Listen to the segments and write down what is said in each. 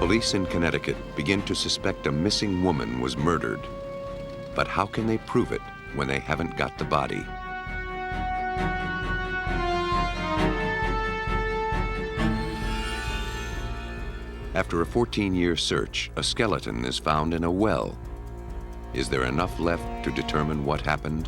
Police in Connecticut begin to suspect a missing woman was murdered. But how can they prove it when they haven't got the body? After a 14-year search, a skeleton is found in a well. Is there enough left to determine what happened?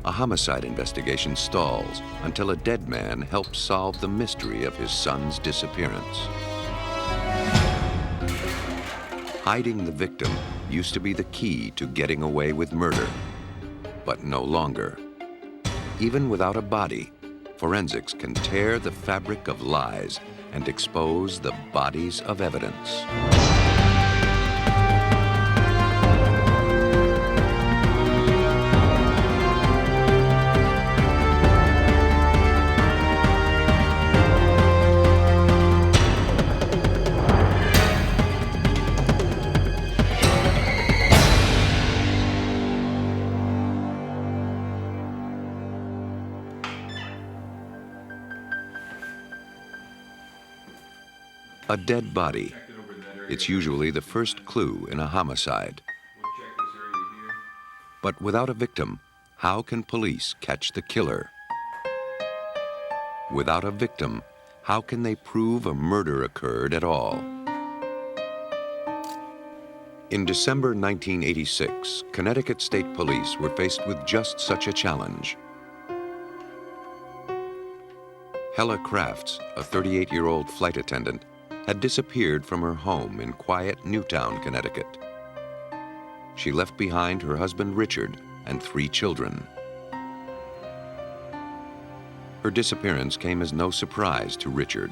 A homicide investigation stalls until a dead man helps solve the mystery of his son's disappearance. Hiding the victim used to be the key to getting away with murder, but no longer. Even without a body, forensics can tear the fabric of lies and expose the bodies of evidence. A dead body. It's usually the first clue in a homicide. But without a victim, how can police catch the killer? Without a victim, how can they prove a murder occurred at all? In December 1986, Connecticut State Police were faced with just such a challenge. Hella Crafts, a 38-year-old flight attendant, had disappeared from her home in quiet Newtown, Connecticut. She left behind her husband Richard and 3 children. Her disappearance came as no surprise to Richard.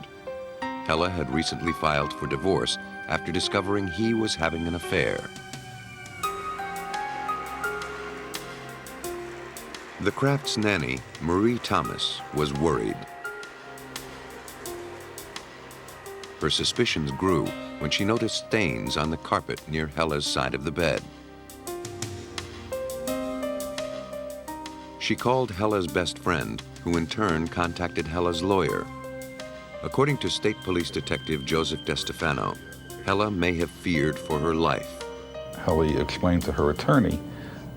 Hella had recently filed for divorce after discovering he was having an affair. The Crafts' nanny, Marie Thomas, was worried. Her suspicions grew when she noticed stains on the carpet near Hella's side of the bed. She called Hella's best friend, who in turn contacted Hella's lawyer. According to State Police Detective Joseph DeStefano, Hella may have feared for her life. Hella explained to her attorney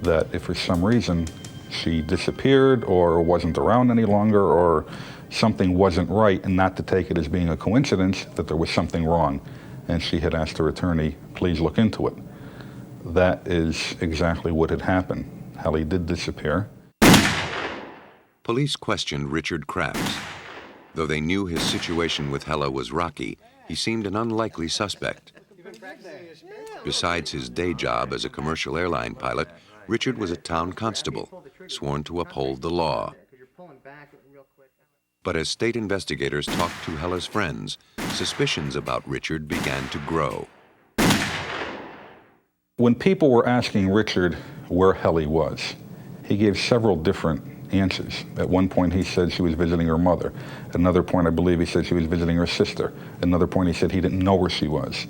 that if for some reason she disappeared or wasn't around any longer or something wasn't right, and not to take it as being a coincidence, that there was something wrong. And she had asked her attorney, please look into it. That is exactly what had happened. Hella did disappear. Police questioned Richard Crafts. Though they knew his situation with Hella was rocky, he seemed an unlikely suspect. Besides his day job as a commercial airline pilot, Richard was a town constable, sworn to uphold the law. But as state investigators talked to Hella's friends, suspicions about Richard began to grow. When people were asking Richard where Hella was, he gave several different answers. At one point he said she was visiting her mother. At another point I believe he said she was visiting her sister. At another point he said he didn't know where she was.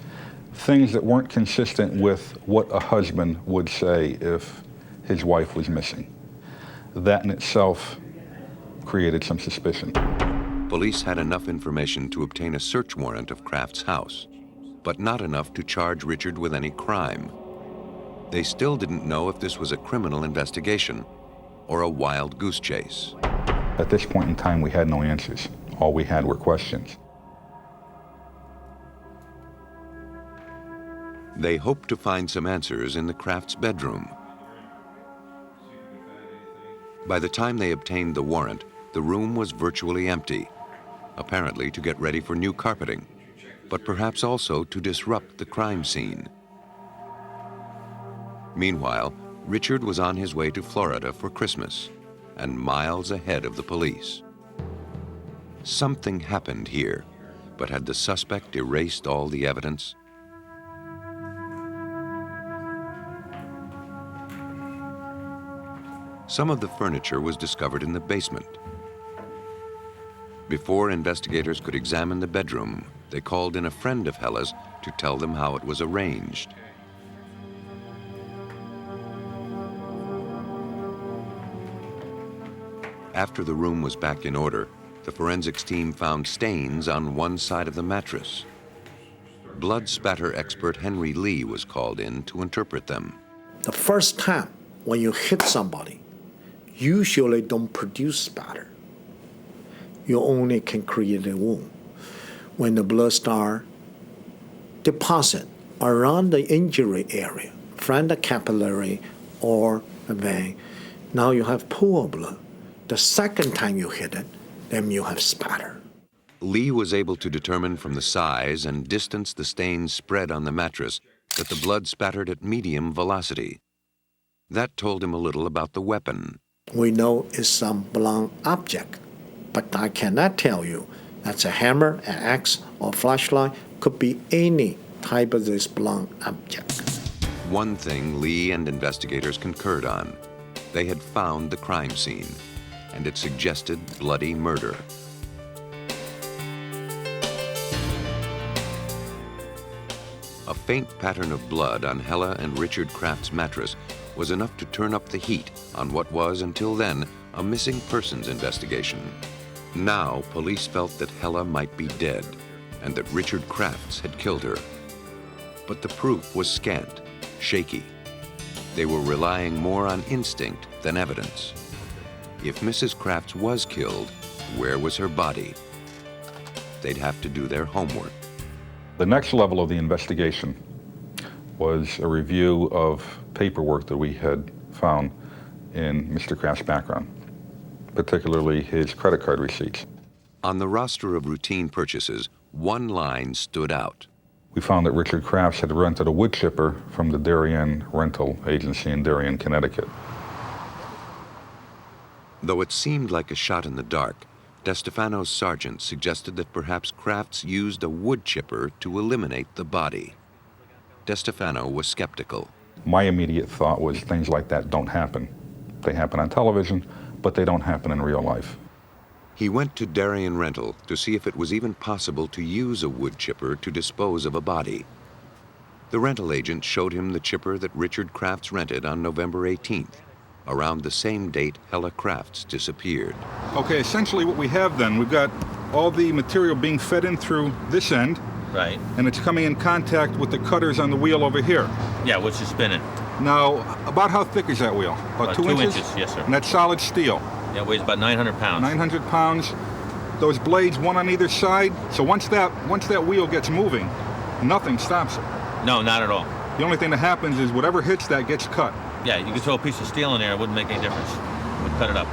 Things that weren't consistent with what a husband would say if his wife was missing. That in itself created some suspicion. Police had enough information to obtain a search warrant of Kraft's house, but not enough to charge Richard with any crime. They still didn't know if this was a criminal investigation or a wild goose chase. At this point in time, we had no answers. All we had were questions. They hoped to find some answers in the Kraft's bedroom. By the time they obtained the warrant, the room was virtually empty, apparently to get ready for new carpeting, but perhaps also to disrupt the crime scene. Meanwhile, Richard was on his way to Florida for Christmas and miles ahead of the police. Something happened here, but had the suspect erased all the evidence? Some of the furniture was discovered in the basement. Before investigators could examine the bedroom, they called in a friend of Hella's to tell them how it was arranged. After the room was back in order, the forensics team found stains on one side of the mattress. Blood spatter expert Henry Lee was called in to interpret them. The first time when you hit somebody, usually don't produce spatter. You only can create a wound. When the blood starts deposit around the injury area, from the capillary or the vein, now you have pool of blood. The second time you hit it, then you have spatter. Lee was able to determine from the size and distance the stains spread on the mattress that the blood spattered at medium velocity. That told him a little about the weapon. We know it's some blunt object, but I cannot tell you that's a hammer, an axe, or flashlight. Could be any type of this blunt object. One thing Lee and investigators concurred on. They had found the crime scene, and it suggested bloody murder. A faint pattern of blood on Hella and Richard Kraft's mattress was enough to turn up the heat on what was, until then, a missing persons investigation. Now, police felt that Hella might be dead and that Richard Krafts had killed her. But the proof was scant, shaky. They were relying more on instinct than evidence. If Mrs. Krafts was killed, where was her body? They'd have to do their homework. The next level of the investigation was a review of paperwork that we had found in Mr. Kraft's background, particularly his credit card receipts. On the roster of routine purchases, one line stood out. We found that Richard Krafts had rented a wood chipper from the Darien Rental Agency in Darien, Connecticut. Though it seemed like a shot in the dark, DeStefano's sergeant suggested that perhaps Krafts used a wood chipper to eliminate the body. DeStefano was skeptical. My immediate thought was things like that don't happen. They happen on television, but they don't happen in real life. He went to Darien Rental to see if it was even possible to use a wood chipper to dispose of a body. The rental agent showed him the chipper that Richard Krafts rented on November 18th, around the same date Hella Krafts disappeared. Okay, essentially what we have then, we've got all the material being fed in through this end. Right. And it's coming in contact with the cutters on the wheel over here. Yeah, which is spinning. Now, about how thick is that wheel? About 2 inches? 2 inches, yes, sir. And that's solid steel. Yeah, it weighs about 900 pounds. 900 pounds. Those blades, one on either side. So once that wheel gets moving, nothing stops it. No, not at all. The only thing that happens is whatever hits that gets cut. Yeah, you could throw a piece of steel in there, it wouldn't make any difference. It would cut it up.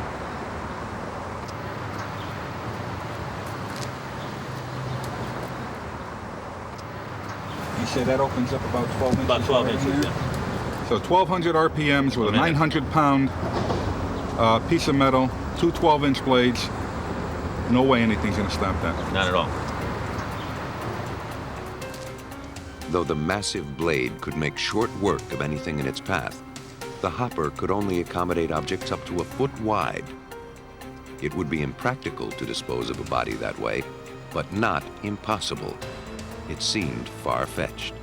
You say that opens up about 12 inches? About 12 inches, yeah. So 1,200 RPMs with a 900-pound piece of metal, two 12-inch blades. No way anything's going to stop that. Not at all. Though the massive blade could make short work of anything in its path, the hopper could only accommodate objects up to a foot wide. It would be impractical to dispose of a body that way, but not impossible. It seemed far-fetched.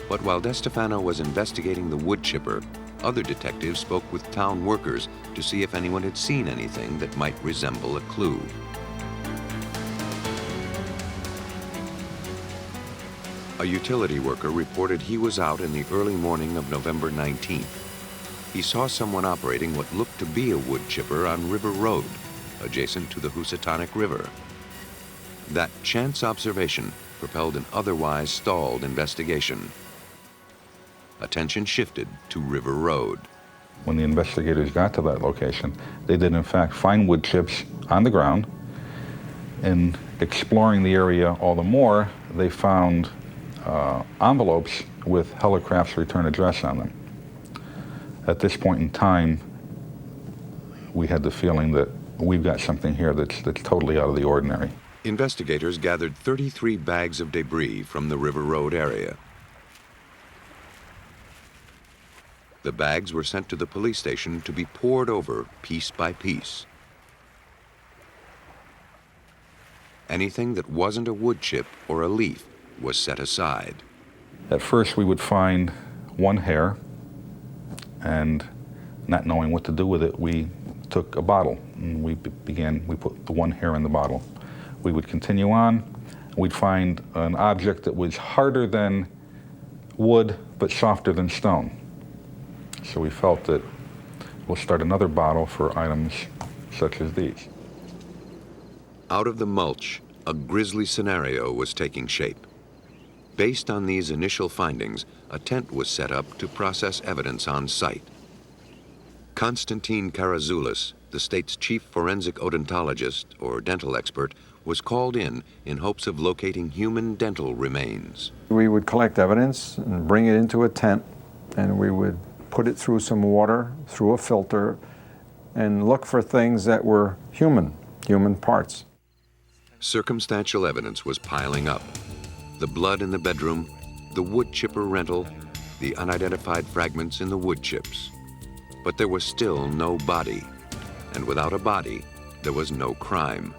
But while DeStefano was investigating the wood chipper, other detectives spoke with town workers to see if anyone had seen anything that might resemble a clue. A utility worker reported he was out in the early morning of November 19th. He saw someone operating what looked to be a wood chipper on River Road, adjacent to the Housatonic River. That chance observation propelled an otherwise stalled investigation. Attention shifted to River Road. When the investigators got to that location, they did in fact find wood chips on the ground. In exploring the area all the more, they found envelopes with Hella Kraft's return address on them. At this point in time, we had the feeling that we've got something here that's totally out of the ordinary. Investigators gathered 33 bags of debris from the River Road area. The bags were sent to the police station to be poured over piece by piece. Anything that wasn't a wood chip or a leaf was set aside. At first we would find one hair, and not knowing what to do with it, we took a bottle, and we put the one hair in the bottle. We would continue on. We'd find an object that was harder than wood, but softer than stone. So we felt that we'll start another bottle for items such as these. Out of the mulch, a grisly scenario was taking shape. Based on these initial findings, a tent was set up to process evidence on site. Konstantin Karazoulis, the state's chief forensic odontologist, or dental expert, was called in hopes of locating human dental remains. We would collect evidence and bring it into a tent, and we would put it through some water, through a filter, and look for things that were human parts. Circumstantial evidence was piling up. The blood in the bedroom, the wood chipper rental, the unidentified fragments in the wood chips. But there was still no body, and without a body, there was no crime.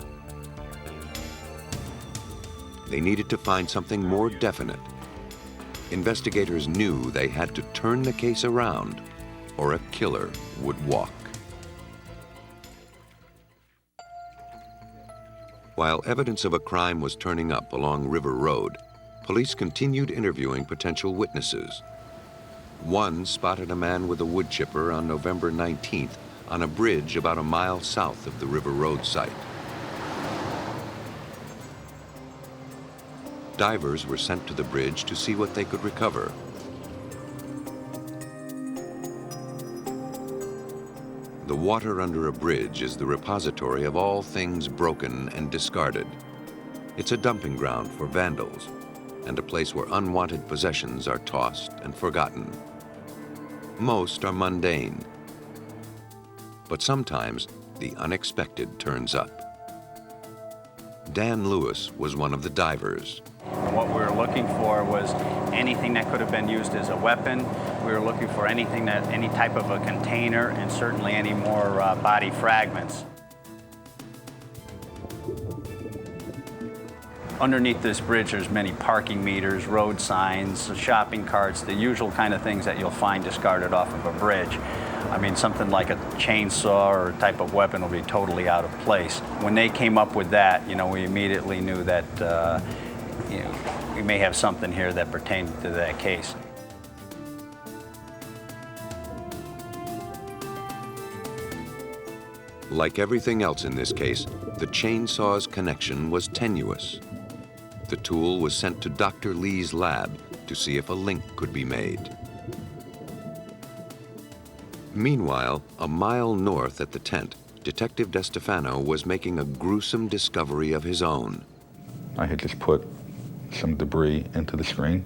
They needed to find something more definite. Investigators knew they had to turn the case around, or a killer would walk. While evidence of a crime was turning up along River Road, police continued interviewing potential witnesses. One spotted a man with a wood chipper on November 19th on a bridge about a mile south of the River Road site. Divers were sent to the bridge to see what they could recover. The water under a bridge is the repository of all things broken and discarded. It's a dumping ground for vandals, and a place where unwanted possessions are tossed and forgotten. Most are mundane, but sometimes the unexpected turns up. Dan Lewis was one of the divers. What we were looking for was anything that could have been used as a weapon. We were looking for any type of a container, and certainly any more body fragments. Underneath this bridge, there's many parking meters, road signs, shopping carts, the usual kind of things that you'll find discarded off of a bridge. I mean, something like a chainsaw or a type of weapon will be totally out of place. When they came up with that, we immediately knew that we may have something here that pertained to that case. Like everything else in this case, the chainsaw's connection was tenuous. The tool was sent to Dr. Lee's lab to see if a link could be made. Meanwhile, a mile north at the tent, Detective DeStefano was making a gruesome discovery of his own. I had just put some debris into the screen.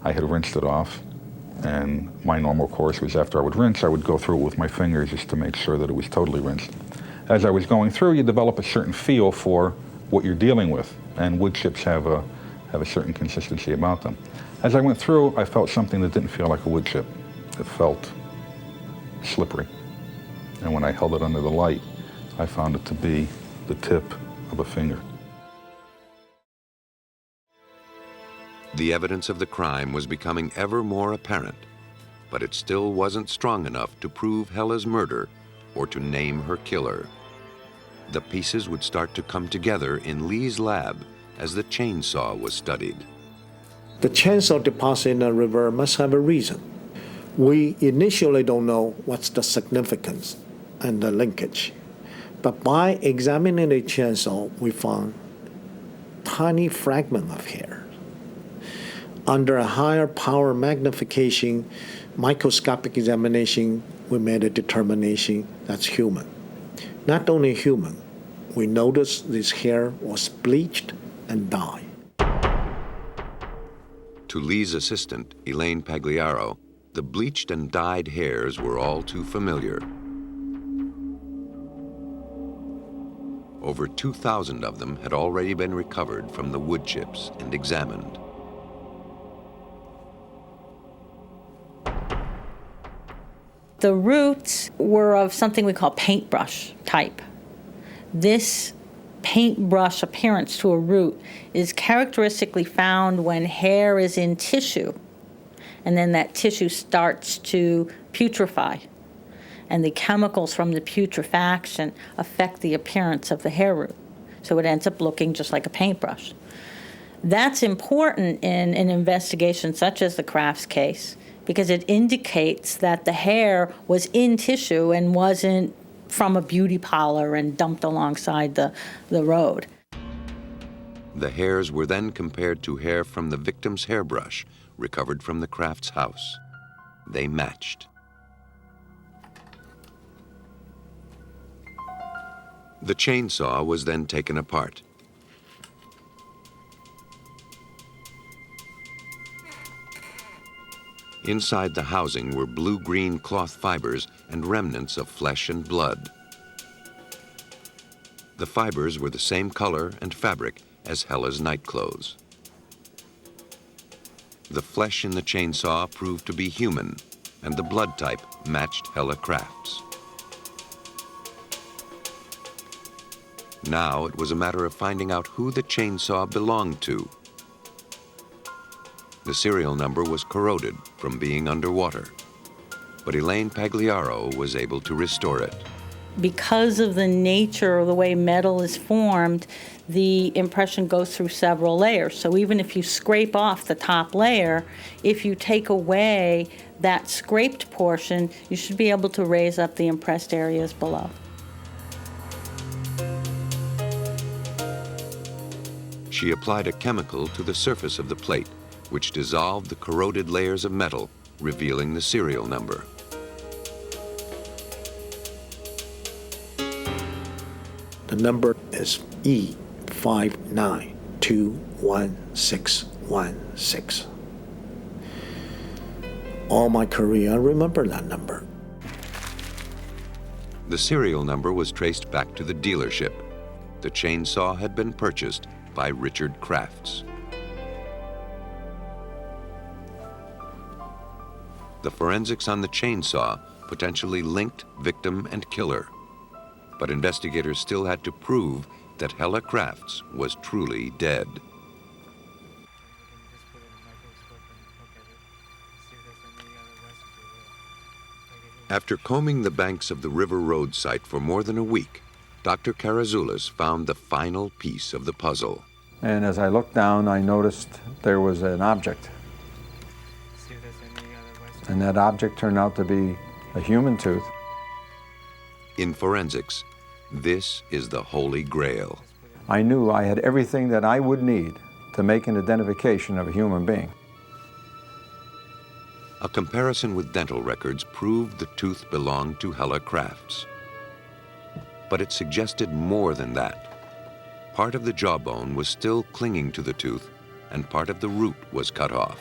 I had rinsed it off, and my normal course was after I would rinse, I would go through it with my fingers just to make sure that it was totally rinsed. As I was going through, you develop a certain feel for what you're dealing with, and wood chips have a certain consistency about them. As I went through, I felt something that didn't feel like a wood chip. It felt slippery. And when I held it under the light, I found it to be the tip of a finger. The evidence of the crime was becoming ever more apparent, but it still wasn't strong enough to prove Hella's murder or to name her killer. The pieces would start to come together in Lee's lab as the chainsaw was studied. The chainsaw deposit in the river must have a reason. We initially don't know what's the significance and the linkage. But by examining the chainsaw, we found tiny fragment of hair. Under a higher power magnification, microscopic examination, we made a determination that's human. Not only human, we noticed this hair was bleached and dyed. To Lee's assistant, Elaine Pagliaro, the bleached and dyed hairs were all too familiar. Over 2,000 of them had already been recovered from the wood chips and examined. The roots were of something we call paintbrush type. This paintbrush appearance to a root is characteristically found when hair is in tissue, and then that tissue starts to putrefy. and the chemicals from the putrefaction affect the appearance of the hair root. So it ends up looking just like a paintbrush. That's important in an investigation such as the Crafts case, because it indicates that the hair was in tissue and wasn't from a beauty parlor and dumped alongside the road. The hairs were then compared to hair from the victim's hairbrush recovered from the Crafts house. They matched. The chainsaw was then taken apart. Inside the housing were blue-green cloth fibers and remnants of flesh and blood. The fibers were the same color and fabric as Hella's nightclothes. The flesh in the chainsaw proved to be human, and the blood type matched Hella Crafts. Now it was a matter of finding out who the chainsaw belonged to. The serial number was corroded from being underwater, but Elaine Pagliaro was able to restore it. Because of the nature of the way metal is formed, the impression goes through several layers. So even if you scrape off the top layer, if you take away that scraped portion, you should be able to raise up the impressed areas below. She applied a chemical to the surface of the plate, which dissolved the corroded layers of metal, revealing the serial number. The number is E5921616. All my career, I remember that number. The serial number was traced back to the dealership. The chainsaw had been purchased by Richard Crafts. The forensics on the chainsaw potentially linked victim and killer, but investigators still had to prove that Hella Crafts was truly dead. After combing the banks of the River Road site for more than a week, Dr. Karazoulis found the final piece of the puzzle. And as I looked down, I noticed there was an object. And that object turned out to be a human tooth. In forensics, this is the Holy Grail. I knew I had everything that I would need to make an identification of a human being. A comparison with dental records proved the tooth belonged to Hella Crafts. But it suggested more than that. Part of the jawbone was still clinging to the tooth, and part of the root was cut off.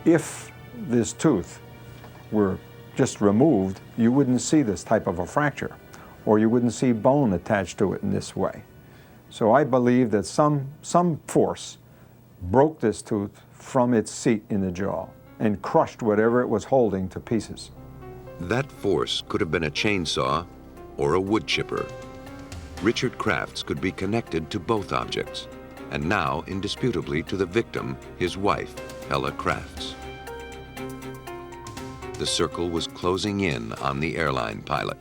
If this tooth were just removed, you wouldn't see this type of a fracture, or you wouldn't see bone attached to it in this way. So I believe that some force broke this tooth from its seat in the jaw and crushed whatever it was holding to pieces. That force could have been a chainsaw or a wood chipper. Richard Crafts could be connected to both objects, and now indisputably to the victim, his wife, Hella Crafts. The circle was closing in on the airline pilot.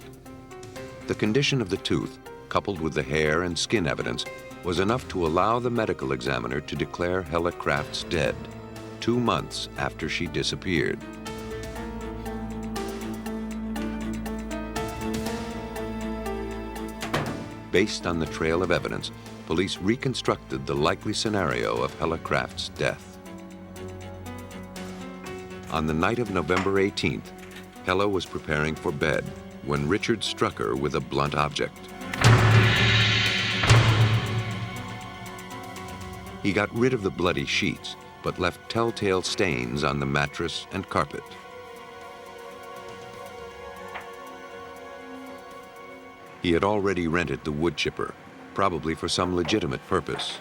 The condition of the tooth, coupled with the hair and skin evidence, was enough to allow the medical examiner to declare Hella Crafts dead, 2 months after she disappeared. Based on the trail of evidence, police reconstructed the likely scenario of Hella Crafts' death. On the night of November 18th, Hella was preparing for bed when Richard struck her with a blunt object. He got rid of the bloody sheets, but left telltale stains on the mattress and carpet. He had already rented the wood chipper, probably for some legitimate purpose.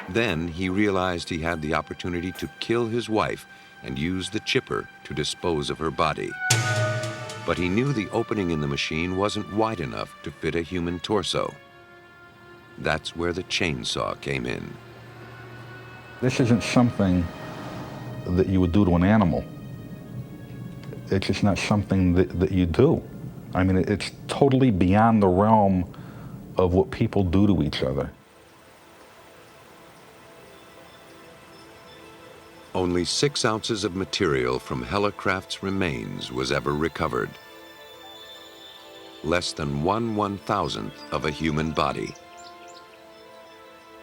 Then he realized he had the opportunity to kill his wife and use the chipper to dispose of her body. But he knew the opening in the machine wasn't wide enough to fit a human torso. That's where the chainsaw came in. This isn't something that you would do to an animal. It's just not something that you do. I mean, it's totally beyond the realm of what people do to each other. Only 6 ounces of material from Hella Craft's remains was ever recovered. Less than 1/1000th of a human body.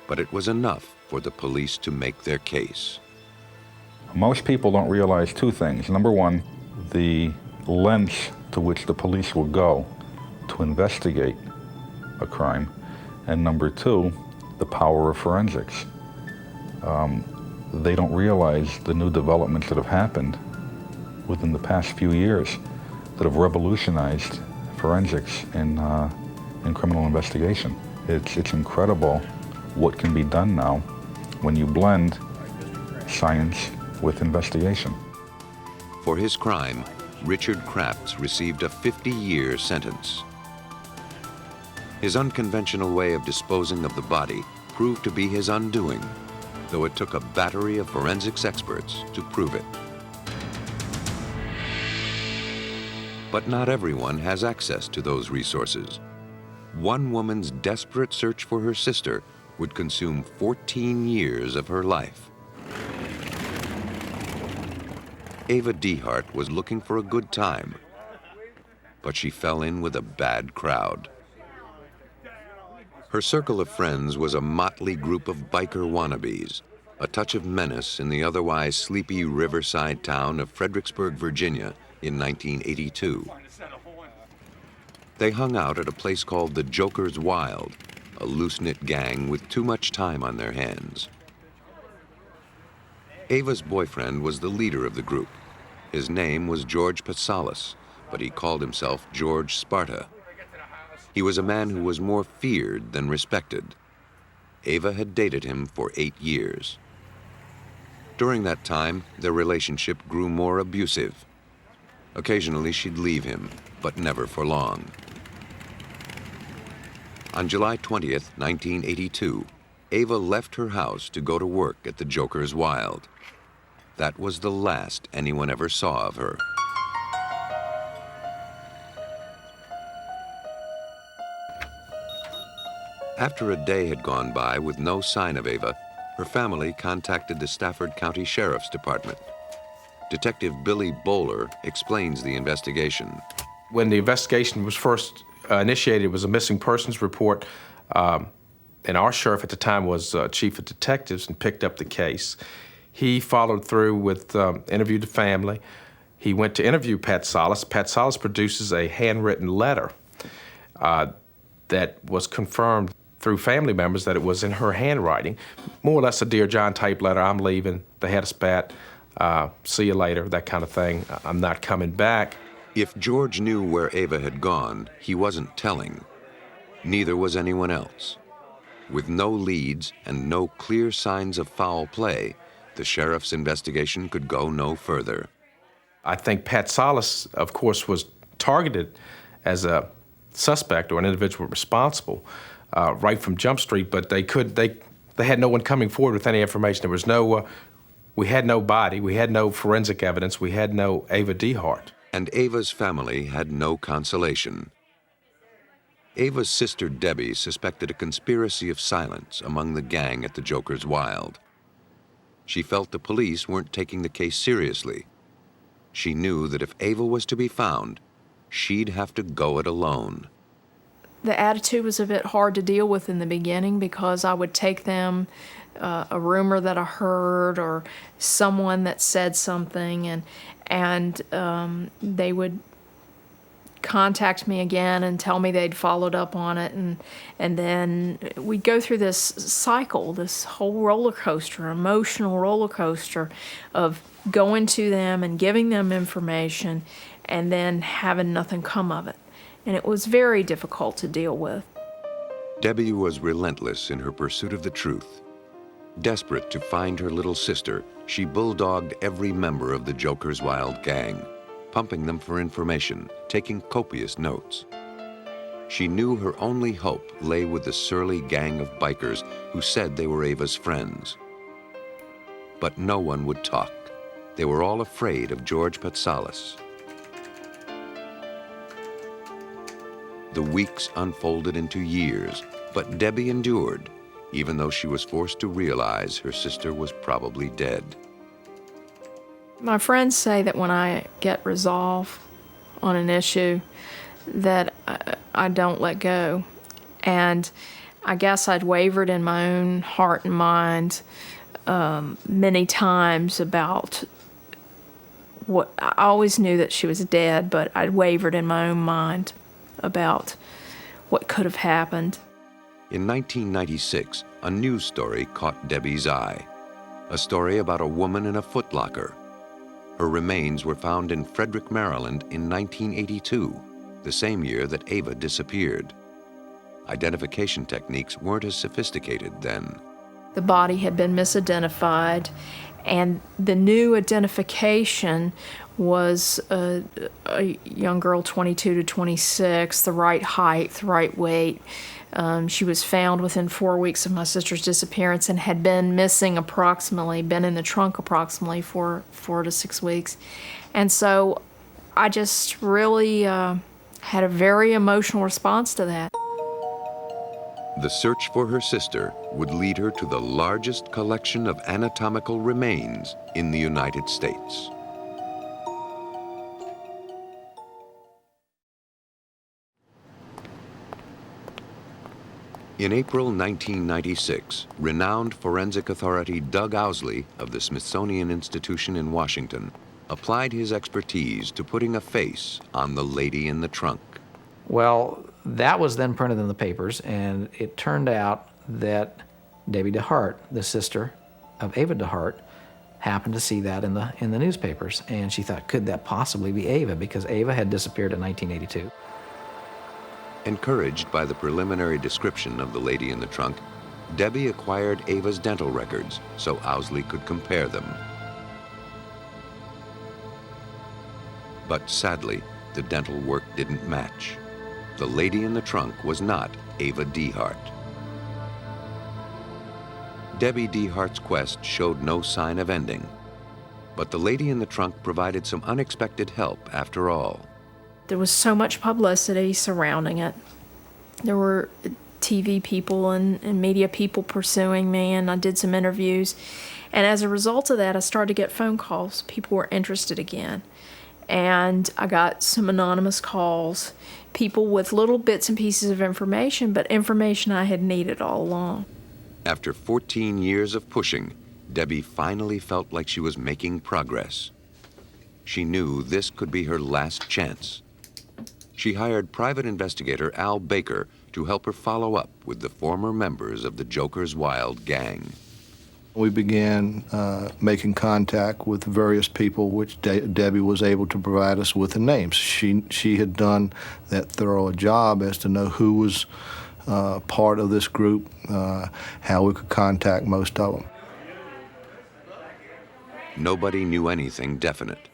But it was enough for the police to make their case. Most people don't realize 2 things. Number one, the lengths to which the police will go to investigate a crime. And number 2, the power of forensics. They don't realize the new developments that have happened within the past few years that have revolutionized forensics in criminal investigation. It's incredible what can be done now when you blend science with investigation. For his crime, Richard Crafts received a 50-year sentence. His unconventional way of disposing of the body proved to be his undoing, though it took a battery of forensics experts to prove it. But not everyone has access to those resources. One woman's desperate search for her sister would consume 14 years of her life. Ava Dehart was looking for a good time, but she fell in with a bad crowd. Her circle of friends was a motley group of biker wannabes, a touch of menace in the otherwise sleepy riverside town of Fredericksburg, Virginia in 1982. They hung out at a place called the Joker's Wild, a loose-knit gang with too much time on their hands. Ava's boyfriend was the leader of the group. His name was George Patsalis, but he called himself George Sparta. He was a man who was more feared than respected. Ava had dated him for 8 years. During that time, their relationship grew more abusive. Occasionally, she'd leave him, but never for long. On July 20th, 1982, Ava left her house to go to work at the Joker's Wild. That was the last anyone ever saw of her. After a day had gone by with no sign of Ava, her family contacted the Stafford County Sheriff's Department. Detective Billy Bowler explains the investigation. When the investigation was first initiated, it was a missing persons report, and our sheriff at the time was chief of detectives and picked up the case. He followed through with, interviewed the family. He went to interview Patsalis. Patsalis produces a handwritten letter that was confirmed through family members that it was in her handwriting, more or less a Dear John type letter. I'm leaving, they had a spat, see you later, that kind of thing. I'm not coming back. If George knew where Ava had gone, he wasn't telling. Neither was anyone else. With no leads and no clear signs of foul play, the sheriff's investigation could go no further. I think Patsalis, of course, was targeted as a suspect or an individual responsible right from Jump Street, but they had no one coming forward with any information. There was no, we had no body, we had no forensic evidence, we had no Ava Dehart. And Ava's family had no consolation. Ava's sister Debbie suspected a conspiracy of silence among the gang at the Joker's Wild. She felt the police weren't taking the case seriously. She knew that if Ava was to be found, she'd have to go it alone. The attitude was a bit hard to deal with in the beginning because I would take them a rumor that I heard or someone that said something, and they would contact me again and tell me they'd followed up on it, and then we'd go through this cycle, this whole roller coaster, emotional roller coaster of going to them and giving them information and then having nothing come of it. And it was very difficult to deal with. Debbie was relentless in her pursuit of the truth. Desperate to find her little sister, she bulldogged every member of the Joker's Wild gang, pumping them for information, taking copious notes. She knew her only hope lay with the surly gang of bikers who said they were Ava's friends. But no one would talk. they were all afraid of George Patsalos. The weeks unfolded into years, but Debbie endured, even though she was forced to realize her sister was probably dead. My friends say that when I get resolve on an issue, that I don't let go. And I guess I'd wavered in my own heart and mind many times about what I always knew that she was dead, but I'd wavered in my own mind about what could have happened. In 1996, a news story caught Debbie's eye. A story about a woman in a footlocker. Her remains were found in Frederick, Maryland in 1982, the same year that Ava disappeared. Identification techniques weren't as sophisticated then. The body had been misidentified, and the new identification was a young girl, 22 to 26, the right height, the right weight. She was found within 4 weeks of my sister's disappearance and had been missing been in the trunk approximately for 4 to 6 weeks. And so I just really had a very emotional response to that. The search for her sister would lead her to the largest collection of anatomical remains in the United States. In April 1996, renowned forensic authority Doug Owsley of the Smithsonian Institution in Washington applied his expertise to putting a face on the lady in the trunk. Well, that was then printed in the papers, and it turned out that Debbie DeHart, the sister of Ava DeHart, happened to see that in the newspapers, and she thought, could that possibly be Ava? Because Ava had disappeared in 1982. Encouraged by the preliminary description of the lady in the trunk, Debbie acquired Ava's dental records so Owsley could compare them. But sadly, the dental work didn't match. The lady in the trunk was not Ava DeHart. Debbie DeHart's quest showed no sign of ending, but the lady in the trunk provided some unexpected help after all. There was so much publicity surrounding it. There were TV people and media people pursuing me, and I did some interviews. And as a result of that, I started to get phone calls. People were interested again. And I got some anonymous calls, people with little bits and pieces of information, but information I had needed all along. After 14 years of pushing, Debbie finally felt like she was making progress. She knew this could be her last chance. She hired private investigator Al Baker to help her follow up with the former members of the Joker's Wild gang. We began making contact with various people, which Debbie was able to provide us with the names. She had done that thorough job as to know who was part of this group, how we could contact most of them. Nobody knew anything definite.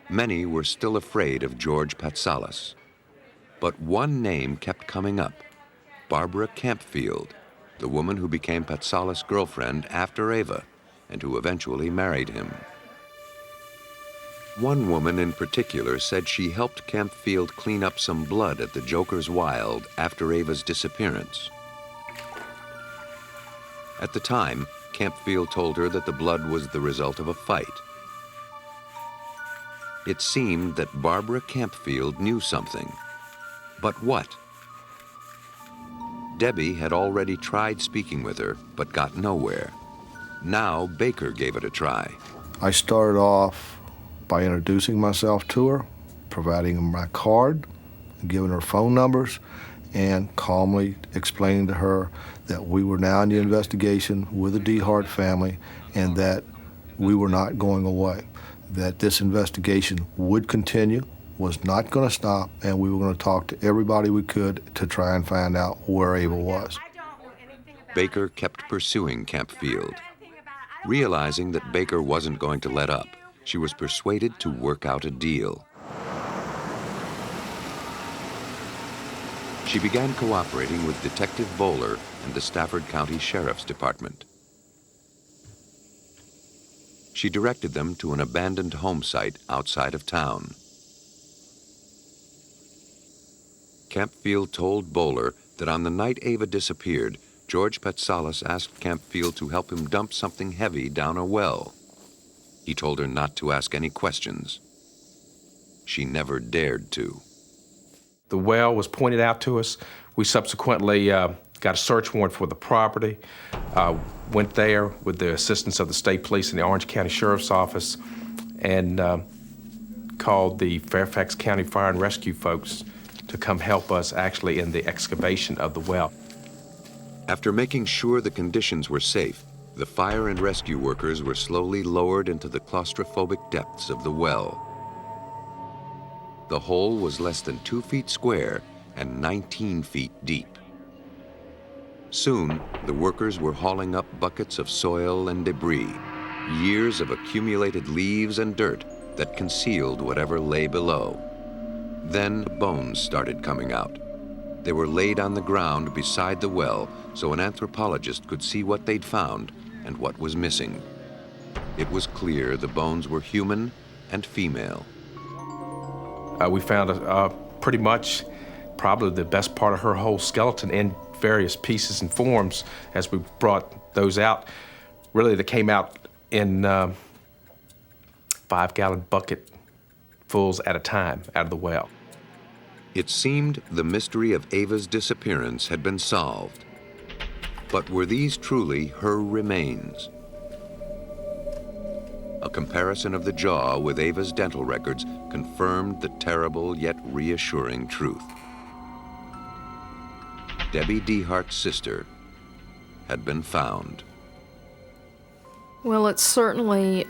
Many were still afraid of George Patsalos. But one name kept coming up, Barbara Campfield, the woman who became Patsalos' girlfriend after Ava and who eventually married him. One woman in particular said she helped Campfield clean up some blood at the Joker's Wild after Ava's disappearance. At the time, Campfield told her that the blood was the result of a fight. It seemed that Barbara Campfield knew something. But what? Debbie had already tried speaking with her, but got nowhere. Now Baker gave it a try. I started off by introducing myself to her, providing her my card, giving her phone numbers, and calmly explaining to her that we were now in the investigation with the DeHart family and that we were not going away, that this investigation would continue, was not going to stop, and we were going to talk to everybody we could to try and find out where Ava was. Baker kept pursuing Campfield. Realizing that Baker wasn't going to let up, she was persuaded to work out a deal. She began cooperating with Detective Bowler and the Stafford County Sheriff's Department. she directed them to an abandoned home site outside of town. Campfield told Bowler that on the night Ava disappeared, George Patsalos asked Campfield to help him dump something heavy down a well. He told her not to ask any questions. She never dared to. The well was pointed out to us. We subsequently got a search warrant for the property, went there with the assistance of the state police and the Orange County Sheriff's Office, and called the Fairfax County Fire and Rescue folks to come help us actually in the excavation of the well. After making sure the conditions were safe, the fire and rescue workers were slowly lowered into the claustrophobic depths of the well. The hole was less than 2 feet square and 19 feet deep. Soon, the workers were hauling up buckets of soil and debris, years of accumulated leaves and dirt that concealed whatever lay below. Then bones started coming out. They were laid on the ground beside the well so an anthropologist could see what they'd found and what was missing. It was clear the bones were human and female. We found pretty much probably the best part of her whole skeleton in various pieces and forms as we brought those out. Really, they came out in 5-gallon bucket fulls at a time out of the well. It seemed the mystery of Ava's disappearance had been solved. But were these truly her remains? A comparison of the jaw with Ava's dental records confirmed the terrible yet reassuring truth. Debbie Dehart's sister had been found. Well, it's certainly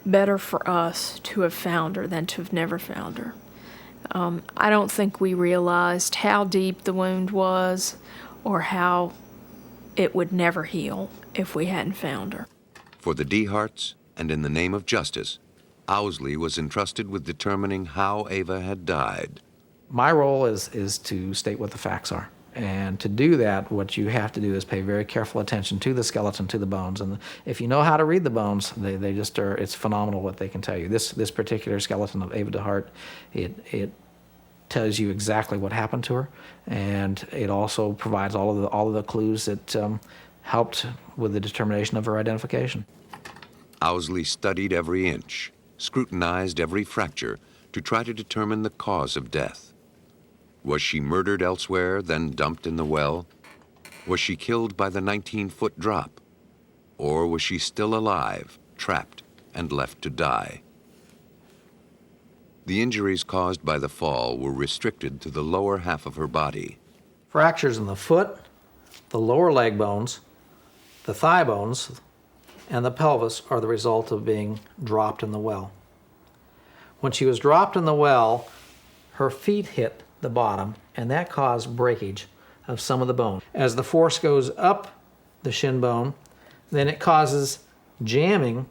better for us to have found her than to have never found her. I don't think we realized how deep the wound was or how it would never heal if we hadn't found her. For the Deharts, and in the name of justice, Owsley was entrusted with determining how Ava had died. My role is to state what the facts are. And to do that, what you have to do is pay very careful attention to the skeleton, to the bones. And if you know how to read the bones, they just are, it's phenomenal what they can tell you. This particular skeleton of Ava DeHart, it tells you exactly what happened to her. And it also provides all of the clues that helped with the determination of her identification. Owsley studied every inch, scrutinized every fracture to try to determine the cause of death. Was she murdered elsewhere, then dumped in the well? Was she killed by the 19-foot drop? Or was she still alive, trapped, and left to die? The injuries caused by the fall were restricted to the lower half of her body. Fractures in the foot, the lower leg bones, the thigh bones, and the pelvis are the result of being dropped in the well. When she was dropped in the well, her feet hit the bottom, and that caused breakage of some of the bone. As the force goes up the shin bone, then it causes jamming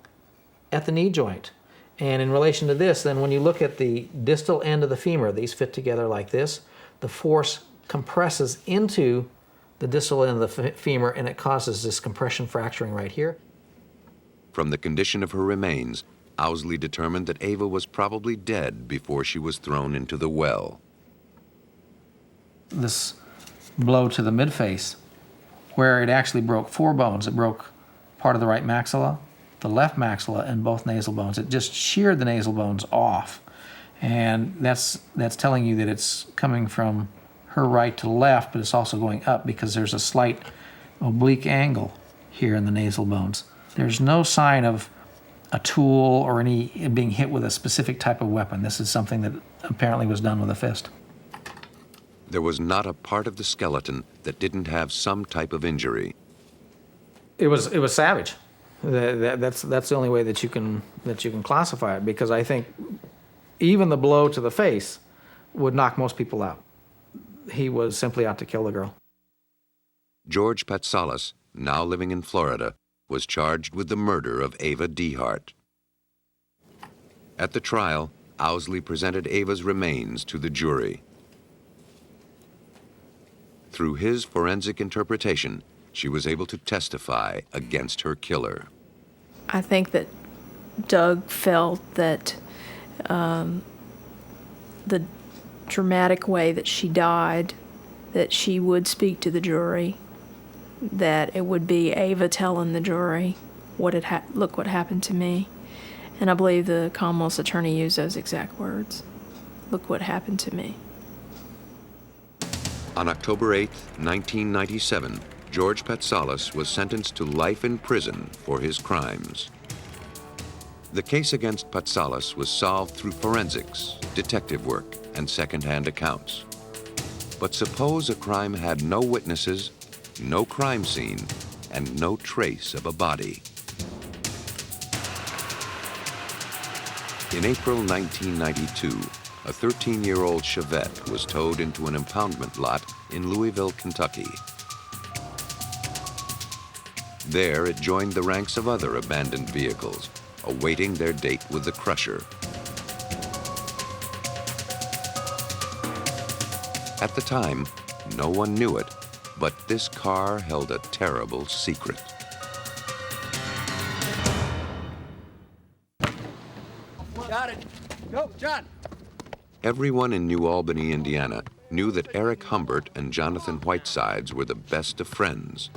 at the knee joint. And in relation to this, then when you look at the distal end of the femur, these fit together like this, the force compresses into the distal end of the femur, and it causes this compression fracturing right here. From the condition of her remains, Owsley determined that Ava was probably dead before she was thrown into the well. This blow to the midface, where it actually broke 4 bones. It broke part of the right maxilla, the left maxilla, and both nasal bones. It just sheared the nasal bones off. And that's telling you that it's coming from her right to left, but it's also going up because there's a slight oblique angle here in the nasal bones. There's no sign of a tool or any being hit with a specific type of weapon. This is something that apparently was done with a fist. There was not a part of the skeleton that didn't have some type of injury. It was savage. That's the only way that you can classify it, because I think even the blow to the face would knock most people out. He was simply out to kill the girl. George Patsalos, now living in Florida, was charged with the murder of Ava DeHart. At the trial, Owsley presented Ava's remains to the jury. Through his forensic interpretation, she was able to testify against her killer. I think that Doug felt that the dramatic way that she died, that she would speak to the jury, that it would be Ava telling the jury look what happened to me. And I believe the Commonwealth's attorney used those exact words. Look what happened to me. On October 8, 1997, George Patsalos was sentenced to life in prison for his crimes. The case against Patsalos was solved through forensics, detective work, and second-hand accounts. But suppose a crime had no witnesses, no crime scene, and no trace of a body. In April 1992, a 13-year-old Chevette was towed into an impoundment lot in Louisville, Kentucky. There, it joined the ranks of other abandoned vehicles, awaiting their date with the crusher. At the time, no one knew it, but this car held a terrible secret. Got it. Go, John. Everyone in New Albany, Indiana, knew that Eric Humbert and Jonathan Whitesides were the best of friends.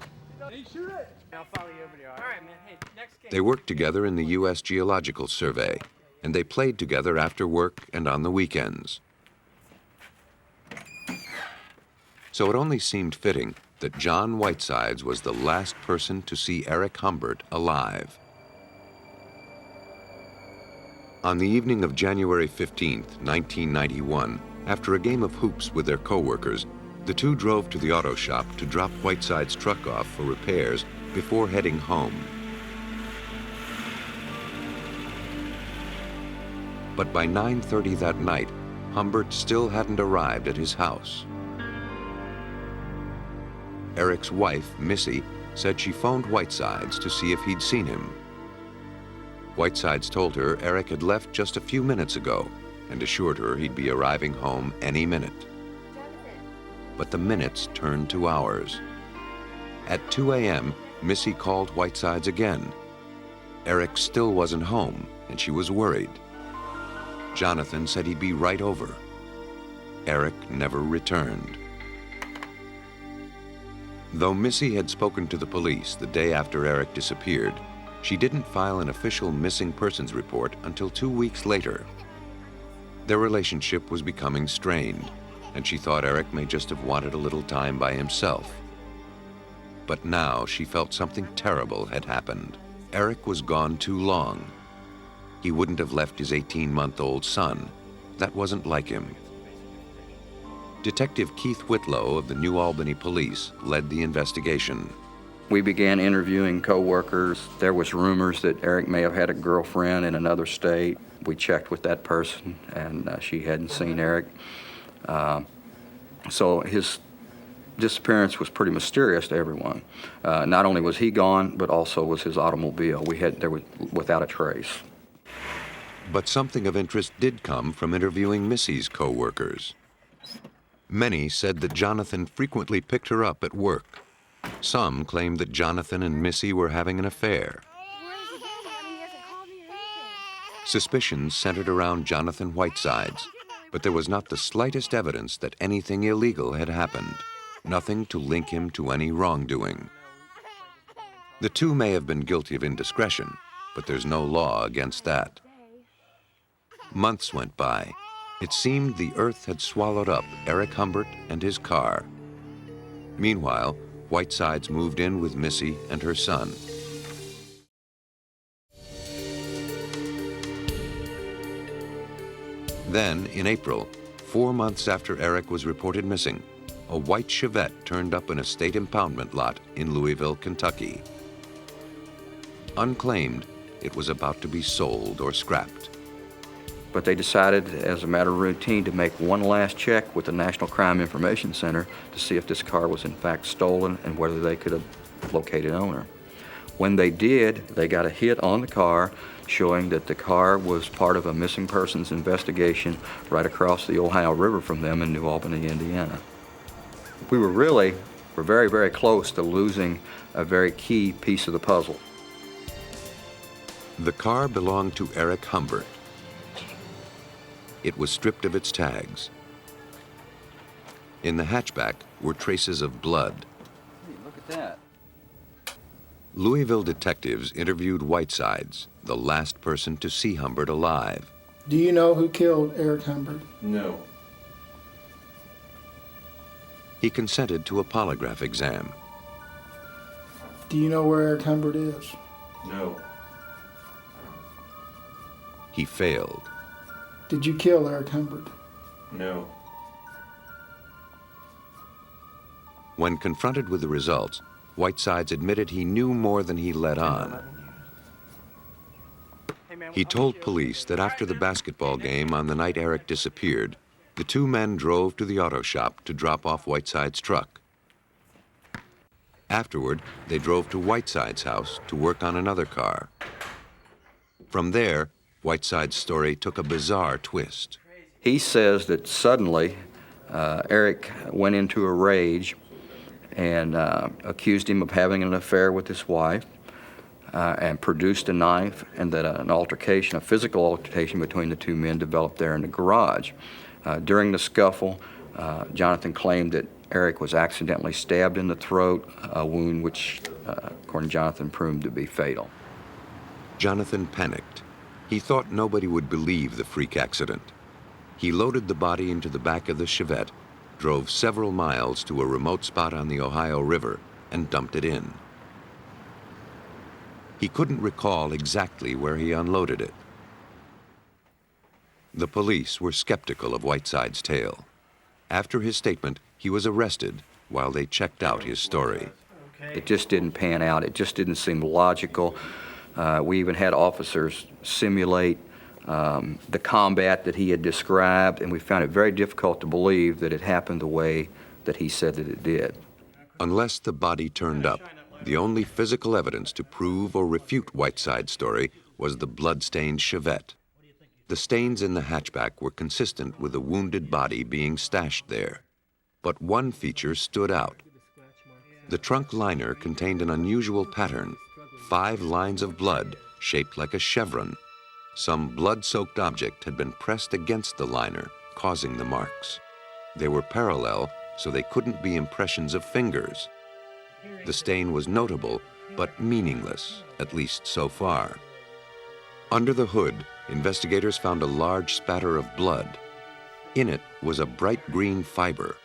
They worked together in the U.S. Geological Survey, and they played together after work and on the weekends. So it only seemed fitting that John Whitesides was the last person to see Eric Humbert alive. On the evening of January 15, 1991, after a game of hoops with their co-workers, the two drove to the auto shop to drop Whiteside's truck off for repairs before heading home. But by 9:30 that night, Humbert still hadn't arrived at his house. Eric's wife, Missy, said she phoned Whitesides to see if he'd seen him. Whitesides told her Eric had left just a few minutes ago and assured her he'd be arriving home any minute. But the minutes turned to hours. At 2 a.m., Missy called Whitesides again. Eric still wasn't home, and she was worried. Jonathan said he'd be right over. Eric never returned. Though Missy had spoken to the police the day after Eric disappeared, she didn't file an official missing persons report until 2 weeks later. Their relationship was becoming strained, and she thought Eric may just have wanted a little time by himself. But now she felt something terrible had happened. Eric was gone too long. He wouldn't have left his 18-month-old son. That wasn't like him. Detective Keith Whitlow of the New Albany Police led the investigation. We began interviewing co-workers. There was rumors that Eric may have had a girlfriend in another state. We checked with that person, and she hadn't seen Eric. So his disappearance was pretty mysterious to everyone. Not only was he gone, but also was his automobile. There was without a trace. But something of interest did come from interviewing Missy's co-workers. Many said that Jonathan frequently picked her up at work. Some claimed that Jonathan and Missy were having an affair. Suspicions centered around Jonathan Whitesides, but there was not the slightest evidence that anything illegal had happened, nothing to link him to any wrongdoing. The two may have been guilty of indiscretion, but there's no law against that. Months went by. It seemed the earth had swallowed up Eric Humbert and his car. Meanwhile, Whitesides moved in with Missy and her son. Then, in April, 4 months after Eric was reported missing, a white Chevette turned up in a state impoundment lot in Louisville, Kentucky. Unclaimed, it was about to be sold or scrapped. But they decided, as a matter of routine, to make one last check with the National Crime Information Center to see if this car was in fact stolen and whether they could have located owner. When they did, they got a hit on the car showing that the car was part of a missing persons investigation right across the Ohio River from them in New Albany, Indiana. We were very, very close to losing a very key piece of the puzzle. The car belonged to Eric Humbert. It was stripped of its tags. In the hatchback were traces of blood. Hey, look at that. Louisville detectives interviewed Whitesides, the last person to see Humbert alive. Do you know who killed Eric Humbert? No. He consented to a polygraph exam. Do you know where Eric Humbert is? No. He failed. Did you kill Eric Humbert? No. When confronted with the results, Whitesides admitted he knew more than he let on. He told police that after the basketball game on the night Eric disappeared, the two men drove to the auto shop to drop off Whiteside's truck. Afterward, they drove to Whiteside's house to work on another car. From there, Whiteside's story took a bizarre twist. He says that suddenly Eric went into a rage and accused him of having an affair with his wife and produced a knife, and that an altercation, a physical altercation between the two men developed there in the garage. During the scuffle, Jonathan claimed that Eric was accidentally stabbed in the throat, a wound which, according to Jonathan, proved to be fatal. Jonathan panicked. He thought nobody would believe the freak accident. He loaded the body into the back of the Chevette, drove several miles to a remote spot on the Ohio River, and dumped it in. He couldn't recall exactly where he unloaded it. The police were skeptical of Whiteside's tale. After his statement, he was arrested while they checked out his story. It just didn't pan out. It just didn't seem logical. We even had officers simulate the combat that he had described, and we found it very difficult to believe that it happened the way that he said that it did. Unless the body turned up, the only physical evidence to prove or refute Whiteside's story was the blood-stained Chevette. The stains in the hatchback were consistent with the wounded body being stashed there. But one feature stood out. The trunk liner contained an unusual pattern, 5 lines of blood shaped like a chevron. Some blood-soaked object had been pressed against the liner, causing the marks. They were parallel, so they couldn't be impressions of fingers. The stain was notable, but meaningless, at least so far. Under the hood, investigators found a large spatter of blood. In it was a bright green fiber.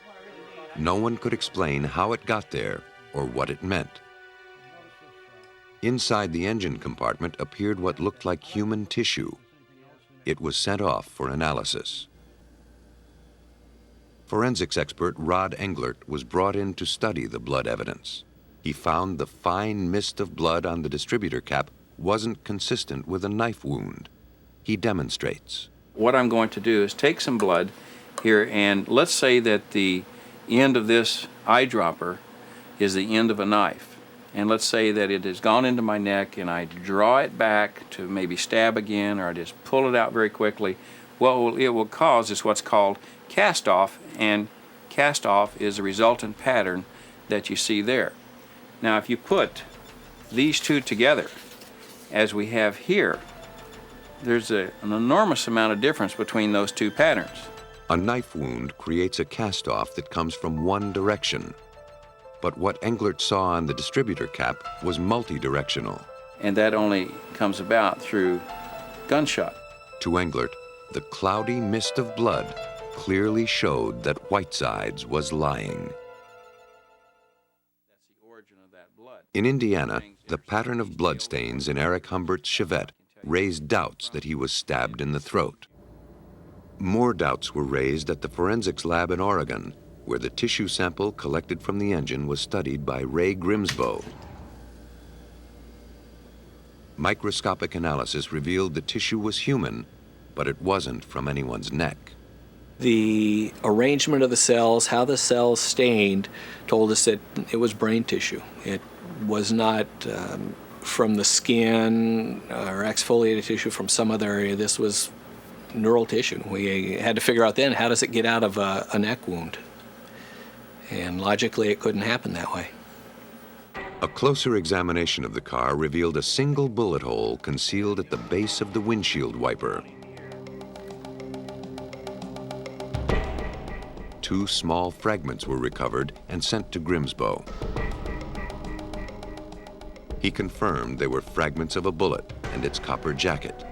No one could explain how it got there or what it meant. Inside the engine compartment appeared what looked like human tissue. It was sent off for analysis. Forensics expert Rod Englert was brought in to study the blood evidence. He found the fine mist of blood on the distributor cap wasn't consistent with a knife wound. He demonstrates. What I'm going to do is take some blood here, and let's say that the end of this eyedropper is the end of a knife. And let's say that it has gone into my neck and I draw it back to maybe stab again, or I just pull it out very quickly. What it will cause is what's called cast off, and cast off is the resultant pattern that you see there. Now if you put these two together, as we have here, there's an enormous amount of difference between those two patterns. A knife wound creates a cast-off that comes from one direction. But what Englert saw on the distributor cap was multi-directional. And that only comes about through gunshot. To Englert, the cloudy mist of blood clearly showed that Whitesides was lying. That's the origin of that blood. In Indiana, the pattern of bloodstains in Eric Humbert's Chevette raised doubts that he was stabbed in the throat. More doubts were raised at the forensics lab in Oregon, where the tissue sample collected from the engine was studied by Ray Grimsbow. Microscopic analysis revealed the tissue was human, but it wasn't from anyone's neck. The arrangement of the cells, how the cells stained, told us that it was brain tissue. It was not from the skin or exfoliated tissue from some other area. This was neural tissue. We had to figure out then, how does it get out of a neck wound? And logically, it couldn't happen that way. A closer examination of the car revealed a single bullet hole concealed at the base of the windshield wiper. 2 small fragments were recovered and sent to Grimsbo. He confirmed they were fragments of a bullet and its copper jacket.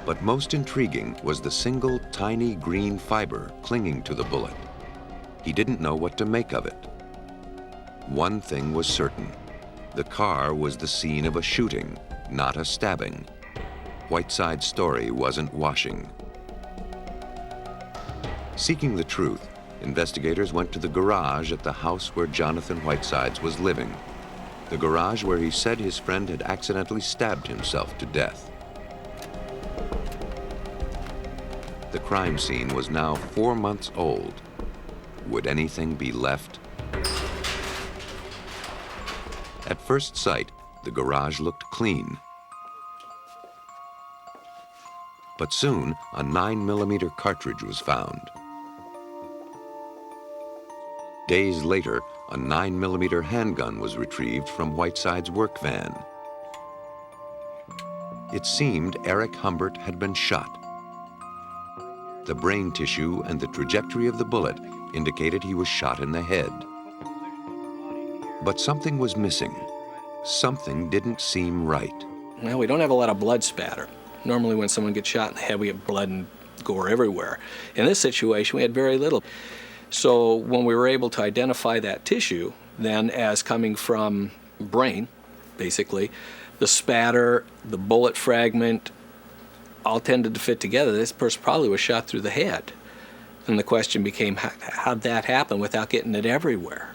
But most intriguing was the single tiny green fiber clinging to the bullet. He didn't know what to make of it. One thing was certain. The car was the scene of a shooting, not a stabbing. Whiteside's story wasn't washing. Seeking the truth, investigators went to the garage at the house where Jonathan Whitesides was living. The garage where he said his friend had accidentally stabbed himself to death. The crime scene was now 4 months old. Would anything be left? At first sight, the garage looked clean. But soon, a 9mm cartridge was found. Days later, a 9mm handgun was retrieved from Whiteside's work van. It seemed Eric Humbert had been shot. The brain tissue and the trajectory of the bullet indicated he was shot in the head. But something was missing. Something didn't seem right. Well, we don't have a lot of blood spatter. Normally when someone gets shot in the head, we have blood and gore everywhere. In this situation, we had very little. So when we were able to identify that tissue, then as coming from brain, basically, the spatter, the bullet fragment, all tended to fit together. This person probably was shot through the head. And the question became, how'd that happen without getting it everywhere?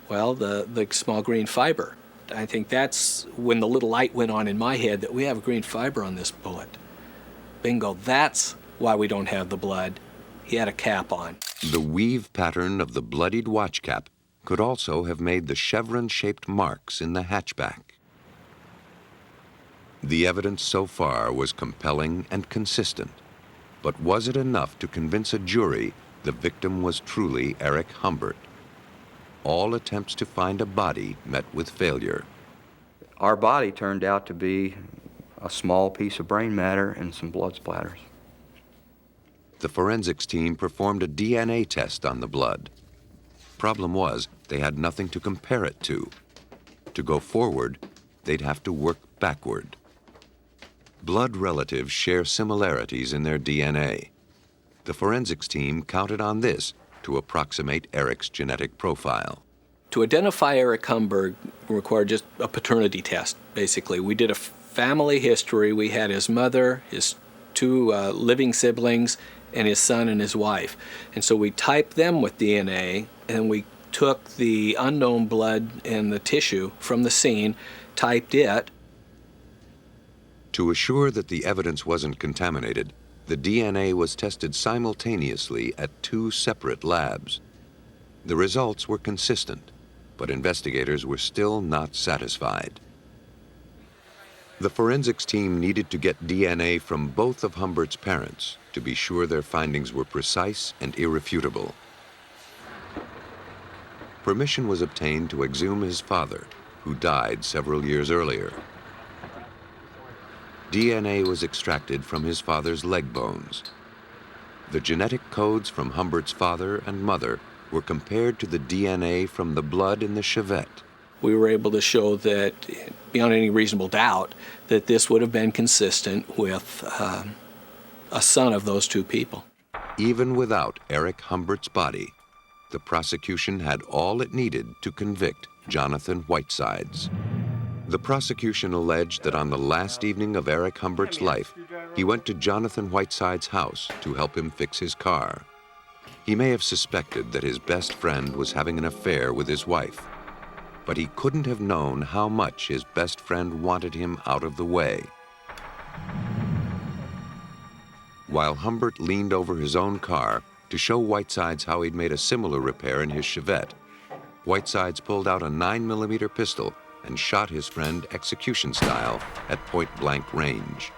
Well, the small green fiber. I think that's when the little light went on in my head that we have green fiber on this bullet. Bingo, that's why we don't have the blood. He had a cap on. The weave pattern of the bloodied watch cap could also have made the chevron-shaped marks in the hatchback. The evidence so far was compelling and consistent, but was it enough to convince a jury the victim was truly Eric Humbert? All attempts to find a body met with failure. Our body turned out to be a small piece of brain matter and some blood splatters. The forensics team performed a DNA test on the blood. Problem was, they had nothing to compare it to. To go forward, they'd have to work backward. Blood relatives share similarities in their DNA. The forensics team counted on this to approximate Eric's genetic profile. To identify Eric Humbert required just a paternity test, basically. We did a family history. We had his mother, his 2 living siblings, and his son and his wife. And so we typed them with DNA, and we took the unknown blood and the tissue from the scene, typed it. To assure that the evidence wasn't contaminated, the DNA was tested simultaneously at 2 separate labs. The results were consistent, but investigators were still not satisfied. The forensics team needed to get DNA from both of Humbert's parents to be sure their findings were precise and irrefutable. Permission was obtained to exhume his father, who died several years earlier. DNA was extracted from his father's leg bones. The genetic codes from Humbert's father and mother were compared to the DNA from the blood in the Chevette. We were able to show that, beyond any reasonable doubt, that this would have been consistent with a son of those 2 people. Even without Eric Humbert's body, the prosecution had all it needed to convict Jonathan Whitesides. The prosecution alleged that on the last evening of Eric Humbert's life, he went to Jonathan Whitesides' house to help him fix his car. He may have suspected that his best friend was having an affair with his wife, but he couldn't have known how much his best friend wanted him out of the way. While Humbert leaned over his own car to show Whitesides how he'd made a similar repair in his Chevette, Whitesides pulled out a 9mm pistol and shot his friend execution style at point-blank range.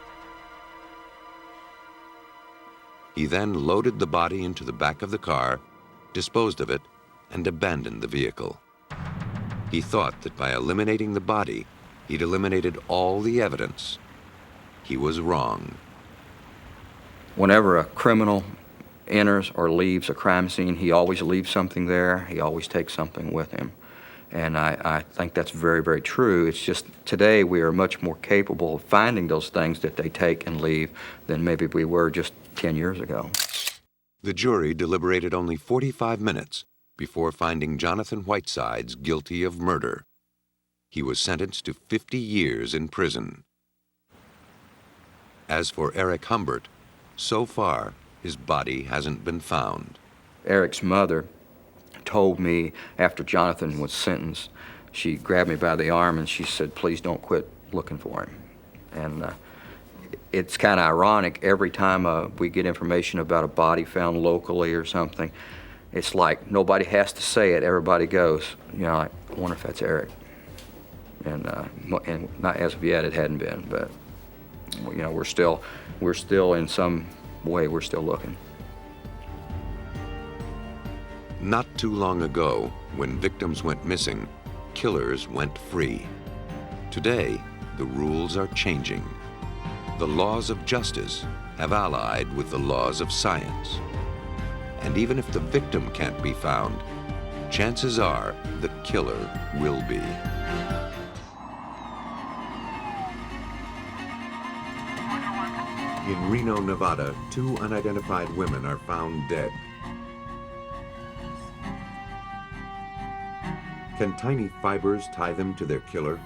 He then loaded the body into the back of the car, disposed of it, and abandoned the vehicle. He thought that by eliminating the body, he'd eliminated all the evidence. He was wrong. Whenever a criminal enters or leaves a crime scene, he always leaves something there. He always takes something with him. And I think that's very, very true. It's just today we are much more capable of finding those things that they take and leave than maybe we were just 10 years ago. The jury deliberated only 45 minutes before finding Jonathan Whitesides guilty of murder. He was sentenced to 50 years in prison. As for Eric Humbert, so far, his body hasn't been found. Eric's mother told me after Jonathan was sentenced, she grabbed me by the arm and she said, please don't quit looking for him. And it's kind of ironic, every time we get information about a body found locally or something, it's like nobody has to say it, everybody goes, you know, I wonder if that's Eric. And not as of yet, it hadn't been, but you know, we're still in some way, we're still looking. Not too long ago, when victims went missing, killers went free. Today, the rules are changing. The laws of justice have allied with the laws of science. And even if the victim can't be found, chances are the killer will be. In Reno, Nevada, 2 unidentified women are found dead. Can tiny fibers tie them to their killer?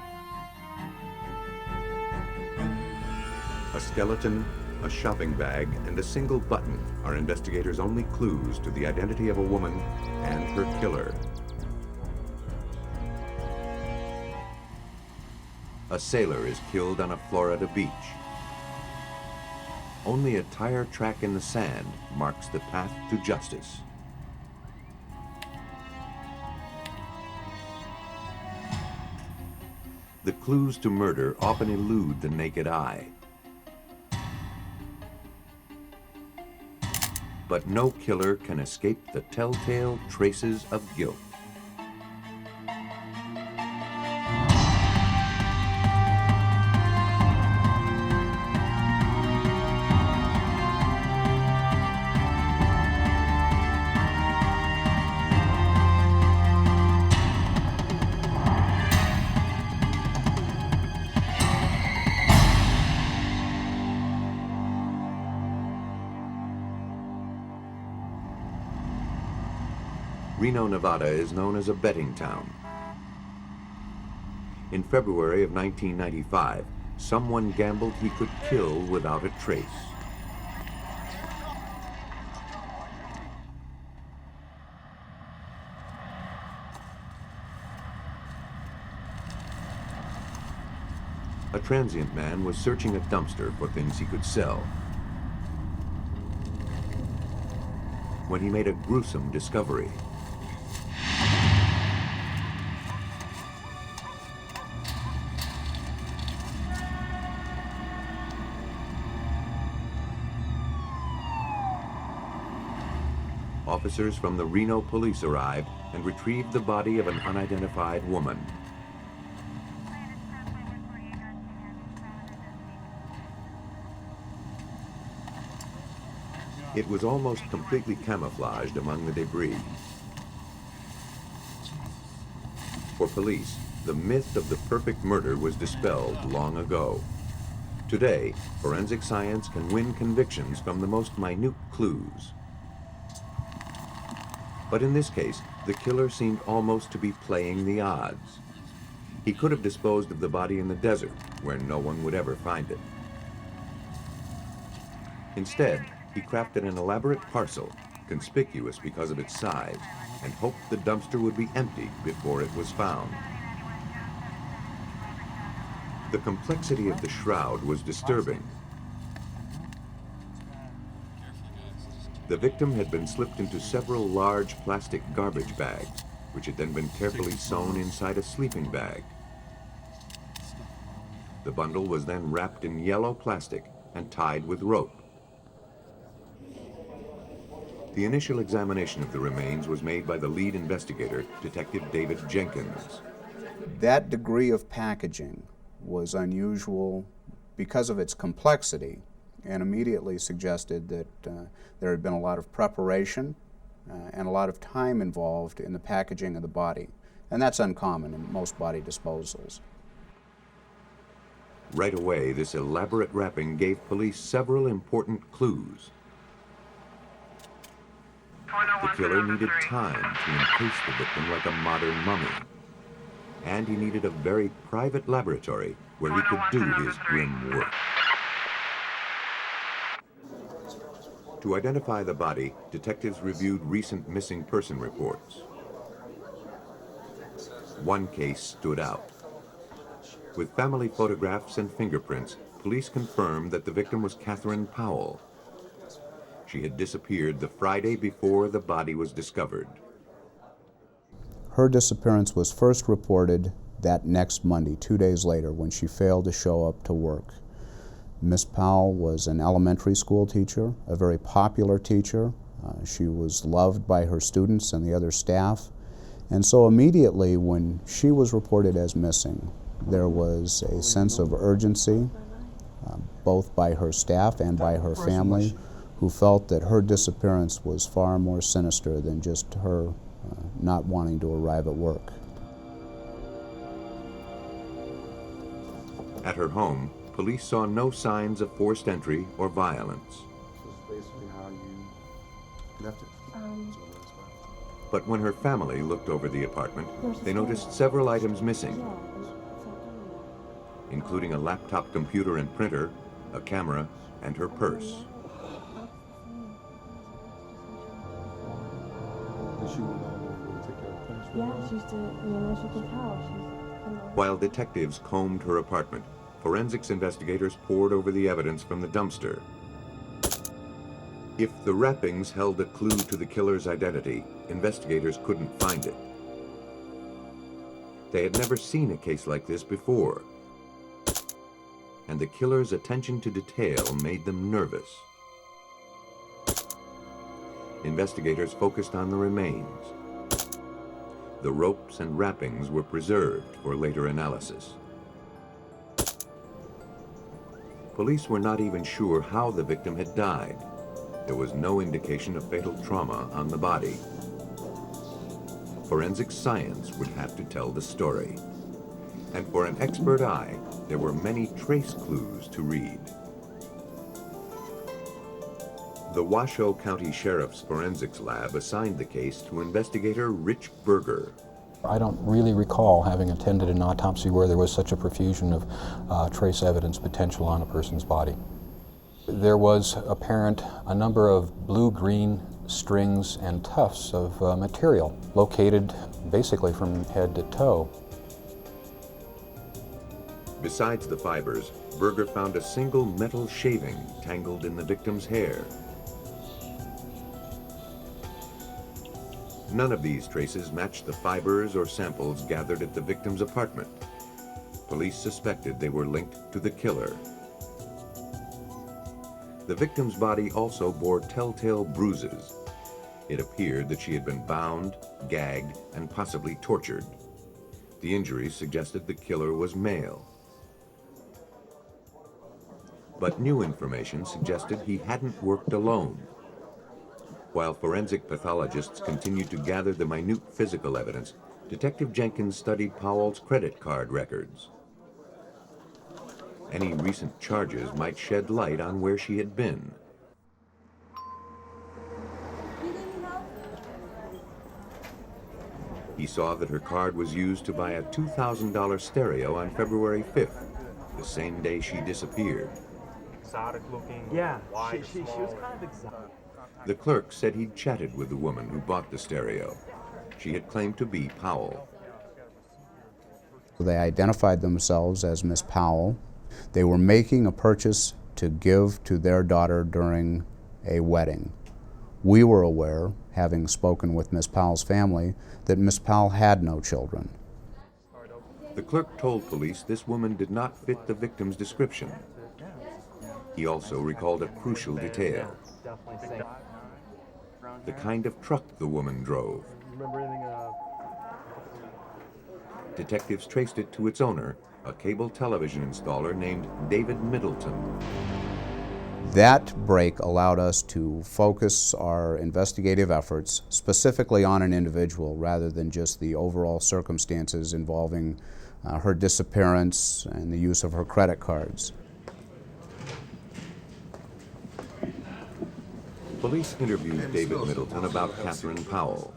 A skeleton, a shopping bag, and a single button are investigators' only clues to the identity of a woman and her killer. A sailor is killed on a Florida beach. Only a tire track in the sand marks the path to justice. The clues to murder often elude the naked eye. But no killer can escape the telltale traces of guilt. Reno, Nevada is known as a betting town. In February of 1995, someone gambled he could kill without a trace. A transient man was searching a dumpster for things he could sell when he made a gruesome discovery. Officers from the Reno police arrived and retrieved the body of an unidentified woman. It was almost completely camouflaged among the debris. For police, the myth of the perfect murder was dispelled long ago. Today, forensic science can win convictions from the most minute clues. But in this case, the killer seemed almost to be playing the odds. He could have disposed of the body in the desert, where no one would ever find it. Instead, he crafted an elaborate parcel, conspicuous because of its size, and hoped the dumpster would be empty before it was found. The complexity of the shroud was disturbing. The victim had been slipped into several large plastic garbage bags, which had then been carefully sewn inside a sleeping bag. The bundle was then wrapped in yellow plastic and tied with rope. The initial examination of the remains was made by the lead investigator, Detective David Jenkins. That degree of packaging was unusual because of its complexity, and immediately suggested that there had been a lot of preparation and a lot of time involved in the packaging of the body. And that's uncommon in most body disposals. Right away, this elaborate wrapping gave police several important clues. The killer needed time to encase the victim like a modern mummy. And he needed a very private laboratory where he could do his grim work. To identify the body, detectives reviewed recent missing person reports. One case stood out. With family photographs and fingerprints, police confirmed that the victim was Catherine Powell. She had disappeared the Friday before the body was discovered. Her disappearance was first reported that next Monday, 2 days later, when she failed to show up to work. Miss Powell was an elementary school teacher, a very popular teacher. She was loved by her students and the other staff. And so immediately when she was reported as missing, there was a sense of urgency, both by her staff and by her family, who felt that her disappearance was far more sinister than just her not wanting to arrive at work. At her home, police saw no signs of forced entry or violence. This is basically how you left it. But when her family looked over the apartment, they noticed several items missing, including a laptop computer and printer, a camera, and her purse. Yeah, she's she could tell. While detectives combed her apartment, forensics investigators pored over the evidence from the dumpster. If the wrappings held a clue to the killer's identity, investigators couldn't find it. They had never seen a case like this before, and the killer's attention to detail made them nervous. Investigators focused on the remains. The ropes and wrappings were preserved for later analysis. Police were not even sure how the victim had died. There was no indication of fatal trauma on the body. Forensic science would have to tell the story. And for an expert eye, there were many trace clues to read. The Washoe County Sheriff's Forensics Lab assigned the case to investigator Rich Berger. I don't really recall having attended an autopsy where there was such a profusion of trace evidence potential on a person's body. There was apparent a number of blue-green strings and tufts of material located basically from head to toe. Besides the fibers, Berger found a single metal shaving tangled in the victim's hair. None of these traces matched the fibers or samples gathered at the victim's apartment. Police suspected they were linked to the killer. The victim's body also bore telltale bruises. It appeared that she had been bound, gagged, and possibly tortured. The injuries suggested the killer was male. But new information suggested he hadn't worked alone. While forensic pathologists continued to gather the minute physical evidence, Detective Jenkins studied Powell's credit card records. Any recent charges might shed light on where she had been. He saw that her card was used to buy a $2,000 stereo on February 5th, the same day she disappeared. Exotic looking. Yeah, she was kind of exotic. The clerk said he'd chatted with the woman who bought the stereo. She had claimed to be Powell. They identified themselves as Miss Powell. They were making a purchase to give to their daughter during a wedding. We were aware, having spoken with Miss Powell's family, that Miss Powell had no children. The clerk told police this woman did not fit the victim's description. He also recalled a crucial detail. the kind of truck the woman drove. Remember anything? Detectives traced it to its owner, a cable television installer named David Middleton. That break allowed us to focus our investigative efforts specifically on an individual rather than just the overall circumstances involving her disappearance and the use of her credit cards. Police interviewed David Middleton about Catherine Powell.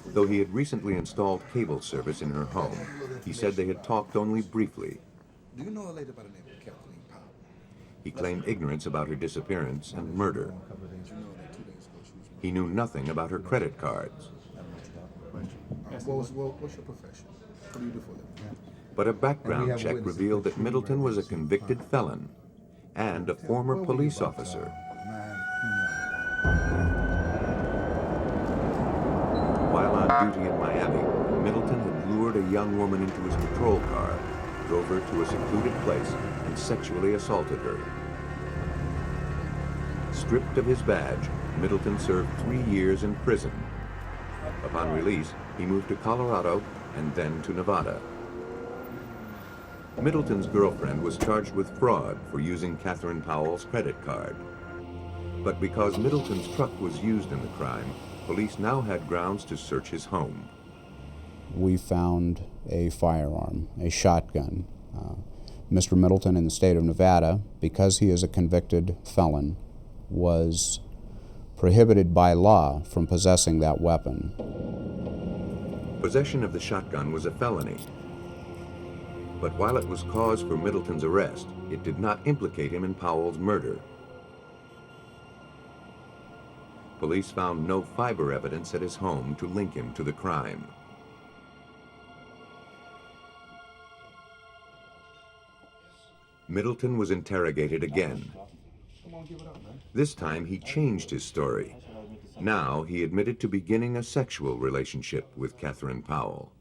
Though he had recently installed cable service in her home, he said they had talked only briefly. Do you know a lady by the name of Catherine Powell? He claimed ignorance about her disappearance and murder. He knew nothing about her credit cards. What's your profession? What do you do for them? But a background check revealed that Middleton was a convicted felon and a former police officer. While on duty in Miami, Middleton had lured a young woman into his patrol car, drove her to a secluded place, and sexually assaulted her. Stripped of his badge, Middleton served 3 years in prison. Upon release, he moved to Colorado and then to Nevada. Middleton's girlfriend was charged with fraud for using Catherine Powell's credit card. But because Middleton's truck was used in the crime, police now had grounds to search his home. We found a firearm, a shotgun. Mr. Middleton in the state of Nevada, because he is a convicted felon, was prohibited by law from possessing that weapon. Possession of the shotgun was a felony. But while it was cause for Middleton's arrest, it did not implicate him in Powell's murder. Police found no fiber evidence at his home to link him to the crime. Middleton was interrogated again. This time he changed his story. Now he admitted to beginning a sexual relationship with Catherine Powell.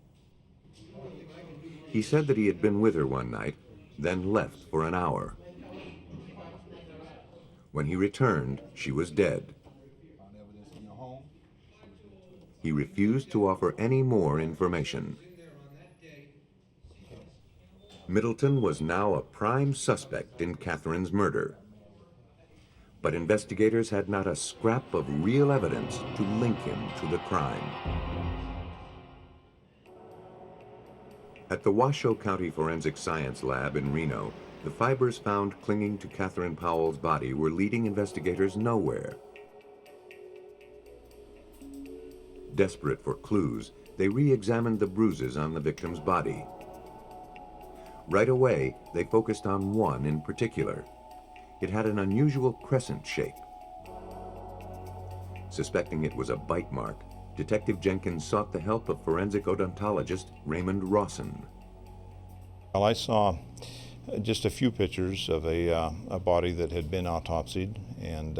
He said that he had been with her one night, then left for an hour. When he returned, she was dead. He refused to offer any more information. Middleton was now a prime suspect in Catherine's murder. But investigators had not a scrap of real evidence to link him to the crime. At the Washoe County Forensic Science Lab in Reno, the fibers found clinging to Catherine Powell's body were leading investigators nowhere. Desperate for clues, they re-examined the bruises on the victim's body. Right away, they focused on one in particular. It had an unusual crescent shape. Suspecting it was a bite mark, Detective Jenkins sought the help of forensic odontologist Raymond Rawson. Well, I saw just a few pictures of a body that had been autopsied, and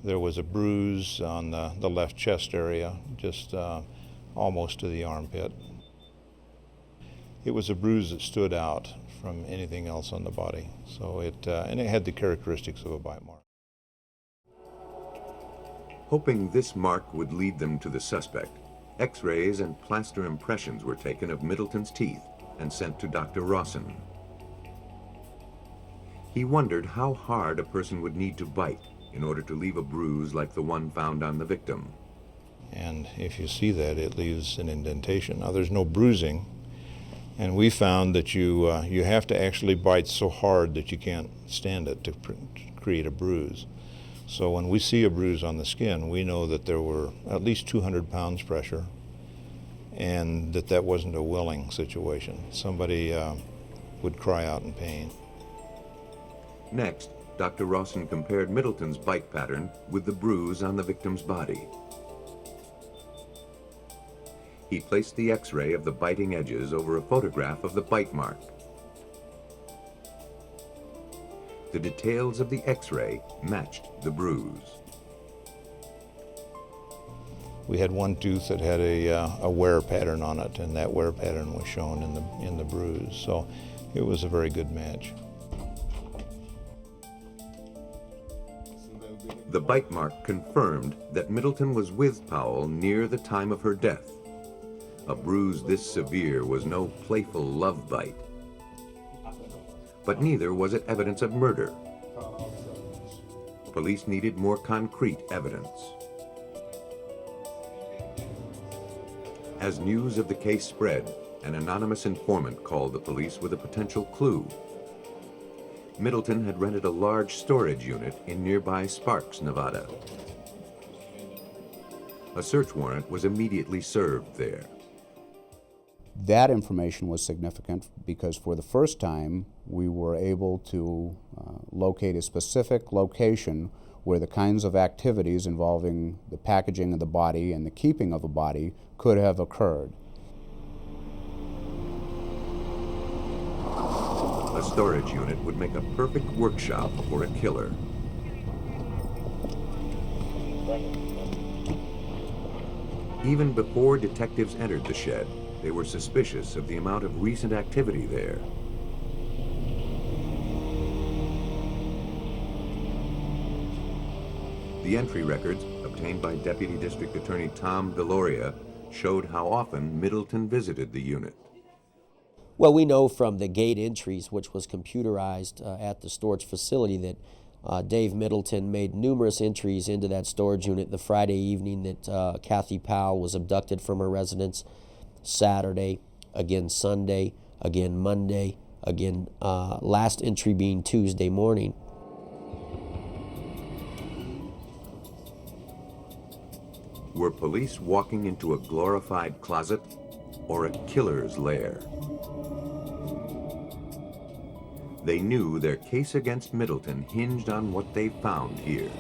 there was a bruise on the left chest area, just almost to the armpit. It was a bruise that stood out from anything else on the body, so and it had the characteristics of a bite mark. Hoping this mark would lead them to the suspect, X-rays and plaster impressions were taken of Middleton's teeth and sent to Dr. Rawson. He wondered how hard a person would need to bite in order to leave a bruise like the one found on the victim. And if you see that, it leaves an indentation. Now, there's no bruising, and we found that you have to actually bite so hard that you can't stand it to create a bruise. So when we see a bruise on the skin, we know that there were at least 200 pounds pressure, and that wasn't a willing situation. Somebody would cry out in pain. Next, Dr. Rawson compared Middleton's bite pattern with the bruise on the victim's body. He placed the X-ray of the biting edges over a photograph of the bite mark. The details of the X-ray matched the bruise. We had one tooth that had a wear pattern on it, and that wear pattern was shown in the bruise. So it was a very good match. The bite mark confirmed that Middleton was with Powell near the time of her death. A bruise this severe was no playful love bite. But neither was it evidence of murder. Police needed more concrete evidence. As news of the case spread, an anonymous informant called the police with a potential clue. Middleton had rented a large storage unit in nearby Sparks, Nevada. A search warrant was immediately served there. That information was significant because for the first time we were able to locate a specific location where the kinds of activities involving the packaging of the body and the keeping of a body could have occurred. A storage unit would make a perfect workshop for a killer. Even before detectives entered the shed, they were suspicious of the amount of recent activity there. The entry records, obtained by Deputy District Attorney Tom Deloria, showed how often Middleton visited the unit. Well, we know from the gate entries, which was computerized at the storage facility, that Dave Middleton made numerous entries into that storage unit the Friday evening that Kathy Powell was abducted from her residence, Saturday, again Sunday, again Monday, again last entry being Tuesday morning. Were police walking into a glorified closet or a killer's lair? They knew their case against Middleton hinged on what they found here.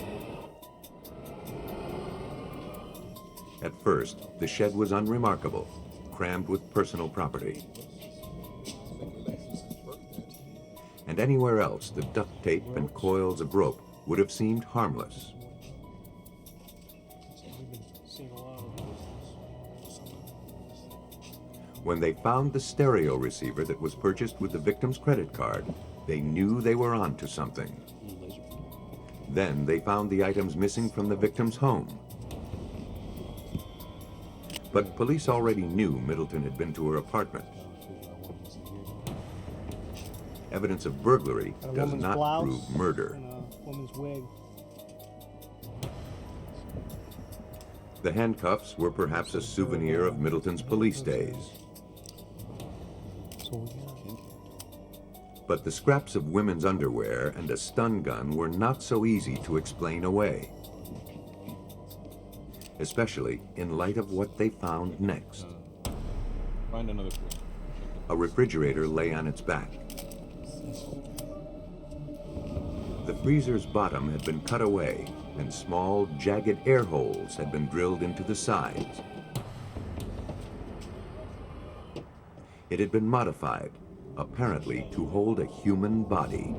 At first, the shed was unremarkable, crammed with personal property. And anywhere else, the duct tape and coils of rope would have seemed harmless. When they found the stereo receiver that was purchased with the victim's credit card, they knew they were onto something. Then they found the items missing from the victim's home. But police already knew Middleton had been to her apartment. Evidence of burglary does not prove murder. The handcuffs were perhaps a souvenir of Middleton's police days. But the scraps of women's underwear and a stun gun were not so easy to explain away, especially in light of what they found next. A refrigerator lay on its back. The freezer's bottom had been cut away, and small, jagged air holes had been drilled into the sides. It had been modified, apparently to hold a human body.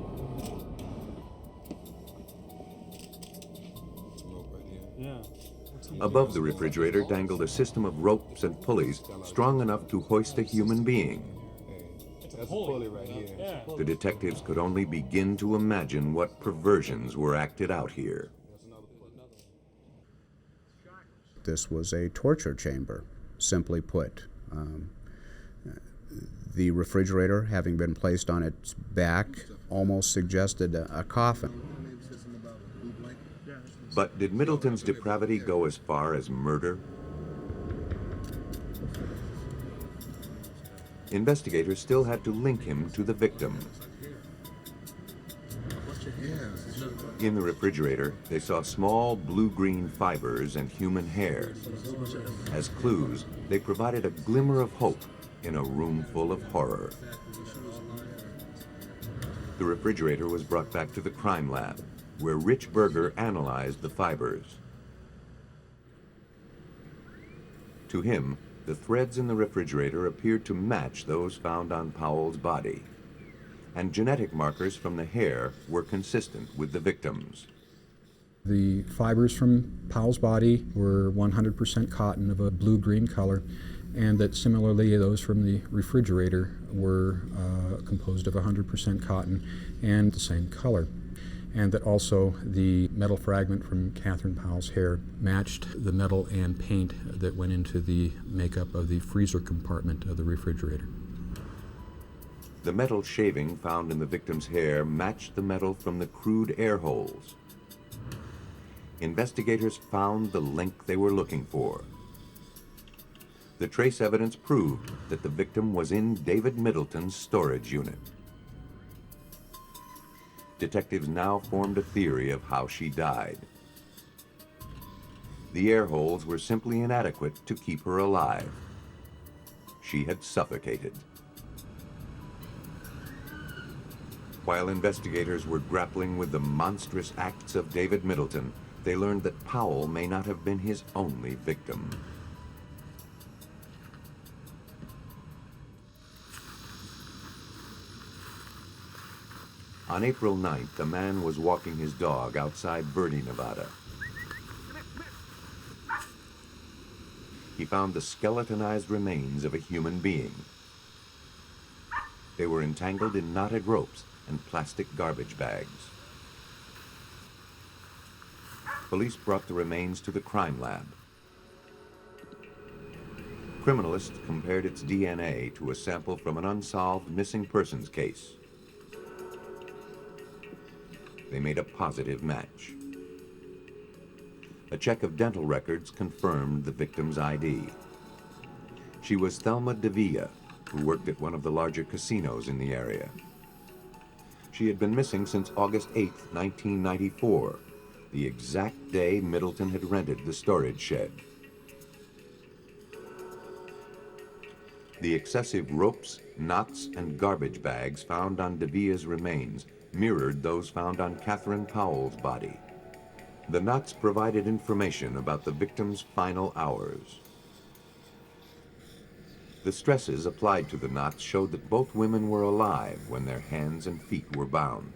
Above the refrigerator dangled a system of ropes and pulleys strong enough to hoist a human being. The detectives could only begin to imagine what perversions were acted out here. This was a torture chamber, simply put. The refrigerator, having been placed on its back, almost suggested a coffin. But did Middleton's depravity go as far as murder? Investigators still had to link him to the victim. In the refrigerator, they saw small blue-green fibers and human hair. As clues, they provided a glimmer of hope in a room full of horror. The refrigerator was brought back to the crime lab, where Rich Berger analyzed the fibers. To him, the threads in the refrigerator appeared to match those found on Powell's body, and genetic markers from the hair were consistent with the victim's. The fibers from Powell's body were 100% cotton of a blue-green color, and that similarly those from the refrigerator were composed of 100% cotton and the same color. and that also the metal fragment from Catherine Powell's hair matched the metal and paint that went into the makeup of the freezer compartment of the refrigerator. The metal shaving found in the victim's hair matched the metal from the crude air holes. Investigators found the link they were looking for. The trace evidence proved that the victim was in David Middleton's storage unit. Detectives now formed a theory of how she died. The air holes were simply inadequate to keep her alive. She had suffocated. While investigators were grappling with the monstrous acts of David Middleton, they learned that Powell may not have been his only victim. On April 9th, a man was walking his dog outside Verde, Nevada. He found the skeletonized remains of a human being. They were entangled in knotted ropes and plastic garbage bags. Police brought the remains to the crime lab. Criminalists compared its DNA to a sample from an unsolved missing persons case. They made a positive match. A check of dental records confirmed the victim's ID. She was Thelma DeVilla, who worked at one of the larger casinos in the area. She had been missing since August 8, 1994, the exact day Middleton had rented the storage shed. The excessive ropes, knots, and garbage bags found on DeVilla's remains mirrored those found on Catherine Powell's body. The knots provided information about the victim's final hours. The stresses applied to the knots showed that both women were alive when their hands and feet were bound,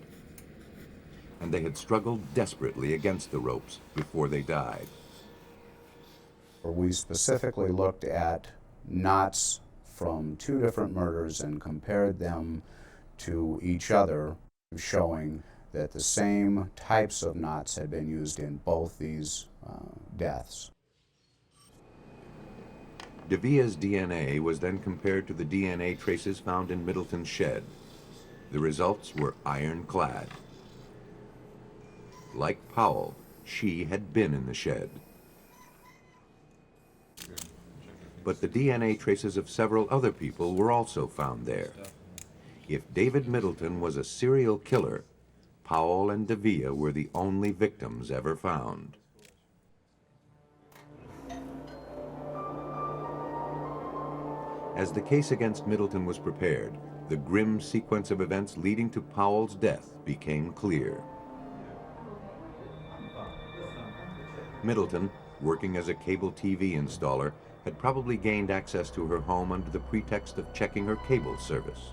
and they had struggled desperately against the ropes before they died. We specifically looked at knots from two different murders and compared them to each other, showing that the same types of knots had been used in both these deaths. DeVilla's DNA was then compared to the DNA traces found in Middleton's shed. The results were ironclad. Like Powell, she had been in the shed. But the DNA traces of several other people were also found there. If David Middleton was a serial killer, Powell and DeVilla were the only victims ever found. As the case against Middleton was prepared, the grim sequence of events leading to Powell's death became clear. Middleton, working as a cable TV installer, had probably gained access to her home under the pretext of checking her cable service.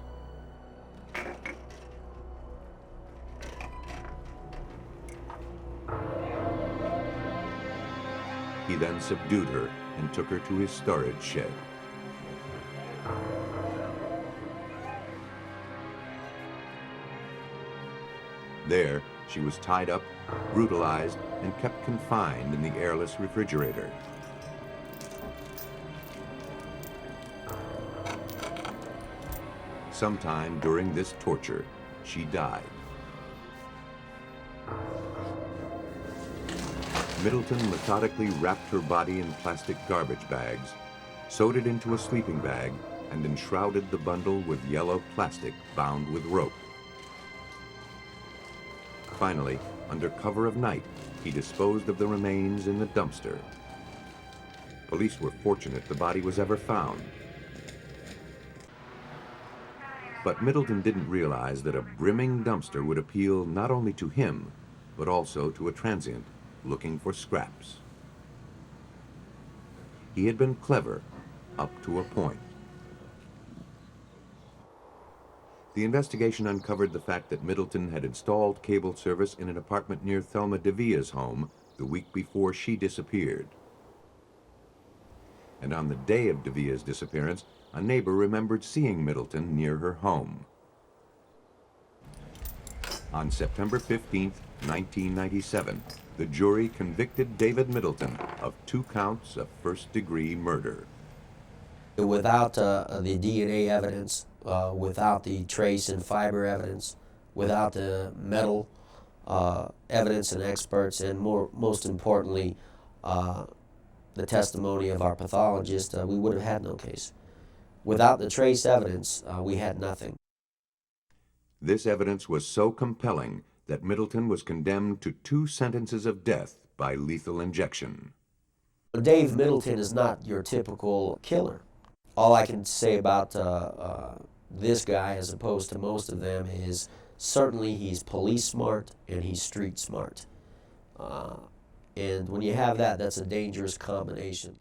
He then subdued her and took her to his storage shed. There, she was tied up, brutalized, and kept confined in the airless refrigerator. Sometime during this torture, she died. Middleton methodically wrapped her body in plastic garbage bags, sewed it into a sleeping bag, and enshrouded the bundle with yellow plastic bound with rope. Finally, under cover of night, he disposed of the remains in the dumpster. Police were fortunate the body was ever found. But Middleton didn't realize that a brimming dumpster would appeal not only to him, but also to a transient looking for scraps. He had been clever up to a point. The investigation uncovered the fact that Middleton had installed cable service in an apartment near Thelma DeVilla's home the week before she disappeared. And on the day of DeVilla's disappearance, a neighbor remembered seeing Middleton near her home. On September 15th, 1997, the jury convicted David Middleton of 2 counts of first-degree murder. Without the DNA evidence, without the trace and fiber evidence, without the metal evidence and experts, and most importantly, the testimony of our pathologist, we would have had no case. Without the trace evidence, we had nothing. This evidence was so compelling that Middleton was condemned to 2 sentences of death by lethal injection. Dave Middleton is not your typical killer. All I can say about this guy, as opposed to most of them, is certainly he's police smart and he's street smart. And when you have that, that's a dangerous combination.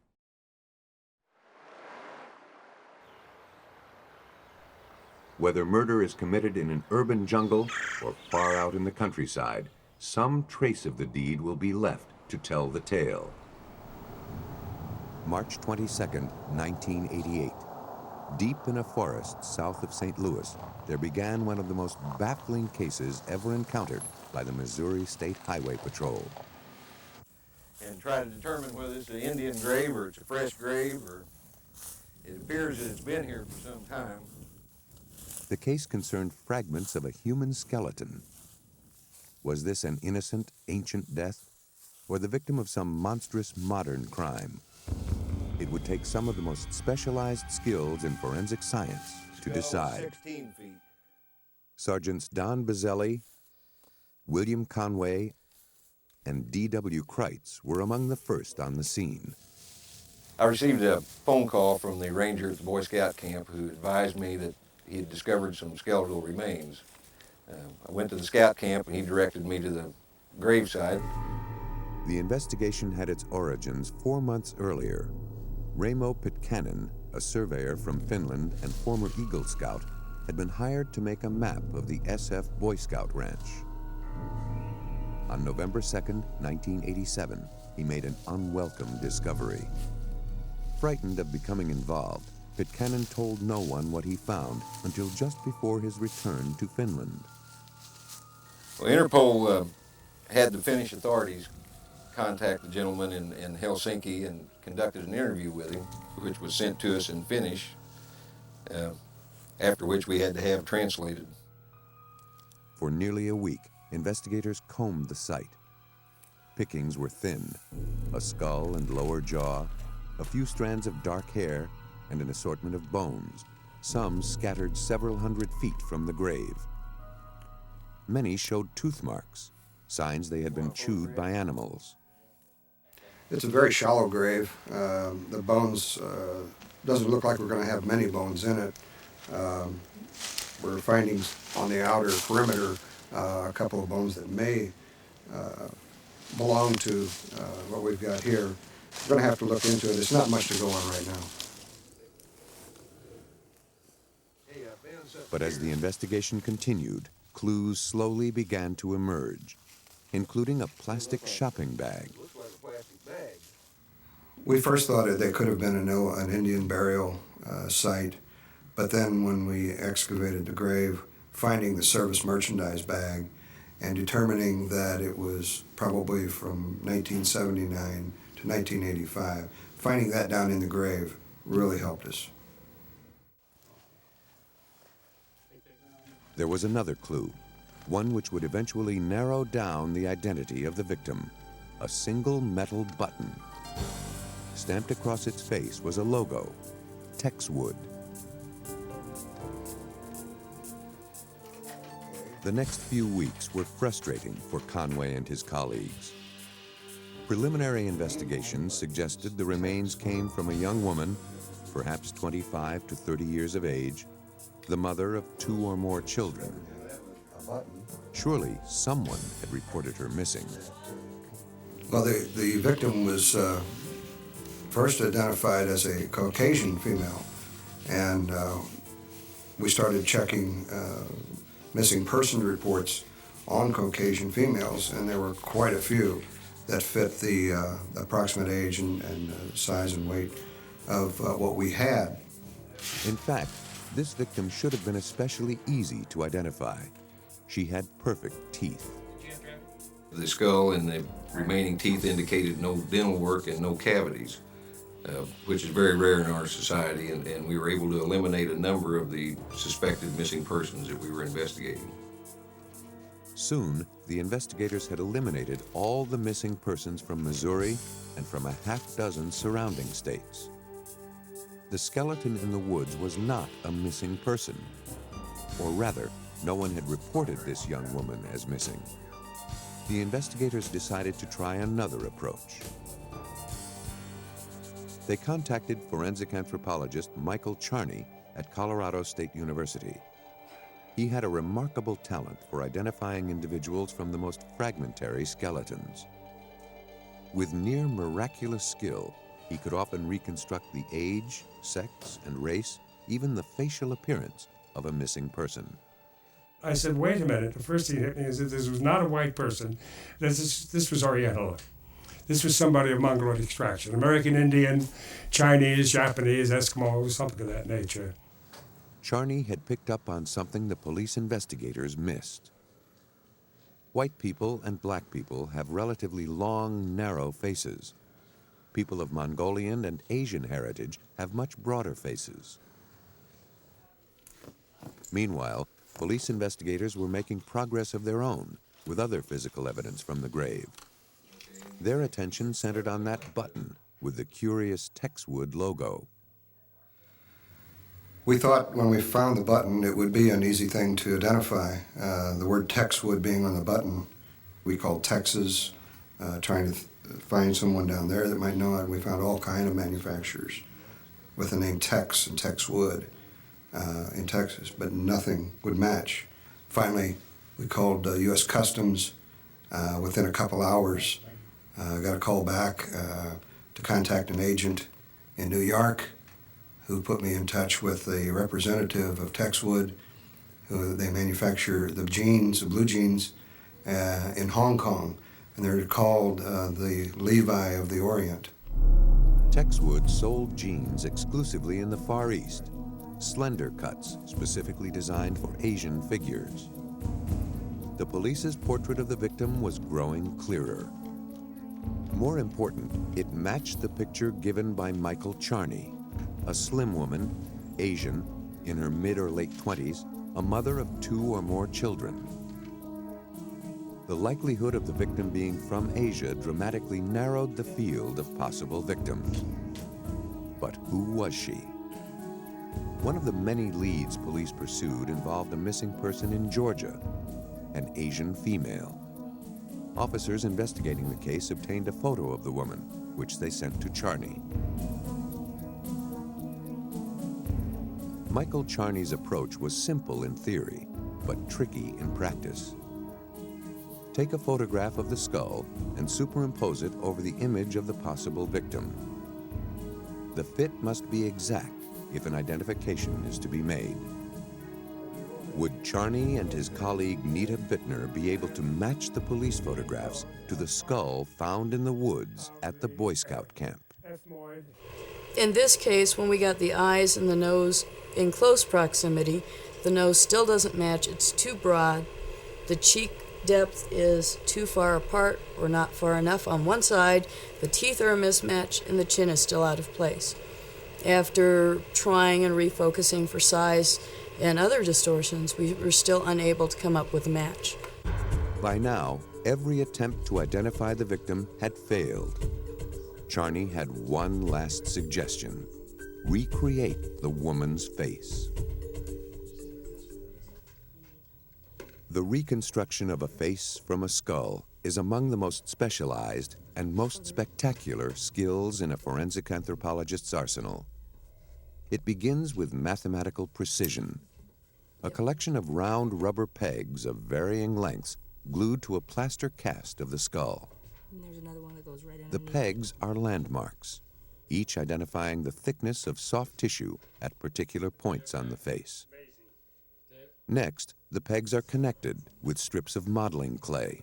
Whether murder is committed in an urban jungle or far out in the countryside, some trace of the deed will be left to tell the tale. March 22nd, 1988. Deep in a forest south of St. Louis, there began one of the most baffling cases ever encountered by the Missouri State Highway Patrol. And try to determine whether it's an Indian grave or it's a fresh grave, or it appears that it's been here for some time. The case concerned fragments of a human skeleton. Was this an innocent, ancient death, or the victim of some monstrous modern crime? It would take some of the most specialized skills in forensic science to decide. 16 feet. Sergeants Don Bazzelli, William Conway, and D.W. Kreitz were among the first on the scene. I received a phone call from the ranger at the Boy Scout camp who advised me that he had discovered some skeletal remains. I went to the scout camp and he directed me to the graveside. The investigation had its origins 4 months earlier. Raimo Pitkänen, a surveyor from Finland and former Eagle Scout, had been hired to make a map of the SF Boy Scout ranch. On November 2nd, 1987, he made an unwelcome discovery. Frightened of becoming involved, Pitkänen told no one what he found until just before his return to Finland. Well, Interpol had the Finnish authorities contact the gentleman in Helsinki and conducted an interview with him, which was sent to us in Finnish, after which we had to have translated. For nearly a week, investigators combed the site. Pickings were thin, a skull and lower jaw, a few strands of dark hair, and an assortment of bones, some scattered several hundred feet from the grave. Many showed tooth marks, signs they had been chewed by animals. It's a very shallow grave. The bones, doesn't look like we're going to have many bones in it. We're finding on the outer perimeter a couple of bones that may belong to what we've got here. We're going to have to look into it. It's not much to go on right now. But as the investigation continued, clues slowly began to emerge, including a plastic shopping bag. We first thought that they could have been an Indian burial site, but then when we excavated the grave, finding the service merchandise bag and determining that it was probably from 1979 to 1985, finding that down in the grave really helped us. There was another clue, one which would eventually narrow down the identity of the victim, a single metal button. Stamped across its face was a logo, Texwood. The next few weeks were frustrating for Conway and his colleagues. Preliminary investigations suggested the remains came from a young woman, perhaps 25 to 30 years of age, the mother of 2 or more children. Surely someone had reported her missing. Well, the victim was first identified as a Caucasian female, and we started checking missing person reports on Caucasian females, and there were quite a few that fit the approximate age and size and weight of what we had. In fact, this victim should have been especially easy to identify. She had perfect teeth. The skull and the remaining teeth indicated no dental work and no cavities, which is very rare in our society, and we were able to eliminate a number of the suspected missing persons that we were investigating. Soon, the investigators had eliminated all the missing persons from Missouri and from a half-dozen surrounding states. The skeleton in the woods was not a missing person. Or rather, no one had reported this young woman as missing. The investigators decided to try another approach. They contacted forensic anthropologist Michael Charney at Colorado State University. He had a remarkable talent for identifying individuals from the most fragmentary skeletons. With near miraculous skill, he could often reconstruct the age, sex, and race, even the facial appearance of a missing person. I said, wait a minute, the first thing hit me is that this was not a white person. This was Oriental. This was somebody of Mongoloid extraction, American Indian, Chinese, Japanese, Eskimo, something of that nature. Charney had picked up on something the police investigators missed. White people and black people have relatively long, narrow faces. People of Mongolian and Asian heritage have much broader faces. Meanwhile, police investigators were making progress of their own with other physical evidence from the grave. Their attention centered on that button with the curious Texwood logo. We thought when we found the button it would be an easy thing to identify. The word Texwood being on the button, we called Texas, trying to find someone down there that might know it. We found all kind of manufacturers with the name Tex and Texwood in Texas, but nothing would match. Finally, we called U.S. Customs. Within a couple hours, got a call back to contact an agent in New York who put me in touch with the representative of Texwood, who they manufacture the jeans, the blue jeans, in Hong Kong, and they're called the Levi of the Orient. Texwood sold jeans exclusively in the Far East, slender cuts specifically designed for Asian figures. The police's portrait of the victim was growing clearer. More important, it matched the picture given by Michael Charney, a slim woman, Asian, in her mid or late 20s, a mother of 2 or more children. The likelihood of the victim being from Asia dramatically narrowed the field of possible victims. But who was she? One of the many leads police pursued involved a missing person in Georgia, an Asian female. Officers investigating the case obtained a photo of the woman, which they sent to Charney. Michael Charney's approach was simple in theory, but tricky in practice. Take a photograph of the skull and superimpose it over the image of the possible victim. The fit must be exact if an identification is to be made. Would Charney and his colleague Nita Bittner be able to match the police photographs to the skull found in the woods at the Boy Scout camp? In this case, when we got the eyes and the nose in close proximity, the nose still doesn't match. It's too broad. The cheek depth is too far apart or not far enough on one side. The teeth are a mismatch and the chin is still out of place. After trying and refocusing for size and other distortions, we were still unable to come up with a match. By now, every attempt to identify the victim had failed. Charney had one last suggestion: recreate the woman's face. The reconstruction of a face from a skull is among the most specialized and most spectacular skills in a forensic anthropologist's arsenal. It begins with mathematical precision. A collection of round rubber pegs of varying lengths glued to a plaster cast of the skull. And there's another one that goes right The pegs are landmarks, each identifying the thickness of soft tissue at particular points on the face. Next, the pegs are connected with strips of modeling clay.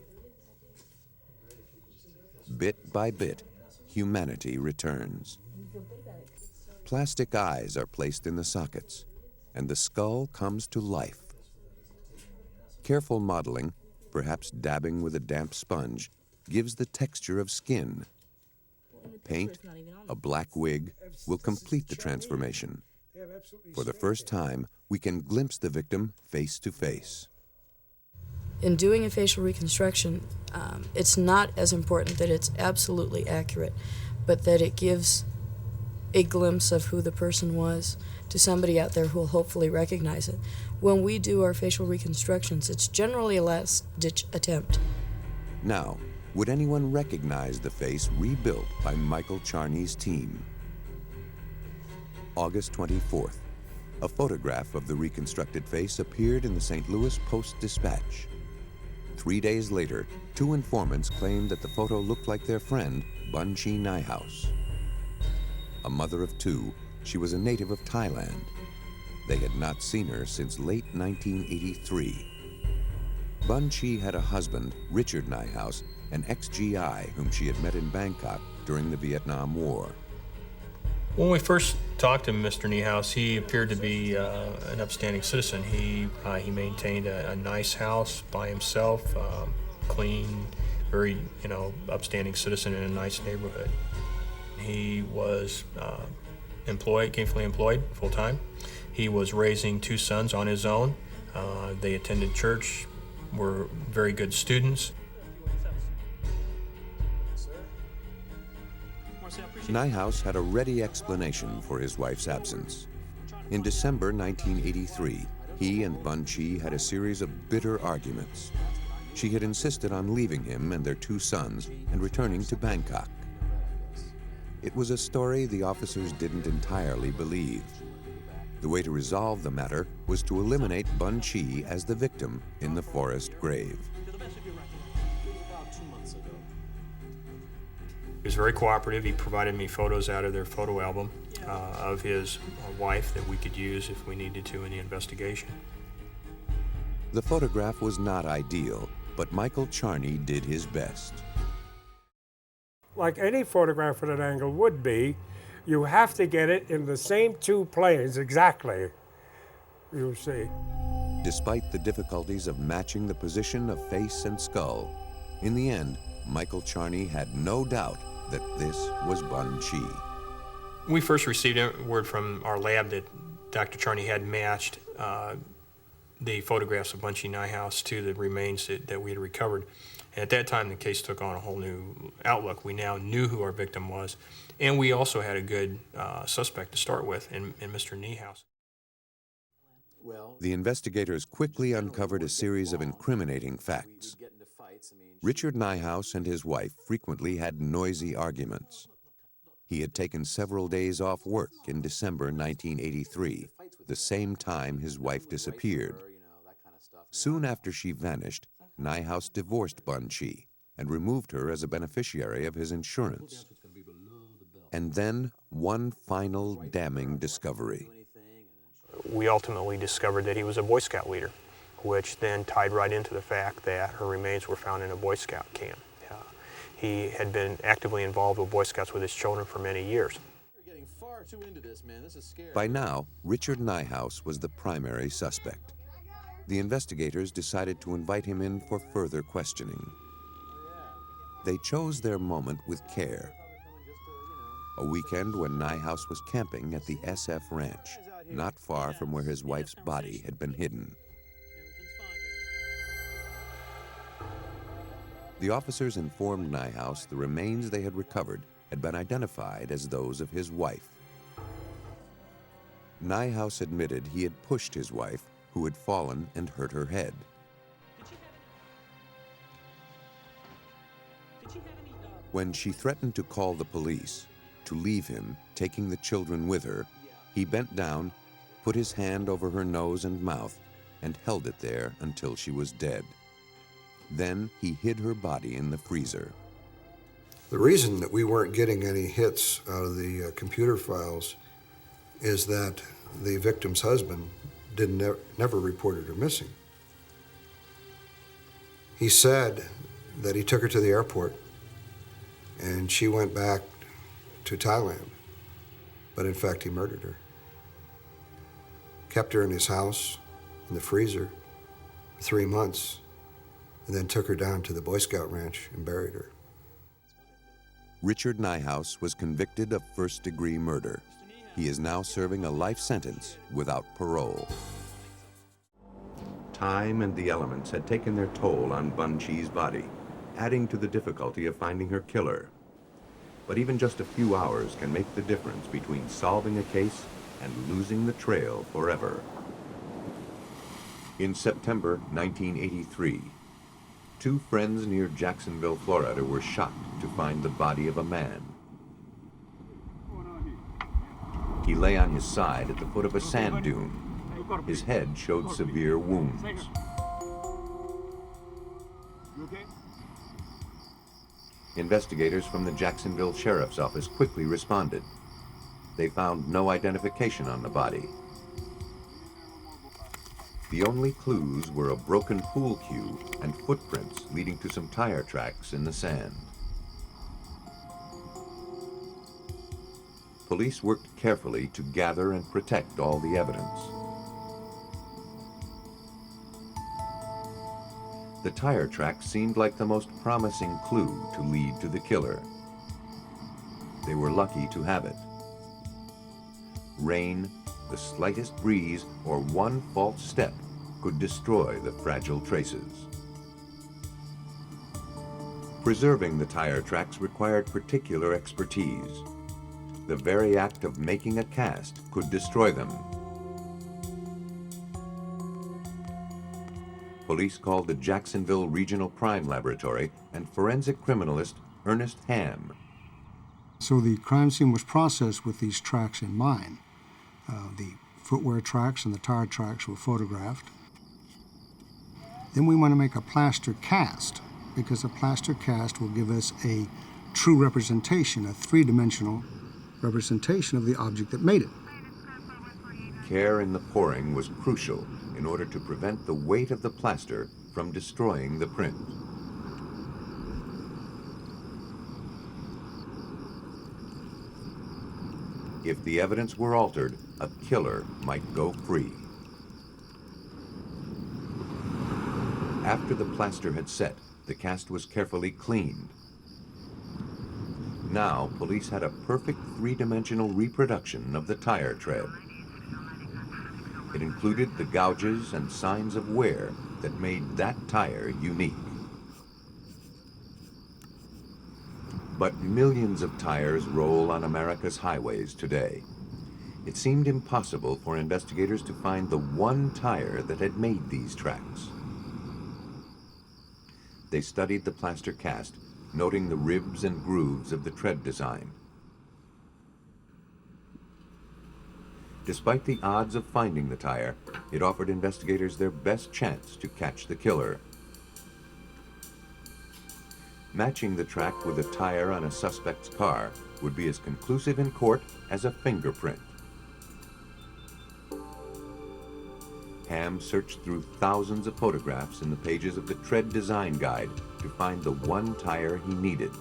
Bit by bit, humanity returns. Plastic eyes are placed in the sockets, and the skull comes to life. Careful modeling perhaps dabbing with a damp sponge, gives the texture of skin. Paint, a black wig, will complete the transformation. For the first time, we can glimpse the victim face to face. In doing a facial reconstruction, it's not as important that it's absolutely accurate, but that it gives a glimpse of who the person was to somebody out there who will hopefully recognize it. When we do our facial reconstructions, it's generally a last-ditch attempt. Now, would anyone recognize the face rebuilt by Michael Charney's team? August 24th, a photograph of the reconstructed face appeared in the St. Louis Post-Dispatch. 3 days later, 2 informants claimed that the photo looked like their friend, Bunchi Nyhouse. A mother of 2, she was a native of Thailand. They had not seen her since late 1983. Bunchi had a husband, Richard Nyhouse, an ex-GI whom she had met in Bangkok during the Vietnam War. When we first talked to Mr. Nyhouse, he appeared to be an upstanding citizen. He maintained a nice house by himself, clean, very upstanding citizen in a nice neighborhood. He was gainfully employed, full-time. He was raising 2 sons on his own. They attended church, were very good students. Nyhouse had a ready explanation for his wife's absence. In December 1983, he and Bunchi had a series of bitter arguments. She had insisted on leaving him and their 2 sons and returning to Bangkok. It was a story the officers didn't entirely believe. The way to resolve the matter was to eliminate Bunchi as the victim in the forest grave. He was very cooperative. He provided me photos out of their photo album of his wife that we could use if we needed to in the investigation. The photograph was not ideal, but Michael Charney did his best. Like any photograph at an angle would be, you have to get it in the same 2 planes exactly, you see. Despite the difficulties of matching the position of face and skull, in the end, Michael Charney had no doubt that this was Bunchi. We first received word from our lab that Dr. Charney had matched the photographs of Bunchi Nyhouse to the remains that we had recovered. And at that time, the case took on a whole new outlook. We now knew who our victim was, and we also had a good suspect to start with in Mr. Nyhouse. The investigators quickly uncovered a series of incriminating facts. Richard Nyhouse and his wife frequently had noisy arguments. He had taken several days off work in December 1983, the same time his wife disappeared. Soon after she vanished, Nyhouse divorced Bunchi and removed her as a beneficiary of his insurance. And then one final damning discovery. We ultimately discovered that he was a Boy Scout leader, which then tied right into the fact that her remains were found in a Boy Scout camp. He had been actively involved with Boy Scouts with his children for many years. By now, Richard Nyhouse was the primary suspect. The investigators decided to invite him in for further questioning. They chose their moment with care. A weekend when Nyhouse was camping at the SF Ranch, not far from where his wife's body had been hidden. The officers informed Nyhouse the remains they had recovered had been identified as those of his wife. Nyhouse admitted he had pushed his wife, who had fallen and hurt her head. When she threatened to call the police, to leave him, taking the children with her, he bent down, put his hand over her nose and mouth, and held it there until she was dead. Then he hid her body in the freezer. The reason that we weren't getting any hits out of the computer files is that the victim's husband never reported her missing. He said that he took her to the airport and she went back to Thailand, but in fact he murdered her. Kept her in his house, in the freezer, for 3 months, and then took her down to the Boy Scout ranch and buried her. Richard Niehaus was convicted of first-degree murder. He is now serving a life sentence without parole. Time and the elements had taken their toll on Bun Chi's body, adding to the difficulty of finding her killer. But even just a few hours can make the difference between solving a case and losing the trail forever. In September 1983, two friends near Jacksonville, Florida were shocked to find the body of a man. He lay on his side at the foot of a sand dune. His head showed severe wounds. Investigators from the Jacksonville Sheriff's Office quickly responded. They found no identification on the body. The only clues were a broken pool cue and footprints leading to some tire tracks in the sand. Police worked carefully to gather and protect all the evidence. The tire tracks seemed like the most promising clue to lead to the killer. They were lucky to have it. Rain, the slightest breeze, or one false step could destroy the fragile traces. Preserving the tire tracks required particular expertise. The very act of making a cast could destroy them. Police called the Jacksonville Regional Crime Laboratory and forensic criminalist Ernest Ham. So the crime scene was processed with these tracks in mind. The footwear tracks and the tire tracks were photographed. Then we want to make a plaster cast, because a plaster cast will give us a true representation, a three-dimensional representation of the object that made it. Care in the pouring was crucial in order to prevent the weight of the plaster from destroying the print. If the evidence were altered, a killer might go free. After the plaster had set, the cast was carefully cleaned. Now, police had a perfect three-dimensional reproduction of the tire tread. It included the gouges and signs of wear that made that tire unique. But millions of tires roll on America's highways today. It seemed impossible for investigators to find the one tire that had made these tracks. They studied the plaster cast, noting the ribs and grooves of the tread design. Despite the odds of finding the tire, it offered investigators their best chance to catch the killer. Matching the track with a tire on a suspect's car would be as conclusive in court as a fingerprint. Ham searched through thousands of photographs in the pages of the tread design guide to find the one tire he needed.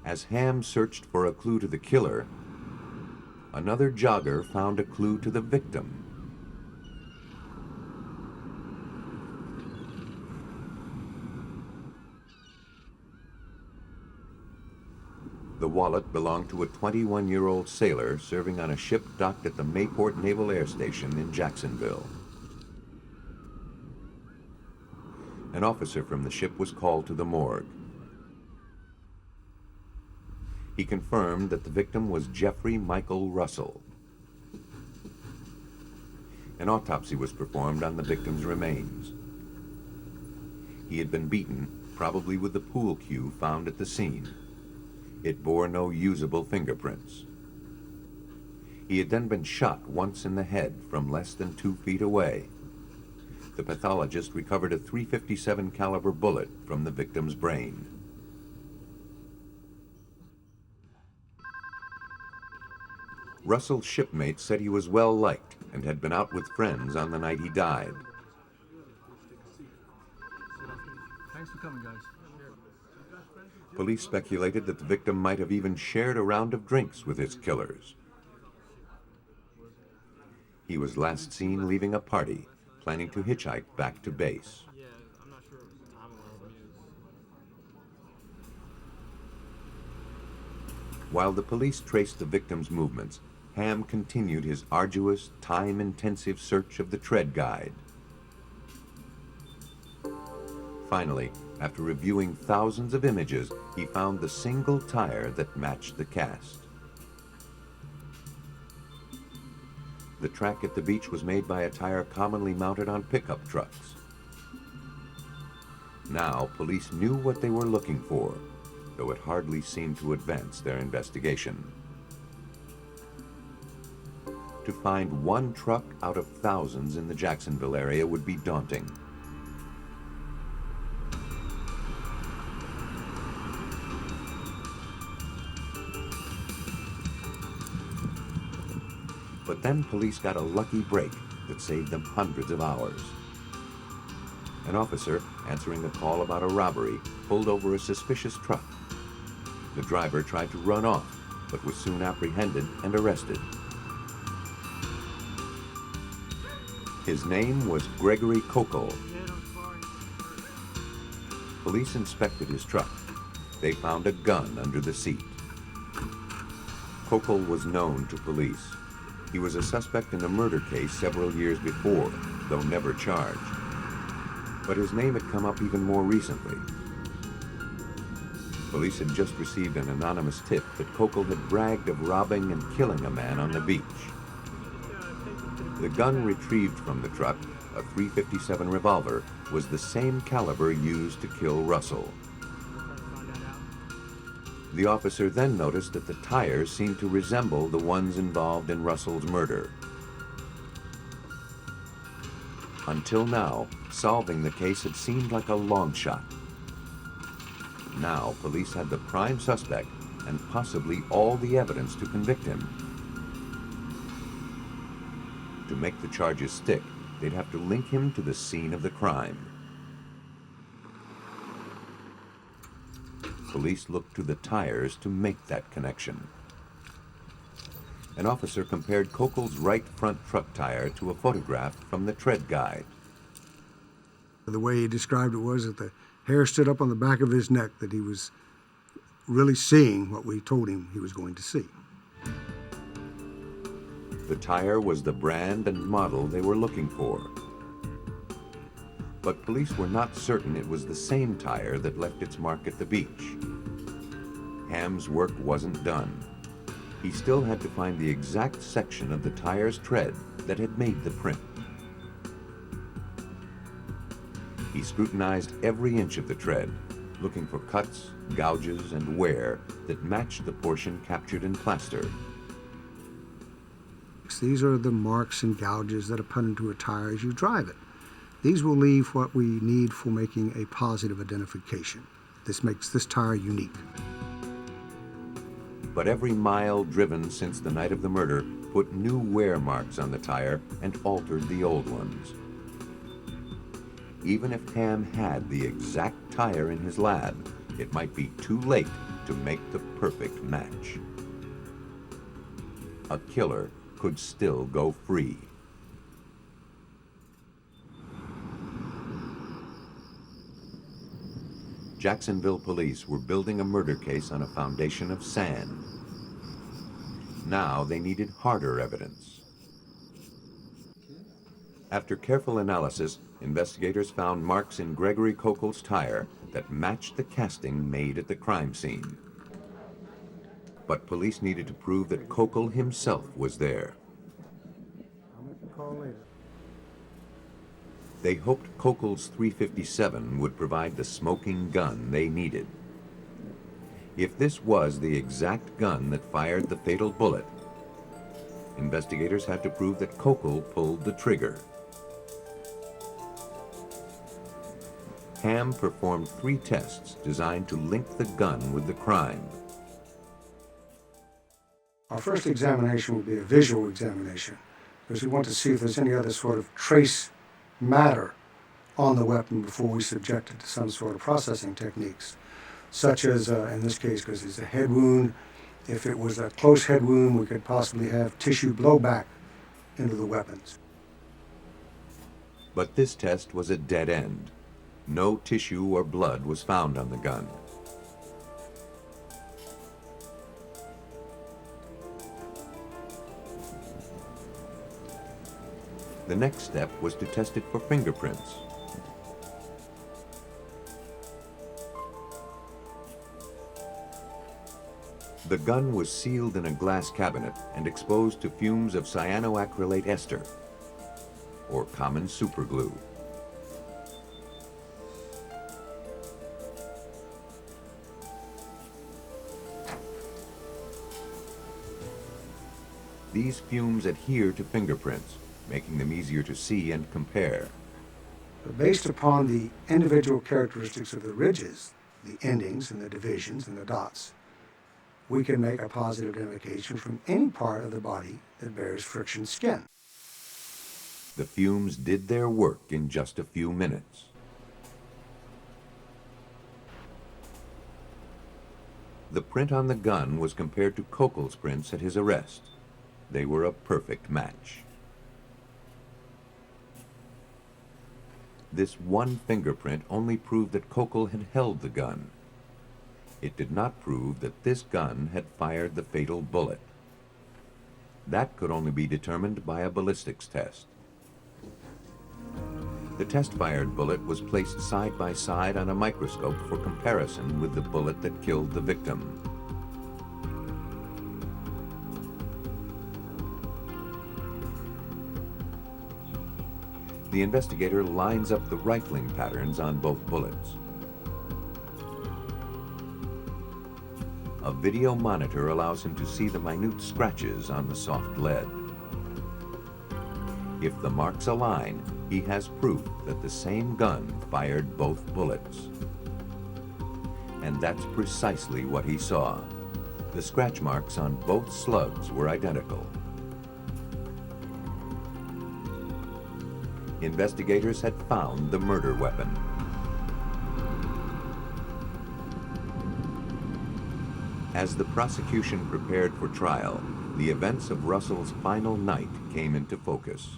As Ham searched for a clue to the killer, another jogger found a clue to the victim. The wallet belonged to a 21-year-old sailor serving on a ship docked at the Mayport Naval Air Station in Jacksonville. An officer from the ship was called to the morgue. He confirmed that the victim was Jeffrey Michael Russell. An autopsy was performed on the victim's remains. He had been beaten, probably with the pool cue found at the scene. It bore no usable fingerprints. He had then been shot once in the head from less than 2 feet away. The pathologist recovered a .357 caliber bullet from the victim's brain. Russell's shipmates said he was well liked and had been out with friends on the night he died. Thanks for coming, guys. Police speculated that the victim might have even shared a round of drinks with his killers. He was last seen leaving a party planning to hitchhike back to base. While the police traced the victim's movements, Ham continued his arduous, time-intensive search of the tread guide. Finally, after reviewing thousands of images, he found the single tire that matched the cast. The track at the beach was made by a tire commonly mounted on pickup trucks. Now, police knew what they were looking for, though it hardly seemed to advance their investigation. To find one truck out of thousands in the Jacksonville area would be daunting. But then police got a lucky break that saved them hundreds of hours. An officer, answering a call about a robbery, pulled over a suspicious truck. The driver tried to run off, but was soon apprehended and arrested. His name was Gregory Kokel. Police inspected his truck. They found a gun under the seat. Kokel was known to police. He was a suspect in a murder case several years before, though never charged. But his name had come up even more recently. Police had just received an anonymous tip that Kokel had bragged of robbing and killing a man on the beach. The gun retrieved from the truck, a .357 revolver, was the same caliber used to kill Russell. The officer then noticed that the tires seemed to resemble the ones involved in Russell's murder. Until now, solving the case had seemed like a long shot. Now, police had the prime suspect and possibly all the evidence to convict him. To make the charges stick, they'd have to link him to the scene of the crime. Police looked to the tires to make that connection. An officer compared Kokel's right front truck tire to a photograph from the tread guide. The way he described it was that the hair stood up on the back of his neck, that he was really seeing what we told him he was going to see. The tire was the brand and model they were looking for. But police were not certain it was the same tire that left its mark at the beach. Ham's work wasn't done. He still had to find the exact section of the tire's tread that had made the print. He scrutinized every inch of the tread, looking for cuts, gouges, and wear that matched the portion captured in plaster. These are the marks and gouges that are put into a tire as you drive it. These will leave what we need for making a positive identification. This makes this tire unique. But every mile driven since the night of the murder put new wear marks on the tire and altered the old ones. Even if Ham had the exact tire in his lab, it might be too late to make the perfect match. A killer could still go free. Jacksonville police were building a murder case on a foundation of sand. Now they needed harder evidence. After careful analysis, investigators found marks in Gregory Kokel's tire that matched the casting made at the crime scene. But police needed to prove that Kokel himself was there. They hoped Kokel's .357 would provide the smoking gun they needed. If this was the exact gun that fired the fatal bullet, investigators had to prove that Kokel pulled the trigger. Ham performed 3 tests designed to link the gun with the crime. Our first examination will be a visual examination, because we want to see if there's any other sort of trace matter on the weapon before we subject it to some sort of processing techniques, such as, in this case, because it's a head wound, if it was a close head wound, we could possibly have tissue blowback into the weapons. But this test was a dead end. No tissue or blood was found on the gun. The next step was to test it for fingerprints. The gun was sealed in a glass cabinet and exposed to fumes of cyanoacrylate ester, or common superglue. These fumes adhere to fingerprints, making them easier to see and compare. But based upon the individual characteristics of the ridges, the endings and the divisions and the dots, we can make a positive identification from any part of the body that bears friction skin. The fumes did their work in just a few minutes. The print on the gun was compared to Kokel's prints at his arrest. They were a perfect match. This one fingerprint only proved that Kokel had held the gun. It did not prove that this gun had fired the fatal bullet. That could only be determined by a ballistics test. The test-fired bullet was placed side by side on a microscope for comparison with the bullet that killed the victim. The investigator lines up the rifling patterns on both bullets. A video monitor allows him to see the minute scratches on the soft lead. If the marks align, he has proof that the same gun fired both bullets. And that's precisely what he saw. The scratch marks on both slugs were identical. Investigators had found the murder weapon. As the prosecution prepared for trial, the events of Russell's final night came into focus.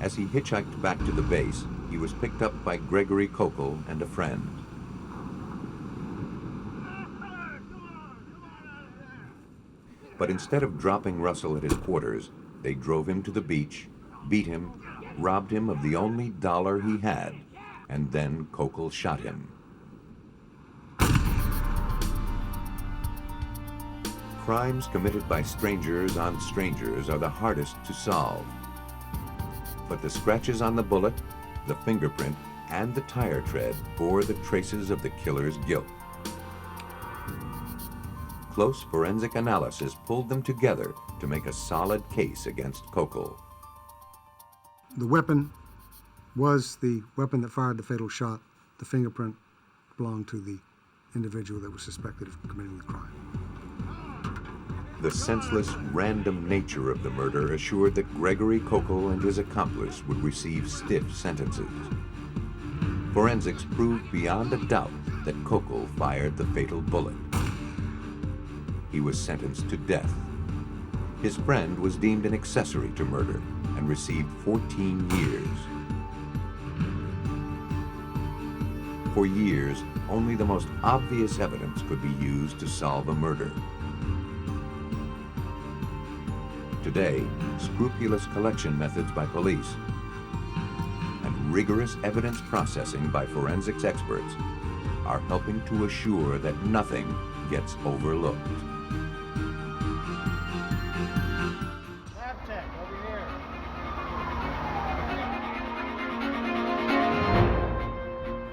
As he hitchhiked back to the base, he was picked up by Gregory Kokel and a friend. But instead of dropping Russell at his quarters, they drove him to the beach, beat him, robbed him of the only dollar he had, and then Kokel shot him. Crimes committed by strangers on strangers are the hardest to solve. But the scratches on the bullet, the fingerprint, and the tire tread bore the traces of the killer's guilt. Close forensic analysis pulled them together to make a solid case against Kokel. The weapon was the weapon that fired the fatal shot. The fingerprint belonged to the individual that was suspected of committing the crime. The senseless, random nature of the murder assured that Gregory Kokel and his accomplice would receive stiff sentences. Forensics proved beyond a doubt that Kokel fired the fatal bullet. He was sentenced to death. His friend was deemed an accessory to murder and received 14 years. For years, only the most obvious evidence could be used to solve a murder. Today, scrupulous collection methods by police and rigorous evidence processing by forensics experts are helping to assure that nothing gets overlooked.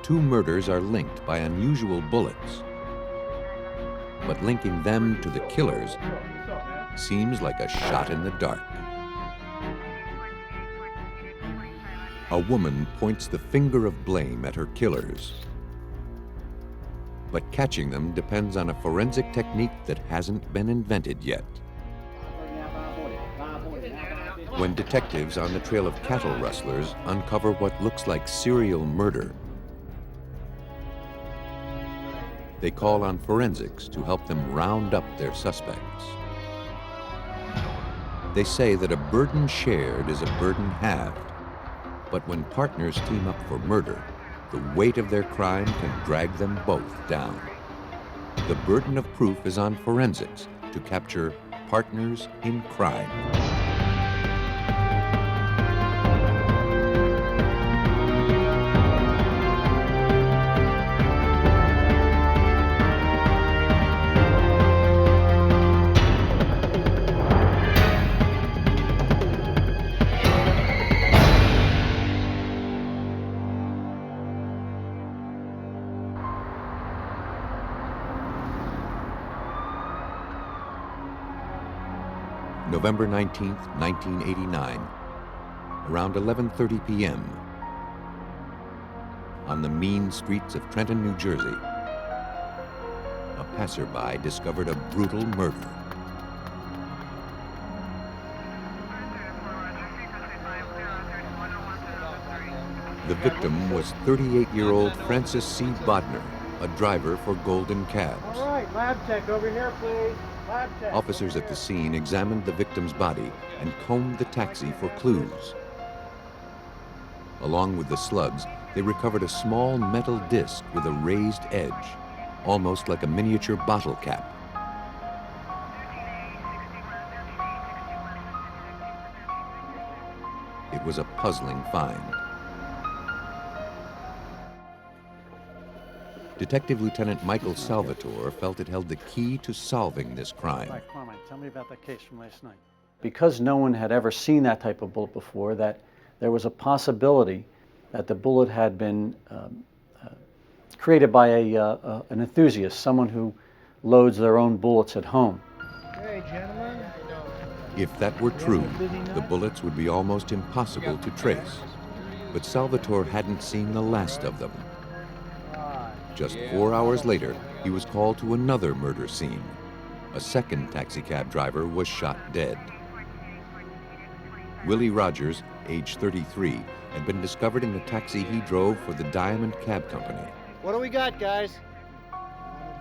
Two murders are linked by unusual bullets, but linking them to the killers seems like a shot in the dark. A woman points the finger of blame at her killers, but catching them depends on a forensic technique that hasn't been invented yet. When detectives on the trail of cattle rustlers uncover what looks like serial murder, they call on forensics to help them round up their suspects. They say that a burden shared is a burden halved, But when partners team up for murder, the weight of their crime can drag them both down. The burden of proof is on forensics to capture partners in crime. November 19th, 1989, around 11:30 p.m., on the mean streets of Trenton, New Jersey, a passerby discovered a brutal murder. The victim was 38-year-old Francis C. Bodner, a driver for Golden Cabs. All right, lab tech over here, please. Lab tech. Officers at the scene examined the victim's body and combed the taxi for clues. Along with the slugs, they recovered a small metal disc with a raised edge, almost like a miniature bottle cap. It was a puzzling find. Detective Lieutenant Michael Salvatore felt it held the key to solving this crime. Right, come on, Mike, tell me about that case from last night. Because no one had ever seen that type of bullet before, that there was a possibility that the bullet had been created by an enthusiast, someone who loads their own bullets at home. Hey, gentlemen. If that were true, the bullets would be almost impossible to trace. But Salvatore hadn't seen the last of them. Just 4 hours later, he was called to another murder scene. A second taxicab driver was shot dead. Willie Rogers, age 33, had been discovered in the taxi he drove for the Diamond Cab Company. What do we got, guys?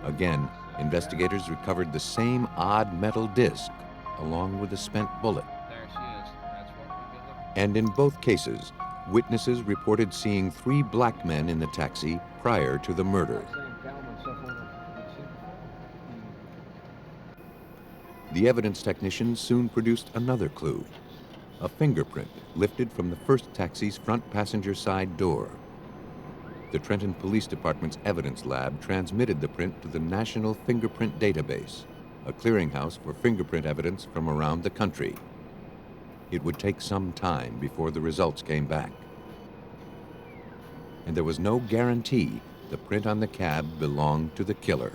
Again, investigators recovered the same odd metal disc, along with a spent bullet. There she is. That's what we've been looking for. And in both cases, witnesses reported seeing 3 black men in the taxi prior to the murder. The evidence technicians soon produced another clue, a fingerprint lifted from the first taxi's front passenger side door. The Trenton Police Department's evidence lab transmitted the print to the National Fingerprint Database, a clearinghouse for fingerprint evidence from around the country. It would take some time before the results came back. And there was no guarantee the print on the cab belonged to the killer.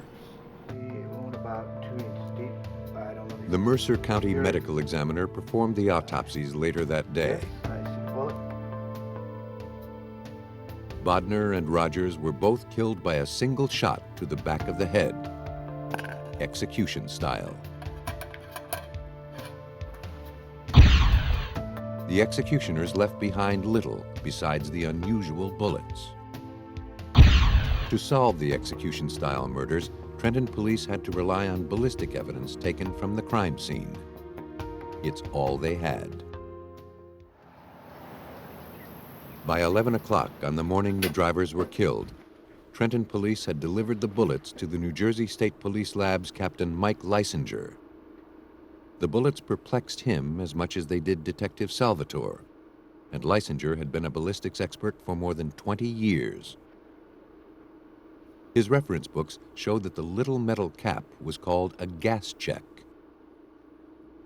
The Mercer County Medical Examiner performed the autopsies later that day. Bodner and Rogers were both killed by a single shot to the back of the head, execution style. The executioners left behind little besides the unusual bullets. To solve the execution-style murders, Trenton police had to rely on ballistic evidence taken from the crime scene. It's all they had. By 11 o'clock on the morning the drivers were killed, Trenton police had delivered the bullets to the New Jersey State Police Lab's Captain Mike Leisinger. The bullets perplexed him as much as they did Detective Salvatore, and Leisinger had been a ballistics expert for more than 20 years. His reference books showed that the little metal cap was called a gas check.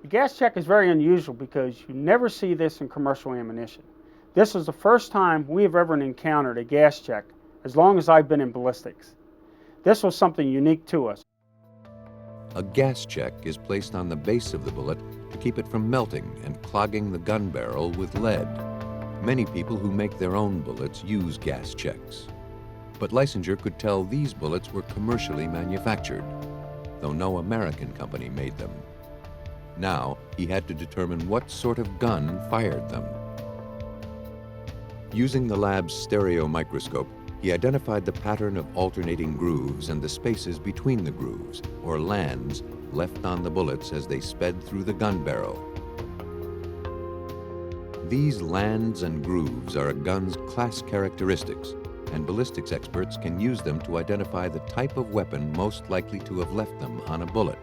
The gas check is very unusual because you never see this in commercial ammunition. This is the first time we have ever encountered a gas check as long as I've been in ballistics. This was something unique to us. A gas check is placed on the base of the bullet to keep it from melting and clogging the gun barrel with lead. Many people who make their own bullets use gas checks. But Leisinger could tell these bullets were commercially manufactured, though no American company made them. Now, he had to determine what sort of gun fired them. Using the lab's stereo microscope, he identified the pattern of alternating grooves and the spaces between the grooves, or lands, left on the bullets as they sped through the gun barrel. These lands and grooves are a gun's class characteristics, and ballistics experts can use them to identify the type of weapon most likely to have left them on a bullet.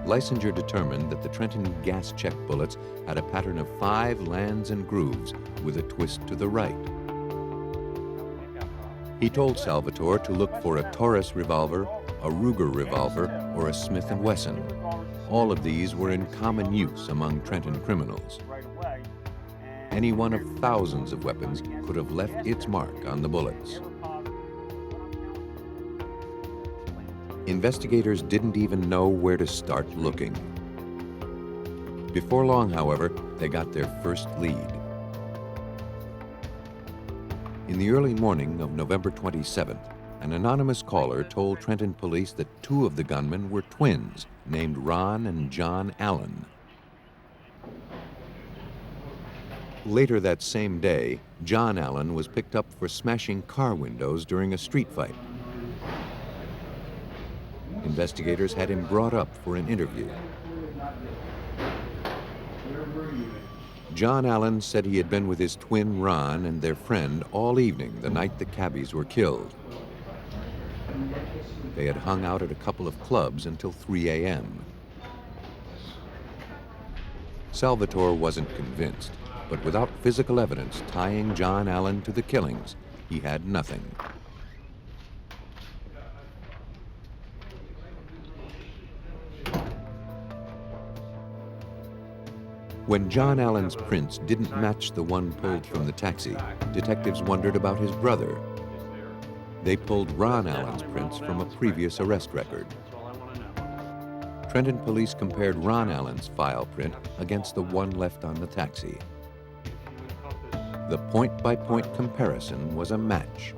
Lysinger determined that the Trenton gas check bullets had a pattern of 5 lands and grooves with a twist to the right. He told Salvatore to look for a Taurus revolver, a Ruger revolver, or a Smith & Wesson. All of these were in common use among Trenton criminals. Any one of thousands of weapons could have left its mark on the bullets. Investigators didn't even know where to start looking. Before long, however, they got their first lead. In the early morning of November 27th, an anonymous caller told Trenton police that 2 of the gunmen were twins named Ron and John Allen. Later that same day, John Allen was picked up for smashing car windows during a street fight. Investigators had him brought up for an interview. John Allen said he had been with his twin Ron and their friend all evening the night the cabbies were killed. They had hung out at a couple of clubs until 3 a.m. Salvatore wasn't convinced, but without physical evidence tying John Allen to the killings, he had nothing. When John Allen's prints didn't match the one pulled from the taxi, detectives wondered about his brother. They pulled Ron Allen's prints from a previous arrest record. Trenton police compared Ron Allen's file print against the one left on the taxi. The point-by-point comparison was a match.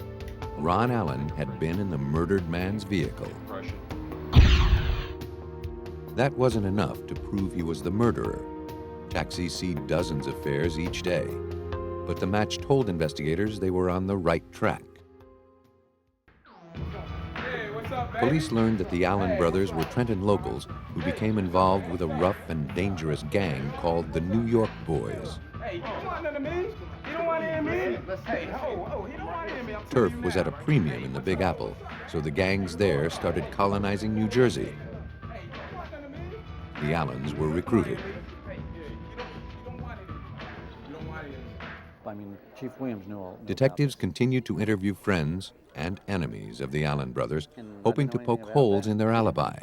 Ron Allen had been in the murdered man's vehicle. That wasn't enough to prove he was the murderer. Taxis see dozens of fares each day, but the match told investigators they were on the right track. Police learned that the Allen brothers were Trenton locals who became involved with a rough and dangerous gang called the New York Boys. Turf was at a premium in the Big Apple, so the gangs there started colonizing New Jersey. The Allens were recruited. I mean, Chief Williams knew all. Detectives continued to interview friends and enemies of the Allen brothers, hoping to poke holes in their alibi,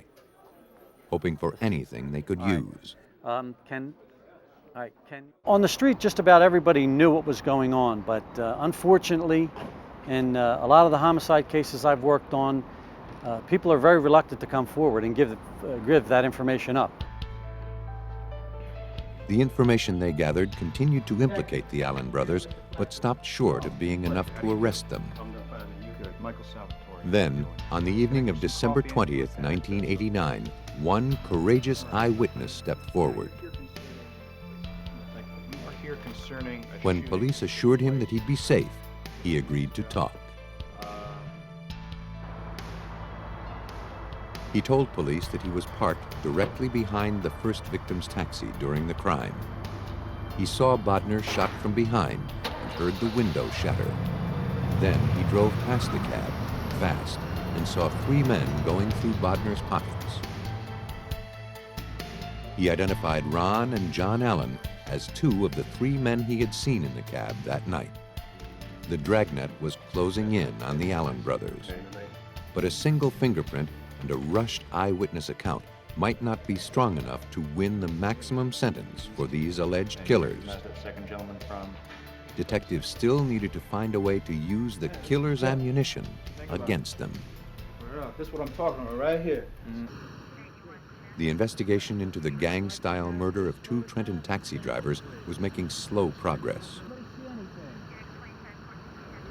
hoping for anything they could use. On the street, just about everybody knew what was going on, but unfortunately, in a lot of the homicide cases I've worked on, people are very reluctant to come forward and give that information up. The information they gathered continued to implicate the Allen brothers, but stopped short of being enough to arrest them. Then, on the evening of December 20th, 1989, one courageous eyewitness stepped forward. When police assured him that he'd be safe, he agreed to talk. He told police that he was parked directly behind the first victim's taxi during the crime. He saw Bodner shot from behind and heard the window shatter. Then he drove past the cab, fast, and saw 3 men going through Bodner's pockets. He identified Ron and John Allen as 2 of the 3 men he had seen in the cab that night. The dragnet was closing in on the Allen brothers. But a single fingerprint and a rushed eyewitness account might not be strong enough to win the maximum sentence for these alleged killers. Detectives still needed to find a way to use the killer's ammunition against them. This is what I'm talking about right here. The investigation into the gang-style murder of 2 Trenton taxi drivers was making slow progress.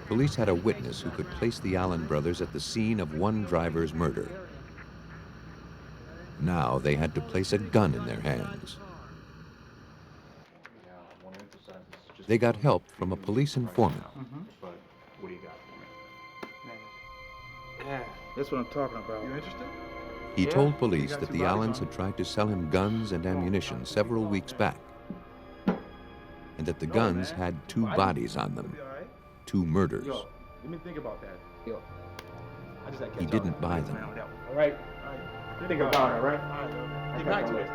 Police had a witness who could place the Allen brothers at the scene of one driver's murder. Now they had to place a gun in their hands. They got help from a police informant. But what do you got for me? Yeah, that's what I'm talking about. You interested? He told police that the Allens had tried to sell him guns and ammunition several weeks back, and that the guns had 2 bodies on them, 2 murders. Let me think about that. He didn't buy them. All right. Think about it, right? Get back to it.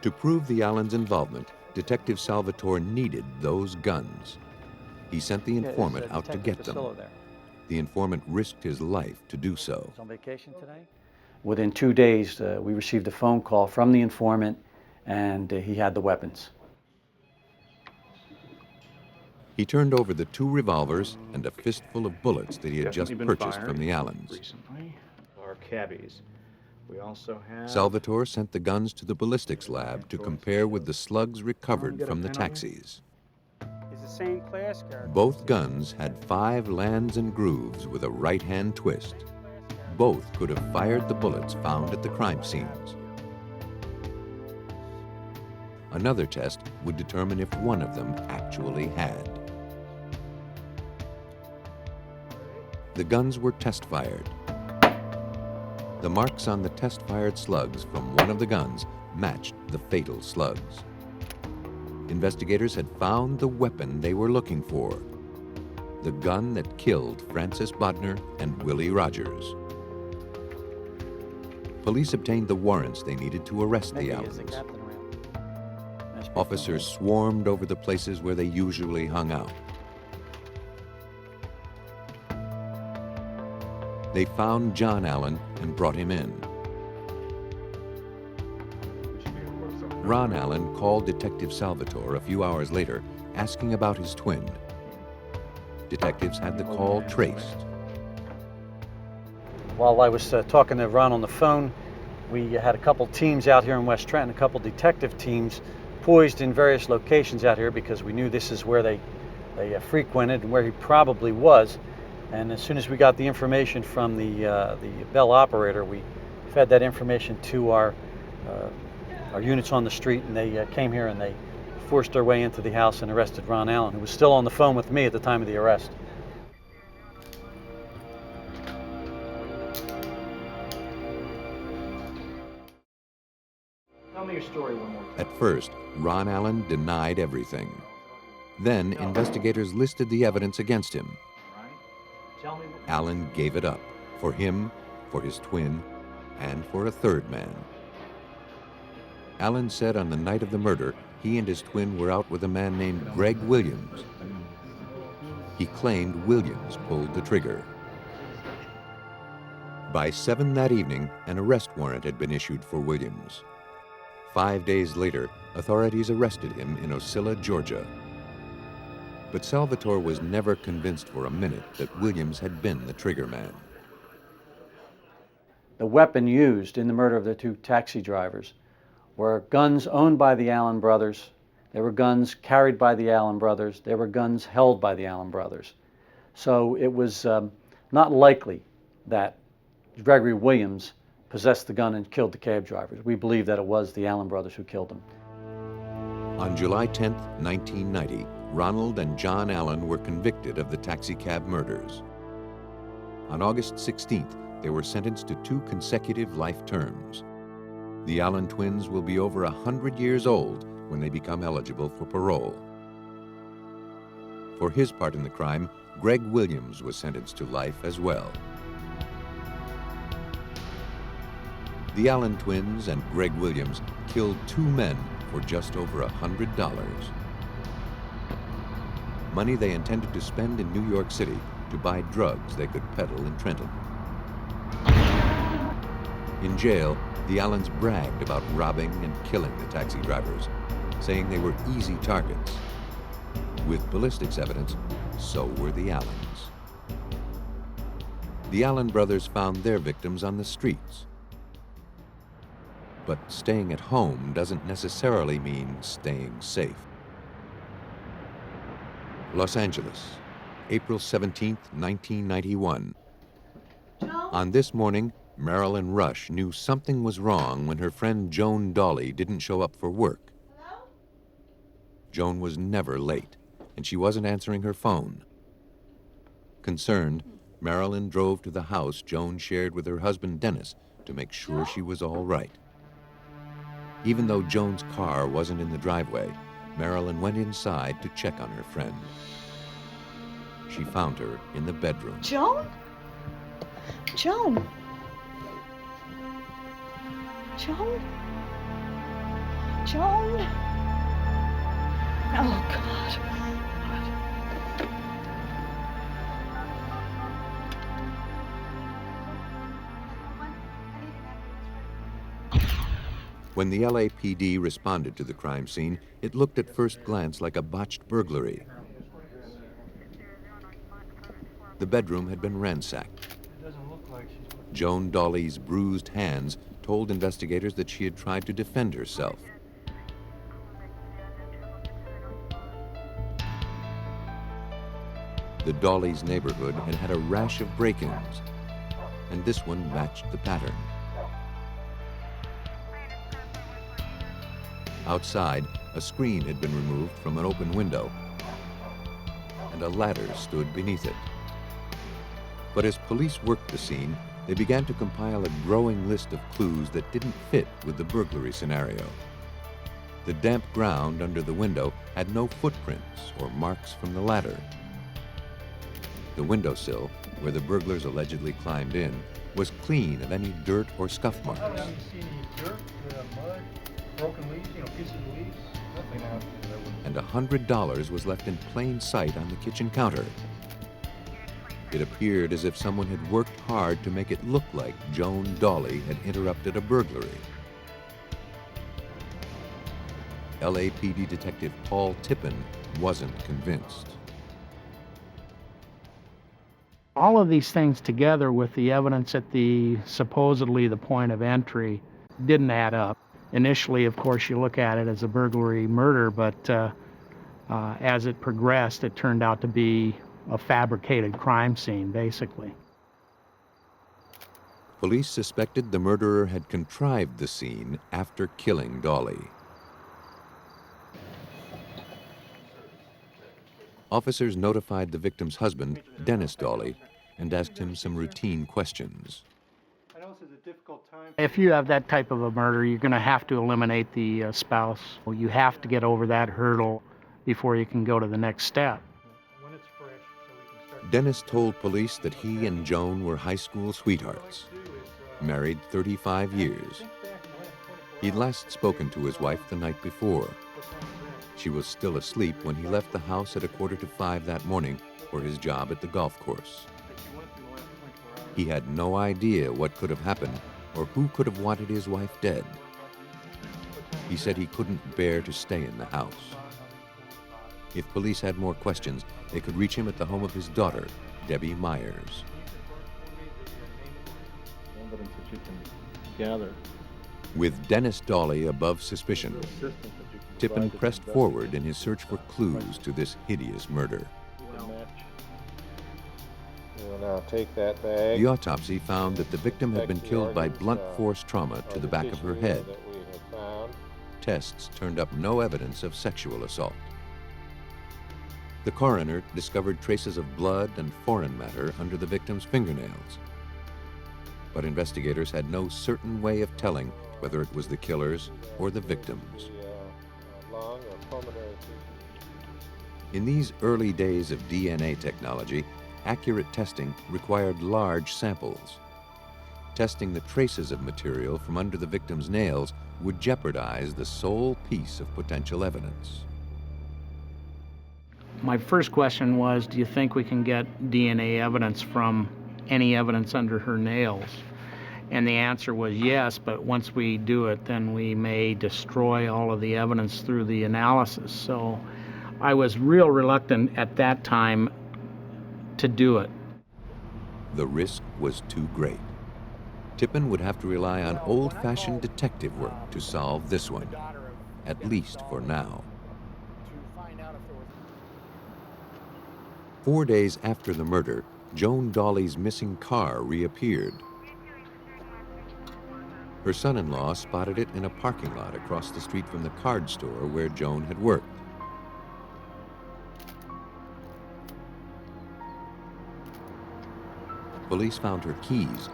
To prove the Allens' involvement, Detective Salvatore needed those guns. He sent the informant out to get them. The informant risked his life to do so. On vacation today? Within 2 days, we received a phone call from the informant, and he had the weapons. He turned over the 2 revolvers and a fistful of bullets that he had just purchased from the Allens. Recently, our cabbies. We also have... Salvatore sent the guns to the ballistics lab to compare with the slugs recovered from the taxis. He's the same class guard. Both guns had 5 lands and grooves with a right-hand twist. Both could have fired the bullets found at the crime scenes. Another test would determine if one of them actually had. The guns were test-fired. The marks on the test-fired slugs from one of the guns matched the fatal slugs. Investigators had found the weapon they were looking for, the gun that killed Francis Bodner and Willie Rogers. Police obtained the warrants they needed to arrest the Allens. Officers swarmed over the places where they usually hung out. They found John Allen and brought him in. Ron Allen called Detective Salvatore a few hours later, asking about his twin. Detectives had the call traced. While I was talking to Ron on the phone, we had a couple teams out here in West Trenton, a couple detective teams poised in various locations out here because we knew this is where they frequented and where he probably was. And as soon as we got the information from the Bell operator, we fed that information to our units on the street, and they came here and they forced their way into the house and arrested Ron Allen, who was still on the phone with me at the time of the arrest. Tell me your story one more time. At first, Ron Allen denied everything. Then, investigators listed the evidence against him. Allen gave it up, for him, for his twin, and for a third man. Allen said on the night of the murder, he and his twin were out with a man named Greg Williams. He claimed Williams pulled the trigger. By 7 that evening, an arrest warrant had been issued for Williams. 5 days later, authorities arrested him in Ocilla, Georgia. But Salvatore was never convinced for a minute that Williams had been the trigger man. The weapon used in the murder of the 2 taxi drivers were guns owned by the Allen brothers. There were guns carried by the Allen brothers. There were guns held by the Allen brothers. So it was not likely that Gregory Williams possessed the gun and killed the cab drivers. We believe that it was the Allen brothers who killed them. On July 10, 1990, Ronald and John Allen were convicted of the taxicab murders. On August 16th, they were sentenced to 2 consecutive life terms. The Allen twins will be over 100 years old when they become eligible for parole. For his part in the crime, Greg Williams was sentenced to life as well. The Allen twins and Greg Williams killed 2 men for just over $100. Money they intended to spend in New York City to buy drugs they could peddle in Trenton. In jail, the Allens bragged about robbing and killing the taxi drivers, saying they were easy targets. With ballistics evidence, so were the Allens. The Allen brothers found their victims on the streets. But staying at home doesn't necessarily mean staying safe. Los Angeles, April 17, 1991. On this morning, Marilyn Rush knew something was wrong when her friend Joan Dawley didn't show up for work. Joan was never late, and she wasn't answering her phone. Concerned, Marilyn drove to the house Joan shared with her husband Dennis, to make sure she was all right. Even though Joan's car wasn't in the driveway, Marilyn went inside to check on her friend. She found her in the bedroom. Joan? Joan? Joan? Joan? Oh, God. When the LAPD responded to the crime scene, it looked at first glance like a botched burglary. The bedroom had been ransacked. Joan Dawley's bruised hands told investigators that she had tried to defend herself. The Dawley's neighborhood had had a rash of break-ins, and this one matched the pattern. Outside, a screen had been removed from an open window, and a ladder stood beneath it. But as police worked the scene, they began to compile a growing list of clues that didn't fit with the burglary scenario. The damp ground under the window had no footprints or marks from the ladder. The windowsill, where the burglars allegedly climbed in, was clean of any dirt or scuff marks. You see any dirt, mud, broken leaves, pieces of leaves? Nothing out there. And $100 was left in plain sight on the kitchen counter. It appeared as if someone had worked hard to make it look like Joan Dawley had interrupted a burglary. LAPD Detective Paul Tippin wasn't convinced. All of these things together with the evidence at supposedly the point of entry didn't add up. Initially, of course, you look at it as a burglary murder, but as it progressed, it turned out to be a fabricated crime scene, basically. Police suspected the murderer had contrived the scene after killing Dawley. Officers notified the victim's husband, Dennis Dawley, and asked him some routine questions. If you have that type of a murder, you're going to have to eliminate the spouse. You have to get over that hurdle before you can go to the next step. Dennis told police that he and Joan were high school sweethearts, married 35 years. He'd last spoken to his wife the night before. She was still asleep when he left the house at 4:45 that morning for his job at the golf course. He had no idea what could have happened or who could have wanted his wife dead. He said he couldn't bear to stay in the house. If police had more questions, they could reach him at the home of his daughter, Debbie Myers. Evidence that you can gather. With Dennis Dawley above suspicion, Tippin pressed forward in his search for clues to this hideous murder. Now take that bag. The autopsy found that the victim had been killed by blunt force trauma to the back of her head. Tests turned up no evidence of sexual assault. The coroner discovered traces of blood and foreign matter under the victim's fingernails. But investigators had no certain way of telling whether it was the killer's or the victim's. In these early days of DNA technology, accurate testing required large samples. Testing the traces of material from under the victim's nails would jeopardize the sole piece of potential evidence. My first question was, do you think we can get DNA evidence from any evidence under her nails? And the answer was yes, but once we do it, then we may destroy all of the evidence through the analysis. So I was real reluctant at that time to do it. The risk was too great. Tippin would have to rely on old-fashioned detective work to solve this one, at least for now. 4 days after the murder, Joan Dawley's missing car reappeared. Her son-in-law spotted it in a parking lot across the street from the card store where Joan had worked. Police found her keys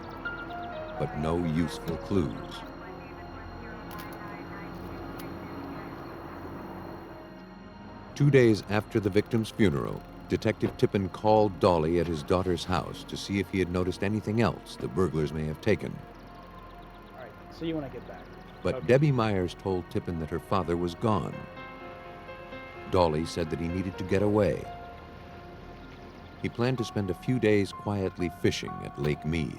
but no useful clues. Two days after the victim's funeral, Detective Tippin called Dolly at his daughter's house to see if he had noticed anything else the burglars may have taken. All right, see you when I get back. But Okay. Debbie Myers told Tippin that her father was gone. Dolly said that he needed to get away. He planned to spend a few days quietly fishing at Lake Mead.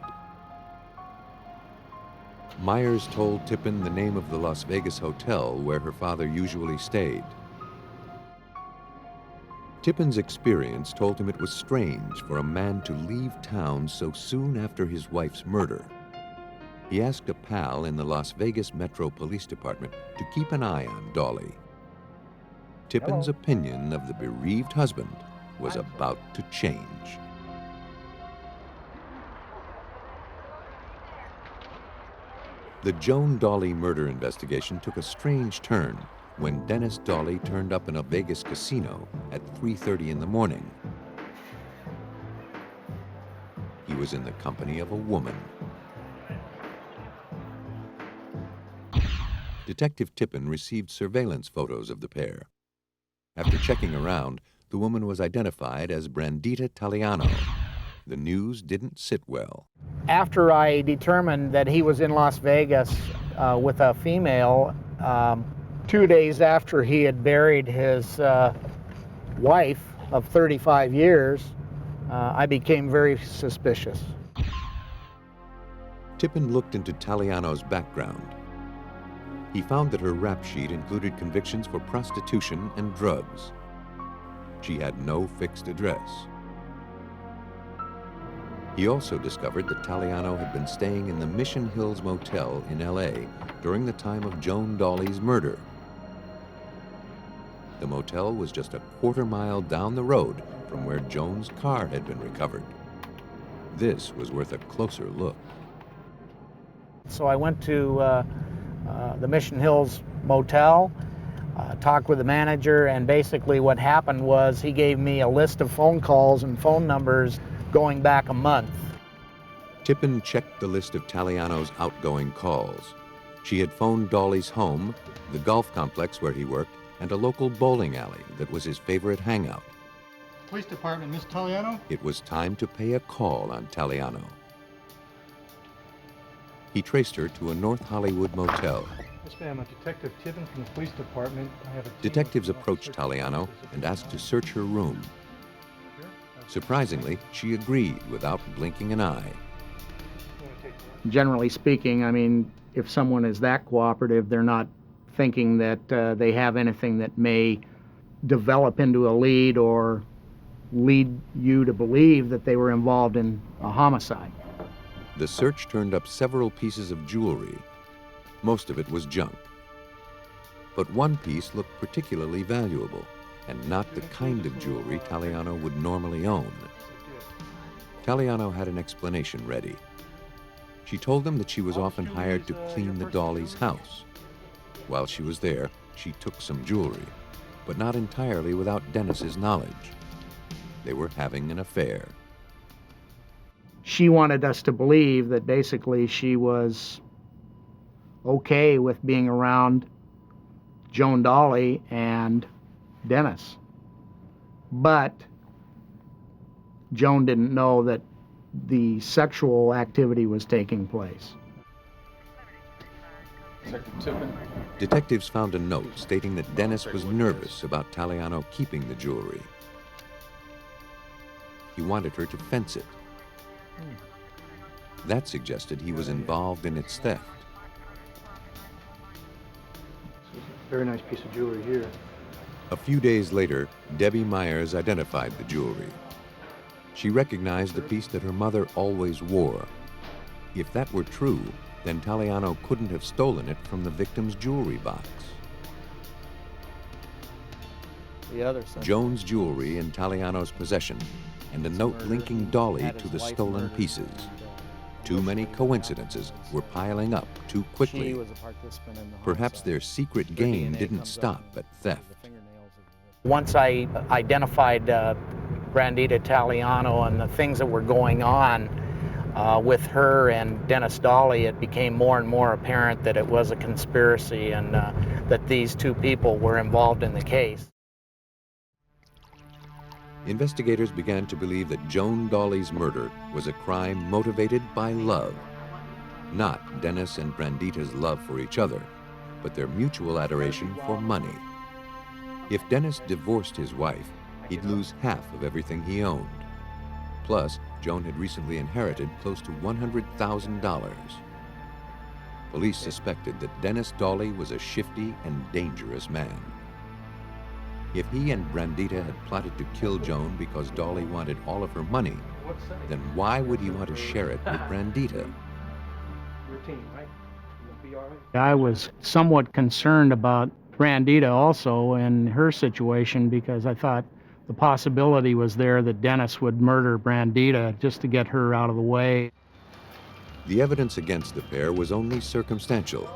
Myers told Tippin the name of the Las Vegas hotel where her father usually stayed. Tippin's experience told him it was strange for a man to leave town so soon after his wife's murder. He asked a pal in the Las Vegas Metro Police Department to keep an eye on Dolly. Tippin's opinion of the bereaved husband was about to change. The Joan Dolly murder investigation took a strange turn when Dennis Dolly turned up in a Vegas casino at 3:30 in the morning. He was in the company of a woman. Detective Tippin received surveillance photos of the pair. After checking around, the woman was identified as Brandita Taliano. The news didn't sit well. After I determined that he was in Las Vegas with a female, 2 days after he had buried his wife of 35 years, I became very suspicious. Tippin looked into Taliano's background. He found that her rap sheet included convictions for prostitution and drugs. She had no fixed address. He also discovered that Taliano had been staying in the Mission Hills Motel in LA during the time of Joan Dolly's murder. The motel was just a quarter-mile down the road from where Joan's car had been recovered. This was worth a closer look. So I went to the Mission Hills Motel, talked with the manager, and basically what happened was he gave me a list of phone calls and phone numbers going back a month. Tippin checked the list of Taliano's outgoing calls. She had phoned Dolly's home, the golf complex where he worked, and a local bowling alley that was his favorite hangout. Police Department, Miss Taliano? It was time to pay a call on Taliano. He traced her to a North Hollywood motel. Yes, ma'am. I'm Detective Tippin from the Police Department. I have a team Detectives of approached officers. Taliano and asked to search her room. Surprisingly, she agreed without blinking an eye. Generally speaking, I mean, if someone is that cooperative, they're not thinking that they have anything that may develop into a lead or lead you to believe that they were involved in a homicide. The search turned up several pieces of jewelry. Most of it was junk. But one piece looked particularly valuable, and not the kind of jewelry Taliano would normally own. Taliano had an explanation ready. She told them that she was often hired to clean the Dolly's house. While she was there, she took some jewelry, but not entirely without Dennis's knowledge. They were having an affair. She wanted us to believe that basically she was okay with being around Joan Dolly and Dennis. But Joan didn't know that the sexual activity was taking place. Detective Tippin. Detectives found a note stating that Dennis was nervous about Taliano keeping the jewelry. He wanted her to fence it. That suggested he was involved in its theft. Very nice piece of jewelry here. A few days later, Debbie Myers identified the jewelry. She recognized the piece that her mother always wore. If that were true, then Taliano couldn't have stolen it from the victim's jewelry box. The other side. Joan's jewelry in Taliano's possession, and a note linking Dolly to the stolen pieces. Too many coincidences were piling up too quickly. She was a participant in the Perhaps homicide. their secret game didn't stop at theft. Once I identified Brandita Taliano and the things that were going on, with her and Dennis Dolly, it became more and more apparent that it was a conspiracy and that these two people were involved in the case. Investigators began to believe that Joan Dolly's murder was a crime motivated by love. Not Dennis and Brandita's love for each other, but their mutual adoration for money. If Dennis divorced his wife, he'd lose half of everything he owned. Plus, Joan had recently inherited close to $100,000. Police suspected that Dennis Dolly was a shifty and dangerous man. If he and Brandita had plotted to kill Joan because Dolly wanted all of her money, then why would he want to share it with Brandita? I was somewhat concerned about Brandita also and her situation because I thought the possibility was there that Dennis would murder Brandita just to get her out of the way. The evidence against the pair was only circumstantial.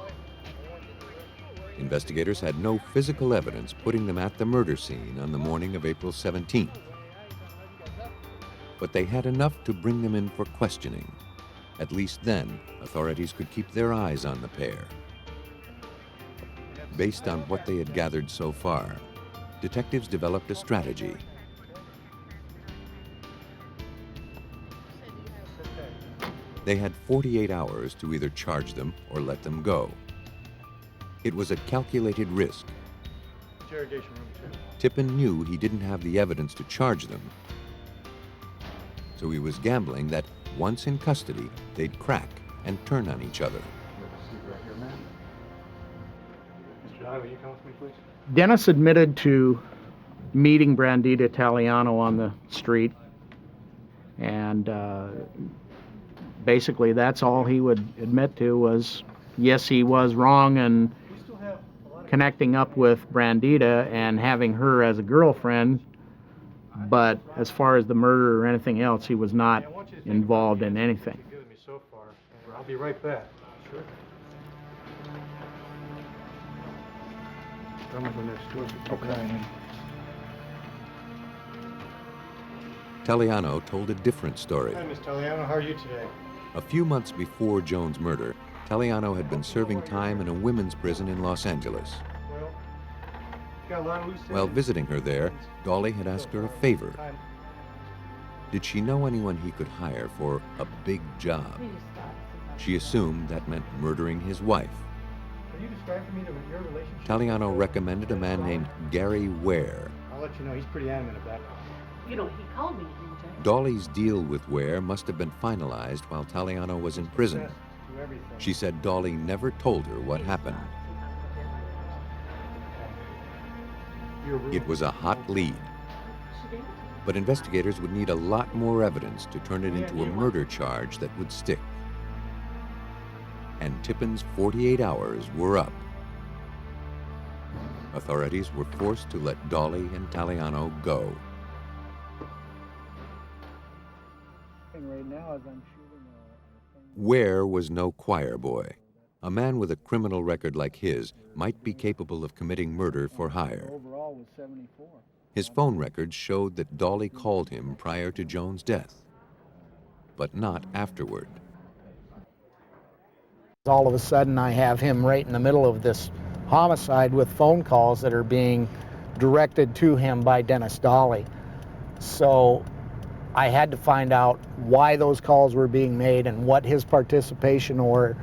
Investigators had no physical evidence putting them at the murder scene on the morning of April 17th. But they had enough to bring them in for questioning. At least then, authorities could keep their eyes on the pair. Based on what they had gathered so far, detectives developed a strategy. They had 48 hours to either charge them or let them go. It was a calculated risk. Interrogation room 2. Tippin knew he didn't have the evidence to charge them, so he was gambling that once in custody, they'd crack and turn on each other. Mr. Donovan, you come with me, please? Dennis admitted to meeting Brandita Italiano on the street, and basically that's all he would admit to was, yes, he was wrong and connecting up with Brandita and having her as a girlfriend, but as far as the murder or anything else, he was not involved in anything. So far. I'll be right back. Sure. I'm gonna go next door. Okay. Taliano told a different story. Hi, Miss Taliano. How are you today? A few months before Joan's murder, Taliano had been serving time in a women's prison in Los Angeles. Well, got a lot of loose While ends. visiting her there, Dolly had asked her a favor. Did she know anyone he could hire for a big job? She assumed that meant murdering his wife. Can you describe for me your relationship? Taliano recommended a man named Gary Ware. I'll let you know. He's pretty adamant about it. You know, he called me. Dolly's deal with Ware must have been finalized while Taliano was in prison. She said Dolly never told her what happened. It was a hot lead, but investigators would need a lot more evidence to turn it into a murder charge that would stick. And Tippin's 48 hours were up. Authorities were forced to let Dolly and Taliano go. Ware was no choir boy. A man with a criminal record like his might be capable of committing murder for hire. His phone records showed that Dolly called him prior to Joan's death, but not afterward. All of a sudden, I have him right in the middle of this homicide with phone calls that are being directed to him by Dennis Dolly. So I had to find out why those calls were being made and what his participation or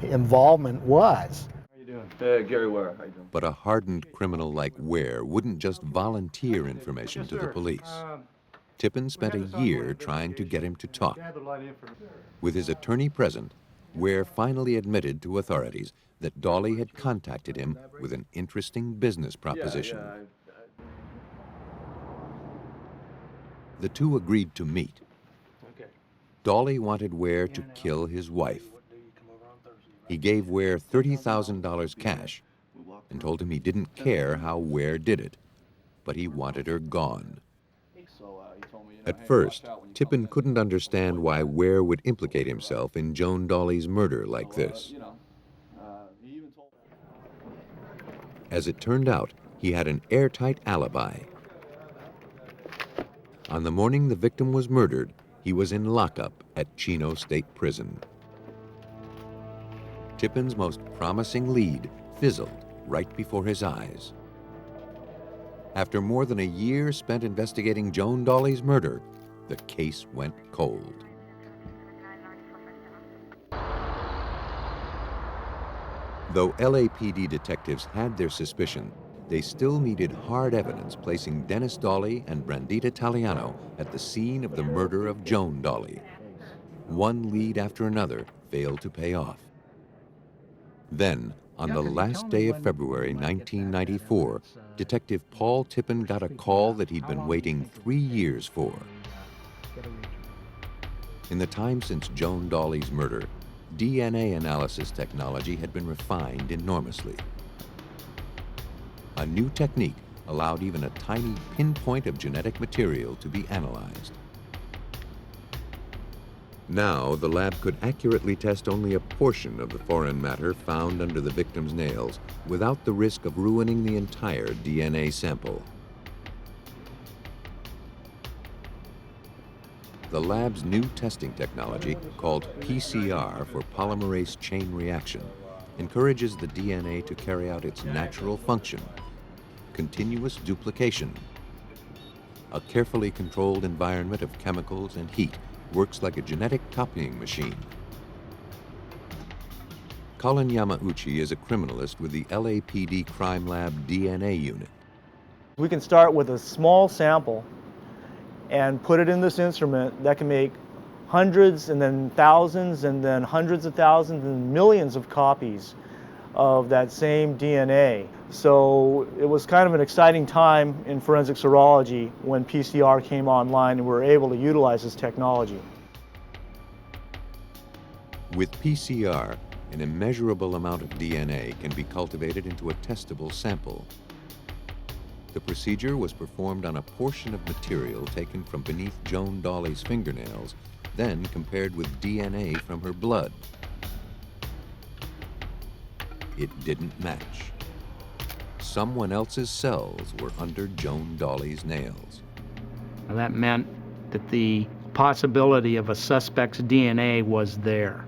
involvement was. How you doing? Gary Ware. How you doing? But a hardened criminal like Ware wouldn't just volunteer information to the police. Tippin spent a year trying to get him to talk. With his attorney present, Ware finally admitted to authorities that Dolly had contacted him with an interesting business proposition. The two agreed to meet. Dolly wanted Ware to kill his wife. He gave Ware $30,000 cash and told him he didn't care how Ware did it, but he wanted her gone. At first, Tippin couldn't understand why Ware would implicate himself in Joan Dolly's murder like this. As it turned out, he had an airtight alibi. On the morning the victim was murdered, he was in lockup at Chino State Prison. Tippin's most promising lead fizzled right before his eyes. After more than a year spent investigating Joan Dawley's murder, the case went cold. Though LAPD detectives had their suspicion, they still needed hard evidence placing Dennis Dawley and Brandita Taliano at the scene of the murder of Joan Dawley. One lead after another failed to pay off. Then, on the last day of February 1994, Detective Paul Tippin got a call that he'd been waiting 3 years for. In the time since Joan Dawley's murder, DNA analysis technology had been refined enormously. A new technique allowed even a tiny pinpoint of genetic material to be analyzed. Now, the lab could accurately test only a portion of the foreign matter found under the victim's nails without the risk of ruining the entire DNA sample. The lab's new testing technology, called PCR for polymerase chain reaction, encourages the DNA to carry out its natural function, continuous duplication. A carefully controlled environment of chemicals and heat works like a genetic copying machine. Colin Yamauchi is a criminalist with the LAPD Crime Lab DNA unit. We can start with a small sample and put it in this instrument that can make hundreds and then thousands and then hundreds of thousands and millions of copies of that same DNA. So it was kind of an exciting time in forensic serology when PCR came online and we were able to utilize this technology. With PCR, an immeasurable amount of DNA can be cultivated into a testable sample. The procedure was performed on a portion of material taken from beneath Joan Dawley's fingernails, then compared with DNA from her blood. It didn't match. Someone else's cells were under Joan Dawley's nails. Now, that meant that the possibility of a suspect's DNA was there.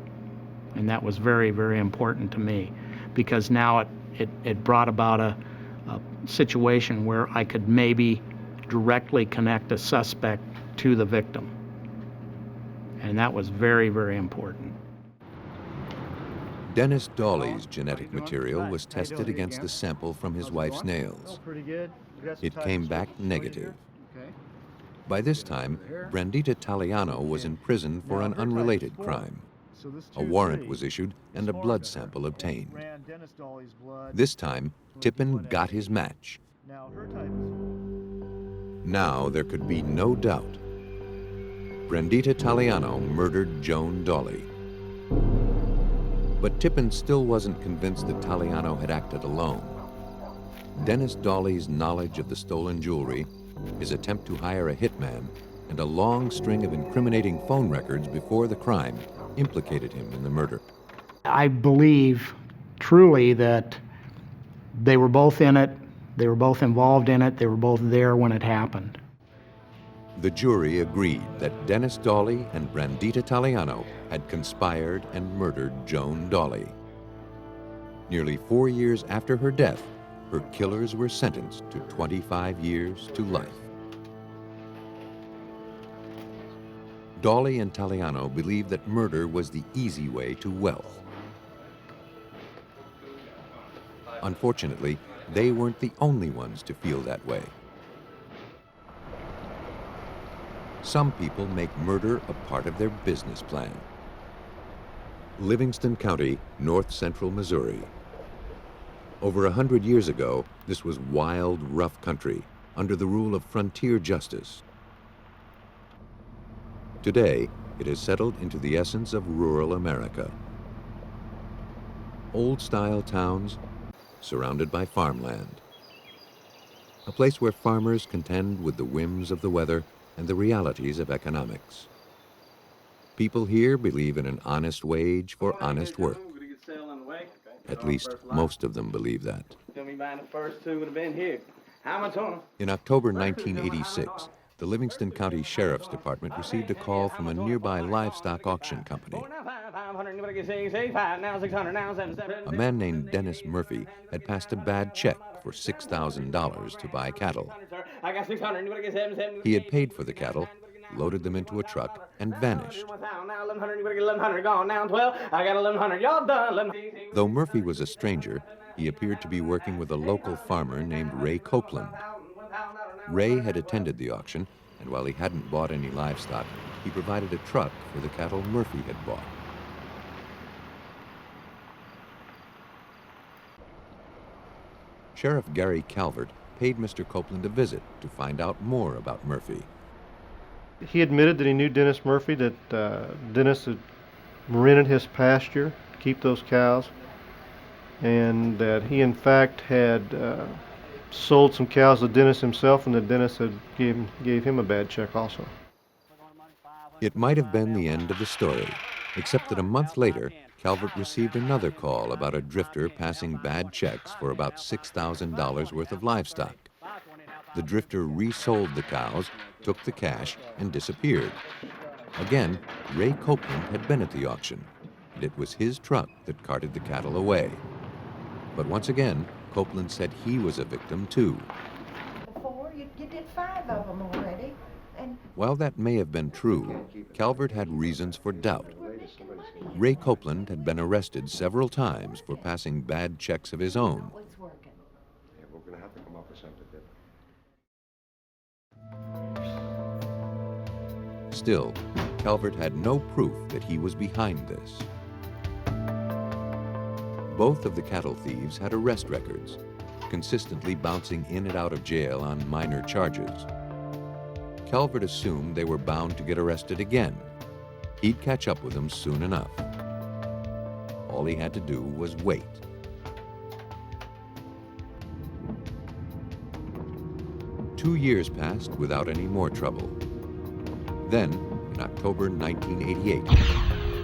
And that was very, very important to me, because now it brought about a situation where I could maybe directly connect a suspect to the victim. And that was very, very important. Dennis Dawley's genetic material was tested against a sample from his wife's nails. It came back negative. By this time, Brandita Taliano was in prison for an unrelated crime. A warrant was issued and a blood sample obtained. This time, Tippin got his match. Now there could be no doubt. Brandita Taliano murdered Joan Dawley. But Tippin still wasn't convinced that Taliano had acted alone. Dennis Dawley's knowledge of the stolen jewelry, his attempt to hire a hitman, and a long string of incriminating phone records before the crime implicated him in the murder. I believe truly that they were both in it, they were both involved in it, they were both there when it happened. The jury agreed that Dennis Dawley and Brandita Taliano had conspired and murdered Joan Dawley. Nearly 4 years after her death, her killers were sentenced to 25 years to life. Dawley and Taliano believed that murder was the easy way to wealth. Unfortunately, they weren't the only ones to feel that way. Some people make murder a part of their business plan. Livingston County, north central Missouri. Over 100 years ago, this was wild, rough country under the rule of frontier justice. Today, it has settled into the essence of rural America. Old-style towns surrounded by farmland. A place where farmers contend with the whims of the weather and the realities of economics. People here believe in an honest wage for honest work. At least most of them believe that. In October 1986, the Livingston County Sheriff's Department received a call from a nearby livestock auction company. A man named Dennis Murphy had passed a bad check for $6,000 to buy cattle. He had paid for the cattle, loaded them into a truck, and vanished. Though Murphy was a stranger, he appeared to be working with a local farmer named Ray Copeland. Ray had attended the auction, and while he hadn't bought any livestock, he provided a truck for the cattle Murphy had bought. Sheriff Gary Calvert paid Mr. Copeland a visit to find out more about Murphy. He admitted that he knew Dennis Murphy, that Dennis had rented his pasture to keep those cows, and that he in fact had sold some cows to Dennis himself, and that Dennis had gave him a bad check also. It might have been the end of the story, except that a month later, Calvert received another call about a drifter passing bad checks for about $6,000 worth of livestock. The drifter resold the cows, took the cash, and disappeared. Again, Ray Copeland had been at the auction, and it was his truck that carted the cattle away. But once again, Copeland said he was a victim too. Before, you did 5 of them already. And While that may have been true, Calvert had reasons for doubt. Ray Copeland had been arrested several times for passing bad checks of his own. Yeah, we're going to have to come up with something different. Still, Calvert had no proof that he was behind this. Both of the cattle thieves had arrest records, consistently bouncing in and out of jail on minor charges. Calvert assumed they were bound to get arrested again. He'd catch up with them soon enough. All he had to do was wait. Two years passed without any more trouble. Then, in October 1988,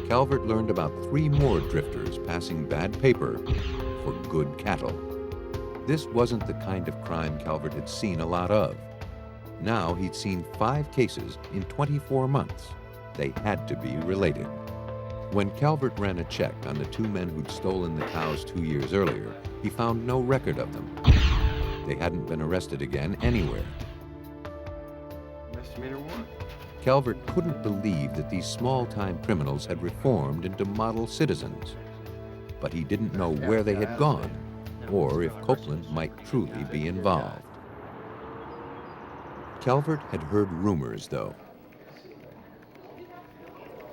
Calvert learned about 3 more drifters passing bad paper for good cattle. This wasn't the kind of crime Calvert had seen a lot of. Now he'd seen 5 cases in 24 months. They had to be related. When Calvert ran a check on the 2 men who'd stolen the cows 2 years earlier, he found no record of them. They hadn't been arrested again anywhere. Misdemeanor 1. Calvert couldn't believe that these small-time criminals had reformed into model citizens. But he didn't know where they had gone, or if Copeland might truly be involved. Calvert had heard rumors, though.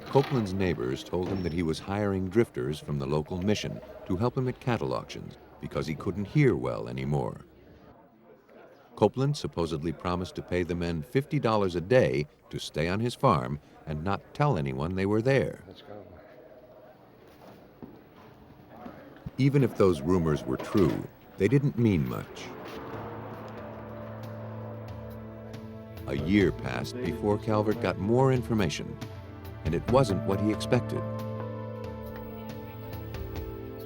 Copeland's neighbors told him that he was hiring drifters from the local mission to help him at cattle auctions because he couldn't hear well anymore. Copeland supposedly promised to pay the men $50 a day to stay on his farm and not tell anyone they were there. Even if those rumors were true, they didn't mean much. A year passed before Calvert got more information, and it wasn't what he expected.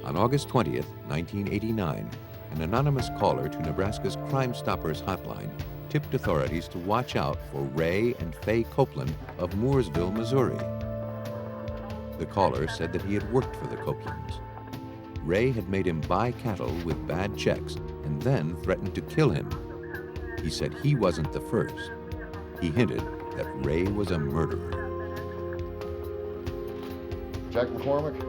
On August 20th, 1989, an anonymous caller to Nebraska's Crime Stoppers hotline tipped authorities to watch out for Ray and Fay Copeland of Mooresville, Missouri. The caller said that he had worked for the Copelands. Ray had made him buy cattle with bad checks and then threatened to kill him. He said he wasn't the first. He hinted that Ray was a murderer. Jack McCormick?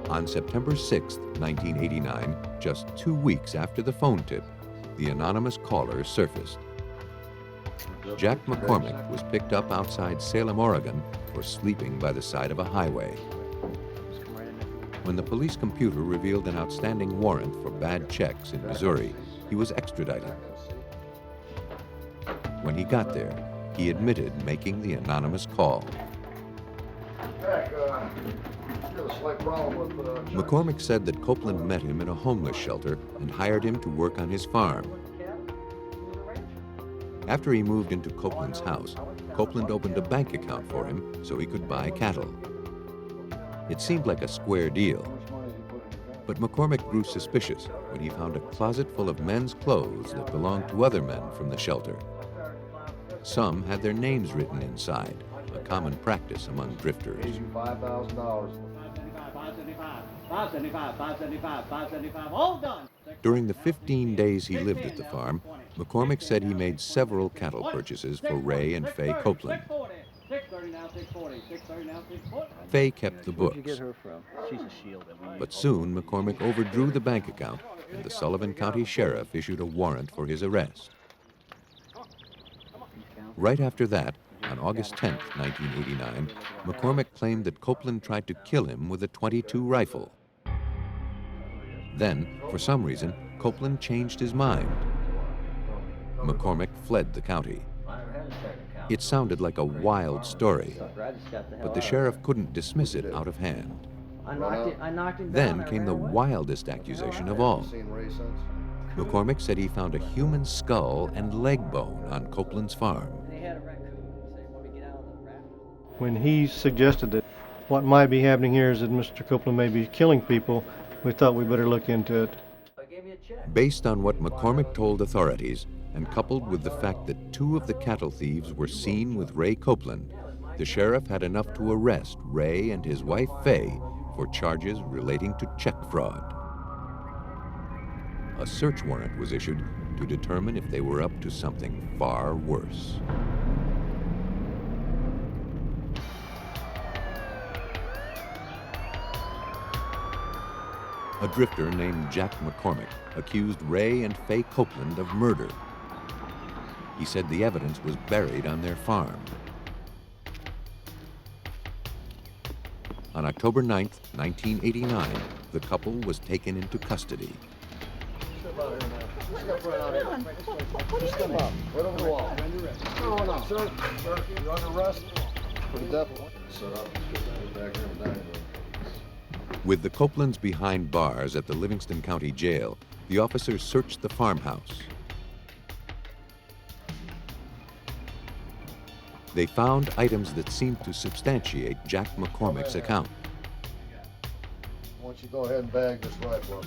On September 6, 1989, just 2 weeks after the phone tip, the anonymous caller surfaced. Jack McCormick was picked up outside Salem, Oregon, for sleeping by the side of a highway. When the police computer revealed an outstanding warrant for bad checks in Missouri, he was extradited. When he got there, he admitted making the anonymous call. Jack, got a slight problem with McCormick said that Copeland met him in a homeless shelter and hired him to work on his farm. After he moved into Copeland's house, Copeland opened a bank account for him so he could buy cattle. It seemed like a square deal. But McCormick grew suspicious when he found a closet full of men's clothes that belonged to other men from the shelter. Some had their names written inside, a common practice among drifters. Pays you $5,000. All done. During the 15 days he lived at the farm, McCormick said he made several cattle purchases for Ray and Fay Copeland. 630 now, 640. 630 now, 640. Fay kept the books. Where'd you get her from? She's a shield. But soon, McCormick overdrew the bank account, and the Sullivan County Sheriff issued a warrant for his arrest. Right after that, on August 10, 1989, McCormick claimed that Copeland tried to kill him with a .22 rifle. Then, for some reason, Copeland changed his mind. McCormick fled the county. It sounded like a wild story, but the sheriff couldn't dismiss it out of hand. Then came the wildest accusation of all. McCormick said he found a human skull and leg bone on Copeland's farm. When he suggested that what might be happening here is that Mr. Copeland may be killing people, we thought we better look into it. Based on what McCormick told authorities, and coupled with the fact that 2 of the cattle thieves were seen with Ray Copeland, the sheriff had enough to arrest Ray and his wife Fay for charges relating to check fraud. A search warrant was issued to determine if they were up to something far worse. A drifter named Jack McCormick accused Ray and Fay Copeland of murder. He said the evidence was buried on their farm. On October 9, 1989, the couple was taken into custody. Step out here now. Step right out here. Just step up. Right over the wall. What's going on, sir? Sir, you're under arrest for the death warrant. Set up. Back here in the dining room. With the Copelands behind bars at the Livingston County Jail, the officers searched the farmhouse. They found items that seemed to substantiate Jack McCormick's account. Why don't you go ahead and bag this rifle up?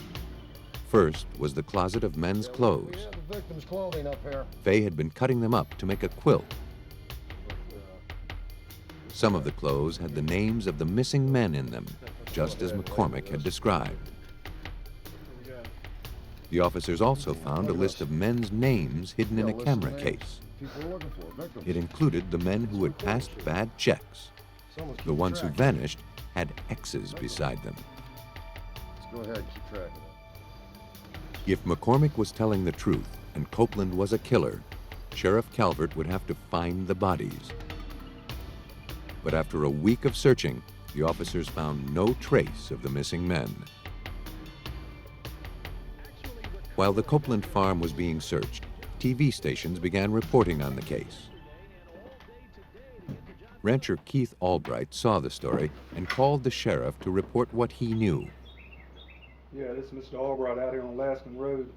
First was the closet of men's clothes. We have the victim's clothing up here. Fay had been cutting them up to make a quilt. Some of the clothes had the names of the missing men in them, just as McCormick had described. The officers also found a list of men's names hidden in a camera case. It included the men who had passed bad checks. The ones who vanished had X's beside them. Let's go ahead and keep track of that. If McCormick was telling the truth and Copeland was a killer, Sheriff Calvert would have to find the bodies. But after a week of searching, the officers found no trace of the missing men. While the Copeland farm was being searched, TV stations began reporting on the case. Rancher Keith Albright saw the story and called the sheriff to report what he knew. Yeah, this is Mr. Albright out here on Alaskan Road.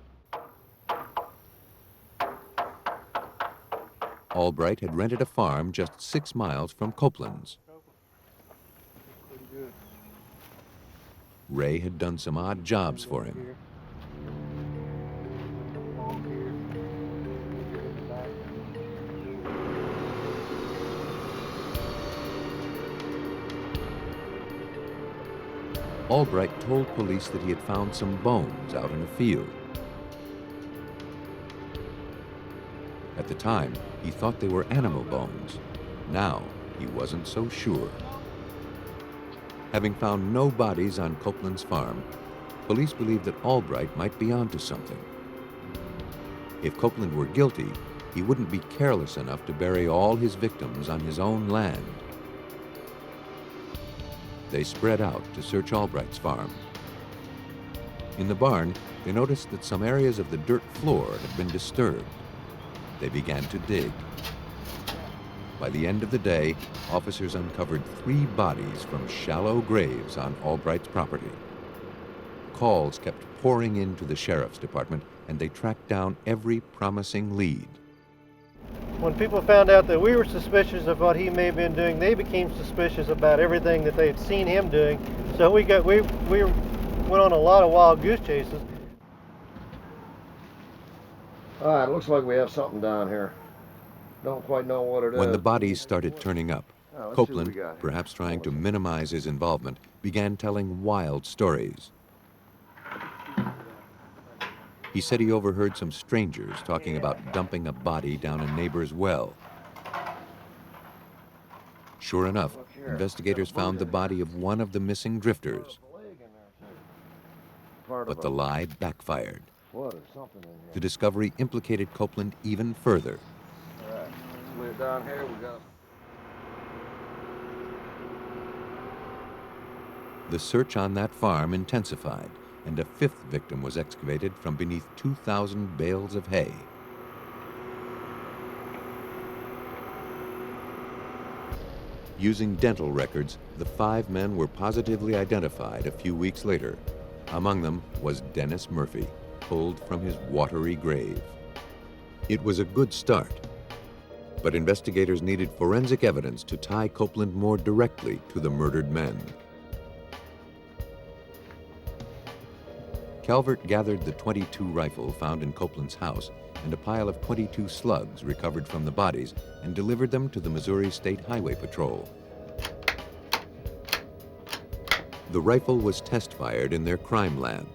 Albright had rented a farm just 6 miles from Copeland's. Ray had done some odd jobs for him. Albright told police that he had found some bones out in a field. At the time, he thought they were animal bones. Now, he wasn't so sure. Having found no bodies on Copeland's farm, police believed that Albright might be onto something. If Copeland were guilty, he wouldn't be careless enough to bury all his victims on his own land. They spread out to search Albright's farm. In the barn, they noticed that some areas of the dirt floor had been disturbed. They began to dig. By the end of the day, officers uncovered 3 bodies from shallow graves on Albright's property. Calls kept pouring into the sheriff's department, and they tracked down every promising lead. When people found out that we were suspicious of what he may have been doing, they became suspicious about everything that they had seen him doing. So we went on a lot of wild goose chases. All right, looks like we have something down here. Don't quite know what it is. When the bodies started turning up, let's see what we Copeland, got here. perhaps trying to minimize his involvement, began telling wild stories. He said he overheard some strangers talking about dumping a body down a neighbor's well. Sure enough, investigators found the body of one of the missing drifters. But the lie backfired. The discovery implicated Copeland even further. All right, let's lay it down here. We got. The search on that farm intensified, and a fifth victim was excavated from beneath 2,000 bales of hay. Using dental records, the 5 men were positively identified a few weeks later. Among them was Dennis Murphy, pulled from his watery grave. It was a good start, but investigators needed forensic evidence to tie Copeland more directly to the murdered men. Calvert gathered the .22 rifle found in Copeland's house and a pile of .22 slugs recovered from the bodies and delivered them to the Missouri State Highway Patrol. The rifle was test-fired in their crime lab.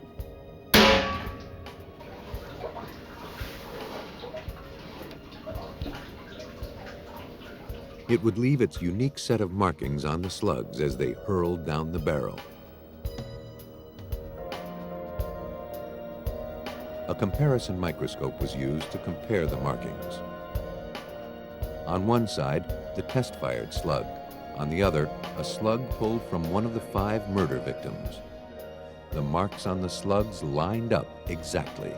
It would leave its unique set of markings on the slugs as they hurled down the barrel. A comparison microscope was used to compare the markings. On one side, the test-fired slug. On the other, a slug pulled from one of the 5 murder victims. The marks on the slugs lined up exactly.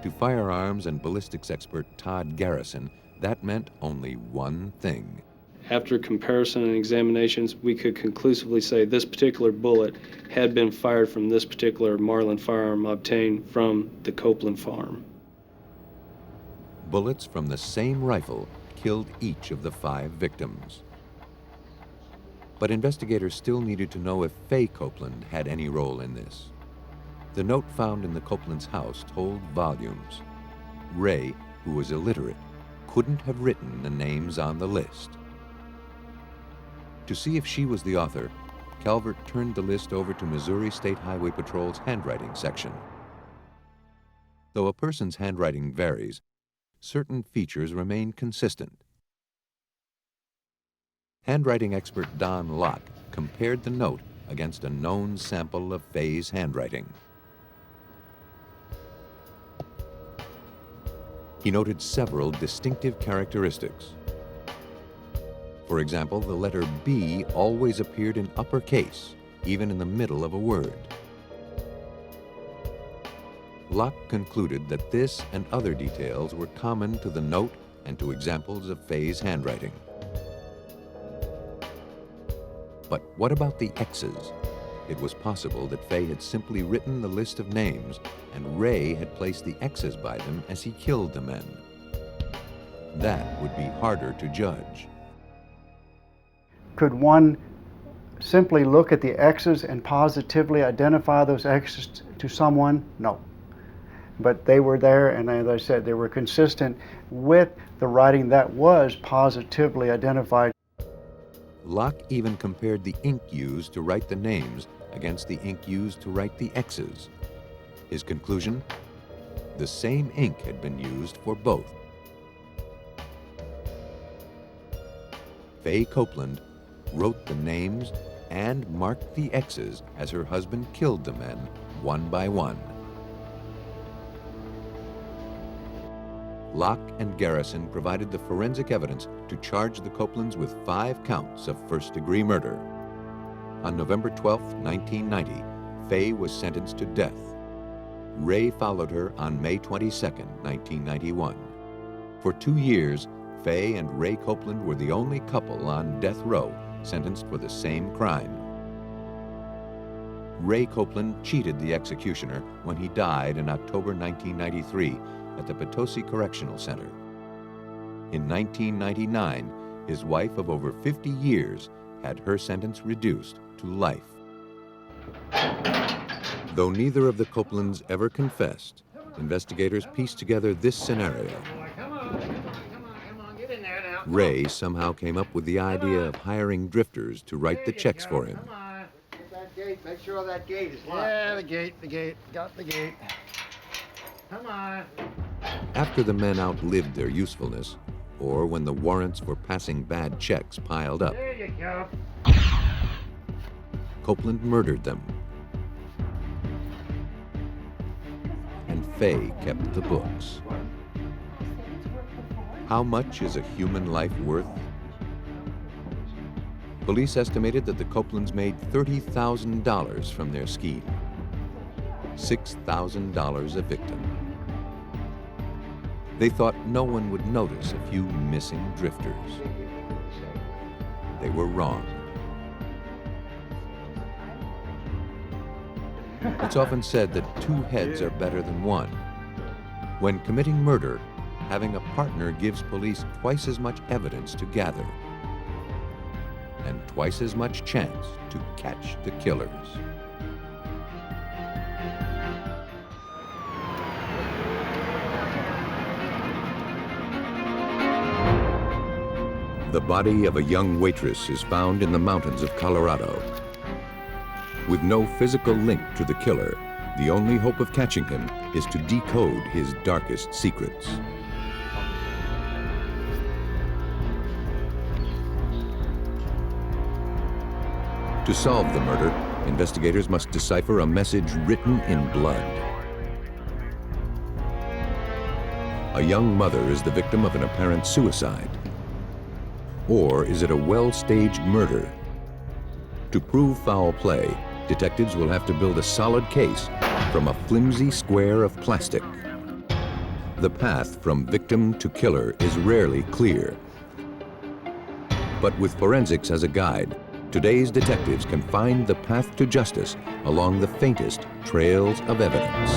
To firearms and ballistics expert Todd Garrison, that meant only one thing. After comparison and examinations, we could conclusively say this particular bullet had been fired from this particular Marlin firearm obtained from the Copeland farm. Bullets from the same rifle killed each of the 5 victims. But investigators still needed to know if Fay Copeland had any role in this. The note found in the Copeland's house told volumes. Ray, who was illiterate, couldn't have written the names on the list. To see if she was the author, Calvert turned the list over to Missouri State Highway Patrol's handwriting section. Though a person's handwriting varies, certain features remain consistent. Handwriting expert Don Locke compared the note against a known sample of Fay's handwriting. He noted several distinctive characteristics. For example, the letter B always appeared in uppercase, even in the middle of a word. Locke concluded that this and other details were common to the note and to examples of Fay's handwriting. But what about the X's? It was possible that Fay had simply written the list of names and Ray had placed the X's by them as he killed the men. That would be harder to judge. Could one simply look at the X's and positively identify those X's to someone? No. But they were there, and as I said, they were consistent with the writing that was positively identified. Locke even compared the ink used to write the names against the ink used to write the X's. His conclusion? The same ink had been used for both. Fay Copeland wrote the names and marked the X's as her husband killed the men one by one. Locke and Garrison provided the forensic evidence to charge the Copelands with 5 counts of first-degree murder. On November 12, 1990, Fay was sentenced to death. Ray followed her on May 22, 1991. For 2 years, Fay and Ray Copeland were the only couple on death row sentenced for the same crime. Ray Copeland cheated the executioner when he died in October 1993 at the Potosi Correctional Center. In 1999, his wife of over 50 years had her sentence reduced to life. Though neither of the Copelands ever confessed, investigators pieced together this scenario. Ray somehow came up with the idea of hiring drifters to write the checks for him. Get that gate. Make sure that gate is locked. Yeah, the gate. Got the gate. Come on. After the men outlived their usefulness, or when the warrants for passing bad checks piled up, There you go. Copeland murdered them. And Fay kept the books. How much is a human life worth? Police estimated that the Copelands made $30,000 from their scheme. $6,000 a victim. They thought no one would notice a few missing drifters. They were wrong. It's often said that two heads are better than one. When committing murder, having a partner gives police twice as much evidence to gather and twice as much chance to catch the killers. The body of a young waitress is found in the mountains of Colorado. With no physical link to the killer, the only hope of catching him is to decode his darkest secrets. To solve the murder, investigators must decipher a message written in blood. A young mother is the victim of an apparent suicide. Or is it a well-staged murder? To prove foul play, detectives will have to build a solid case from a flimsy square of plastic. The path from victim to killer is rarely clear. But with forensics as a guide, today's detectives can find the path to justice along the faintest trails of evidence.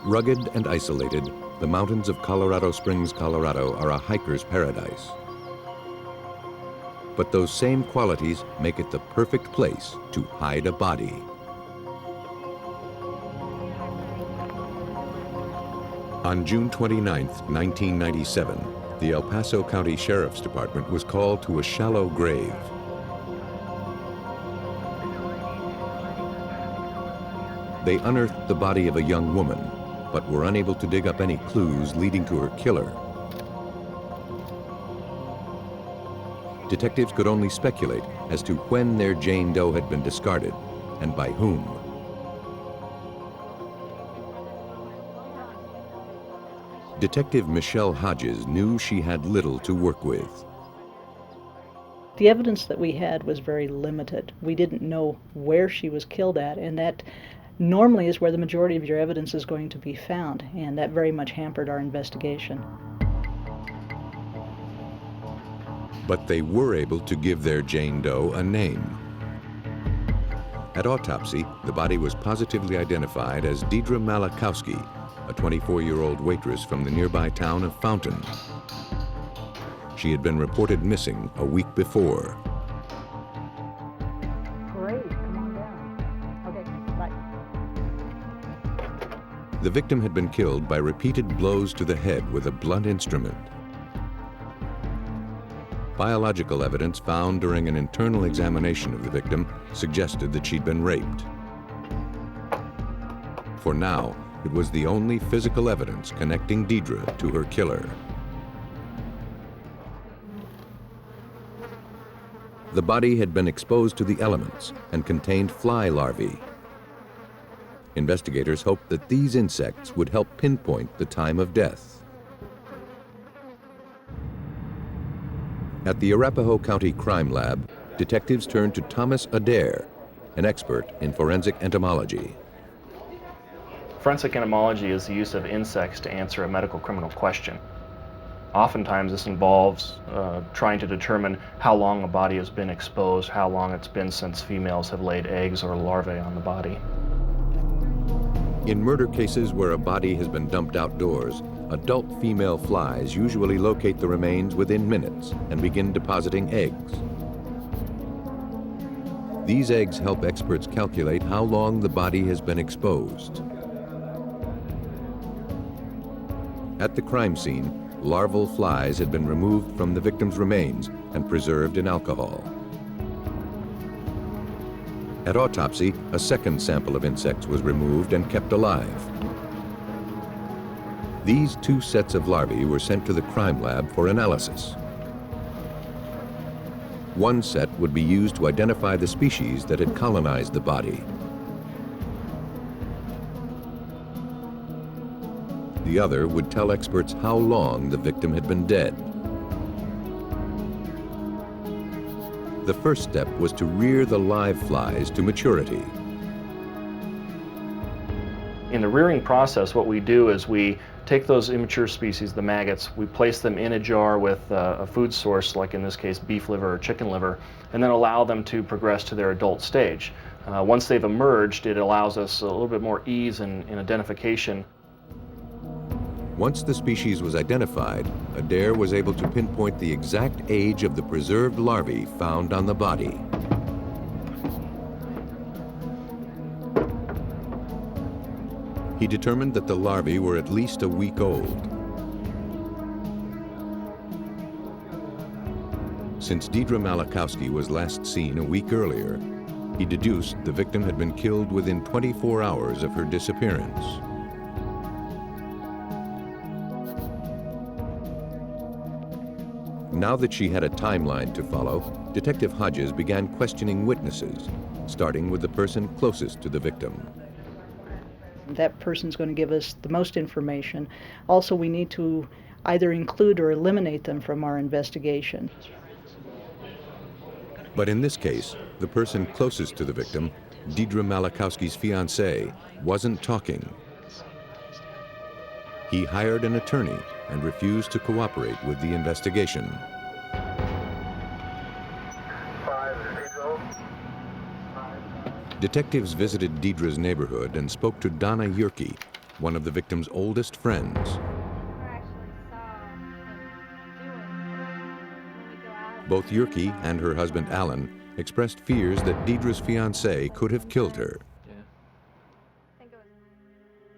Rugged and isolated, the mountains of Colorado Springs, Colorado are a hiker's paradise. But those same qualities make it the perfect place to hide a body. On June 29, 1997, the El Paso County Sheriff's Department was called to a shallow grave. They unearthed the body of a young woman, but were unable to dig up any clues leading to her killer. Detectives could only speculate as to when their Jane Doe had been discarded and by whom. Detective Michelle Hodges knew she had little to work with. The evidence that we had was very limited. We didn't know where she was killed at, and that normally is where the majority of your evidence is going to be found, and that very much hampered our investigation. But they were able to give their Jane Doe a name. At autopsy, the body was positively identified as Deidre Malachowski, a 24-year-old waitress from the nearby town of Fountain. She had been reported missing a week before. Great, come on down. Okay, bye. The victim had been killed by repeated blows to the head with a blunt instrument. Biological evidence found during an internal examination of the victim suggested that she'd been raped. For now, it was the only physical evidence connecting Deidre to her killer. The body had been exposed to the elements and contained fly larvae. Investigators hoped that these insects would help pinpoint the time of death. At the Arapahoe County Crime Lab, detectives turned to Thomas Adair, an expert in forensic entomology. Forensic entomology is the use of insects to answer a medical criminal question. Oftentimes this involves trying to determine how long a body has been exposed, how long it's been since females have laid eggs or larvae on the body. In murder cases where a body has been dumped outdoors, adult female flies usually locate the remains within minutes and begin depositing eggs. These eggs help experts calculate how long the body has been exposed. At the crime scene, larval flies had been removed from the victim's remains and preserved in alcohol. At autopsy, a second sample of insects was removed and kept alive. These two sets of larvae were sent to the crime lab for analysis. One set would be used to identify the species that had colonized the body. The other would tell experts how long the victim had been dead. The first step was to rear the live flies to maturity. In the rearing process, what we do is we take those immature species, the maggots, we place them in a jar with a food source, like in this case beef liver or chicken liver, and then allow them to progress to their adult stage. Once they've emerged, it allows us a little bit more ease in identification. Once the species was identified, Adair was able to pinpoint the exact age of the preserved larvae found on the body. He determined that the larvae were at least a week old. Since Deidre Malachowski was last seen a week earlier, he deduced the victim had been killed within 24 hours of her disappearance. Now that she had a timeline to follow, Detective Hodges began questioning witnesses, starting with the person closest to the victim. That person's going to give us the most information. Also, we need to either include or eliminate them from our investigation. But in this case, the person closest to the victim, Deidre Malachowski's fiancé, wasn't talking. He hired an attorney and refused to cooperate with the investigation. Detectives visited Deidre's neighborhood and spoke to Donna Yerke, one of the victim's oldest friends. Both Yerke and her husband Alan expressed fears that Deidre's fiancé could have killed her.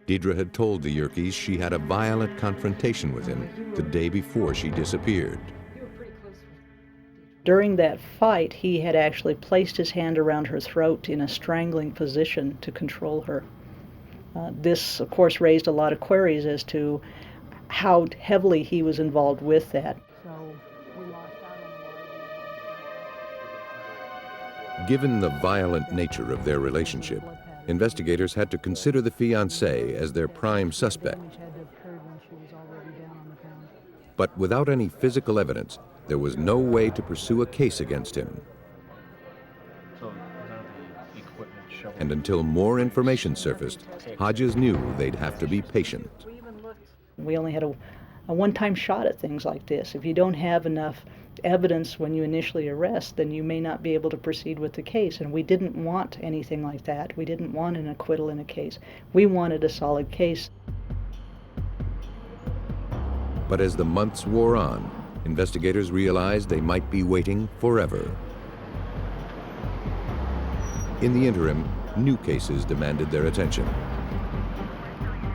Deidre had told the Yerkes she had a violent confrontation with him the day before she disappeared. During that fight, he had actually placed his hand around her throat in a strangling position to control her. This, of course, raised a lot of queries as to how heavily he was involved with that. Given the violent nature of their relationship, investigators had to consider the fiancé as their prime suspect. But without any physical evidence, there was no way to pursue a case against him. And until more information surfaced, Hodges knew they'd have to be patient. We only had a one-time shot at things like this. If you don't have enough evidence when you initially arrest, then you may not be able to proceed with the case. And we didn't want anything like that. We didn't want an acquittal in a case. We wanted a solid case. But as the months wore on, investigators realized they might be waiting forever. In the interim, new cases demanded their attention.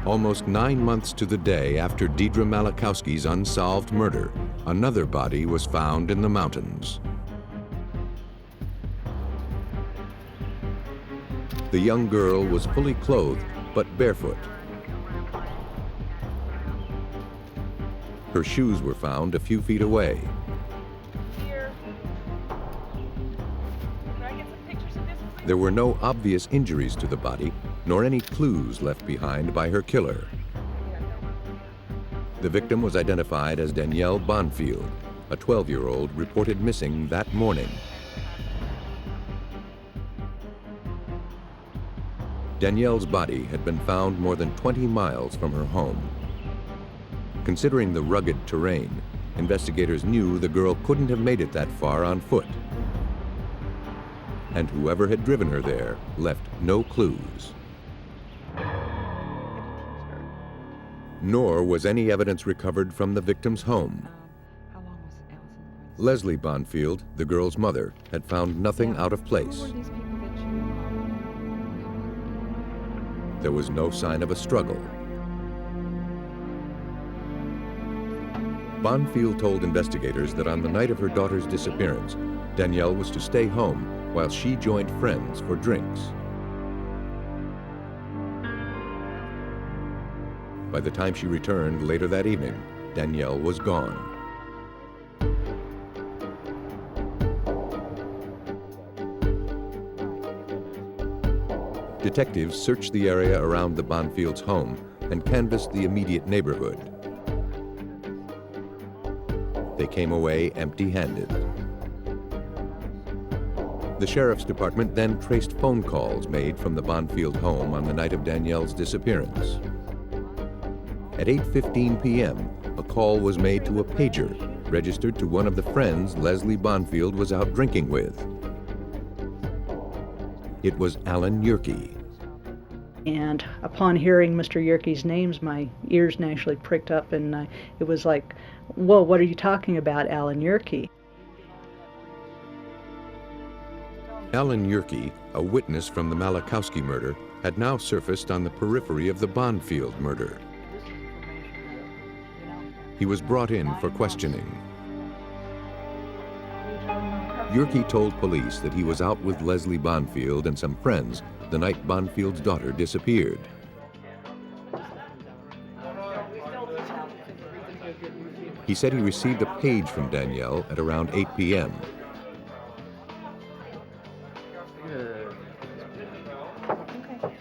Almost 9 months to the day after Deidre Malachowski's unsolved murder, another body was found in the mountains. The young girl was fully clothed, but barefoot. Her shoes were found a few feet away. There were no obvious injuries to the body, nor any clues left behind by her killer. The victim was identified as Danielle Bonfield, a 12-year-old reported missing that morning. Danielle's body had been found more than 20 miles from her home. Considering the rugged terrain, investigators knew the girl couldn't have made it that far on foot. And whoever had driven her there left no clues. Nor was any evidence recovered from the victim's home. Leslie Bonfield, the girl's mother, had found nothing out of place. There was no sign of a struggle. Bonfield told investigators that on the night of her daughter's disappearance, Danielle was to stay home while she joined friends for drinks. By the time she returned later that evening, Danielle was gone. Detectives searched the area around the Bonfields' home and canvassed the immediate neighborhood. They came away empty-handed. The sheriff's department then traced phone calls made from the Bonfield home on the night of Danielle's disappearance. At 8:15 p.m., a call was made to a pager registered to one of the friends Leslie Bonfield was out drinking with. It was Alan Yerke. And upon hearing Mr. Yerke's names, my ears naturally pricked up, and it was like, whoa, what are you talking about, Alan Yerke? Alan Yerke, a witness from the Malachowski murder, had now surfaced on the periphery of the Bonfield murder. He was brought in for questioning. Yerke told police that he was out with Leslie Bonfield and some friends the night Bonfield's daughter disappeared. He said he received a page from Danielle at around 8 p.m.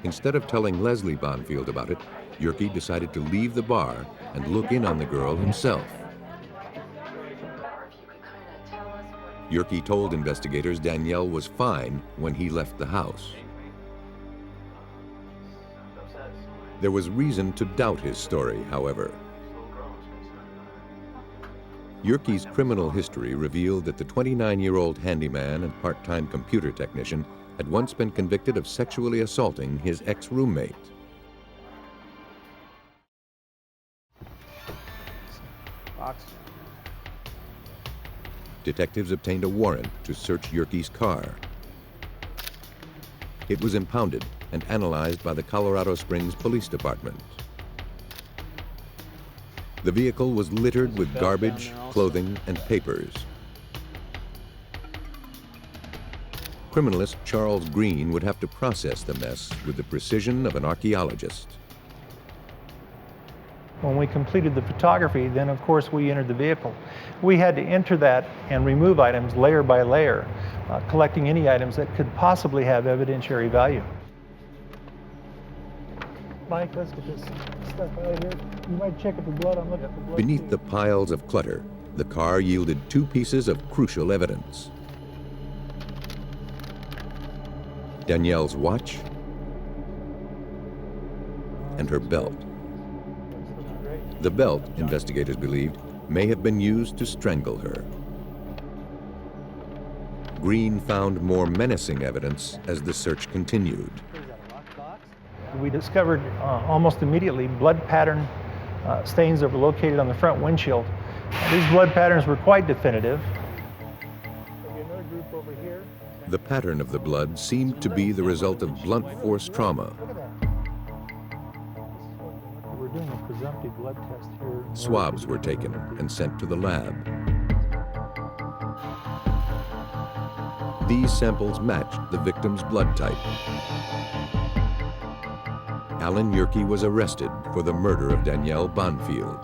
Instead of telling Leslie Bonfield about it, Yerke decided to leave the bar and look in on the girl himself. Yerke told investigators Danielle was fine when he left the house. There was reason to doubt his story, however. Yerke's criminal history revealed that the 29-year-old handyman and part-time computer technician had once been convicted of sexually assaulting his ex-roommate. Detectives obtained a warrant to search Yerke's car. It was impounded and analyzed by the Colorado Springs Police Department. The vehicle was littered with garbage, clothing, and papers. Criminalist Charles Green would have to process the mess with the precision of an archaeologist. When we completed the photography, then of course we entered the vehicle. We had to enter that and remove items layer by layer, collecting any items that could possibly have evidentiary value. Mike, let's get this stuff out of here. You might check at the blood. I'm looking at the blood. Beneath the piles of clutter, the car yielded 2 pieces of crucial evidence. Danielle's watch and her belt. The belt, investigators believed, may have been used to strangle her. Green found more menacing evidence as the search continued. We discovered almost immediately blood pattern stains that were located on the front windshield. These blood patterns were quite definitive. Another group over here. The pattern of the blood seemed to be the result of blunt force trauma. We're doing a presumptive blood test here. Swabs were taken and sent to the lab. These samples matched the victim's blood type. Alan Yerke was arrested for the murder of Danielle Bonfield.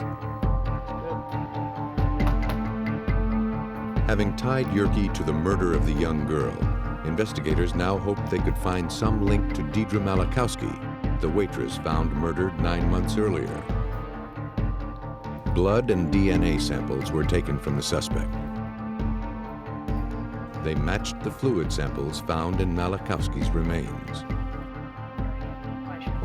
Having tied Yerke to the murder of the young girl, investigators now hoped they could find some link to Deidre Malachowski, the waitress found murdered 9 months earlier. Blood and DNA samples were taken from the suspect. They matched the fluid samples found in Malachowski's remains.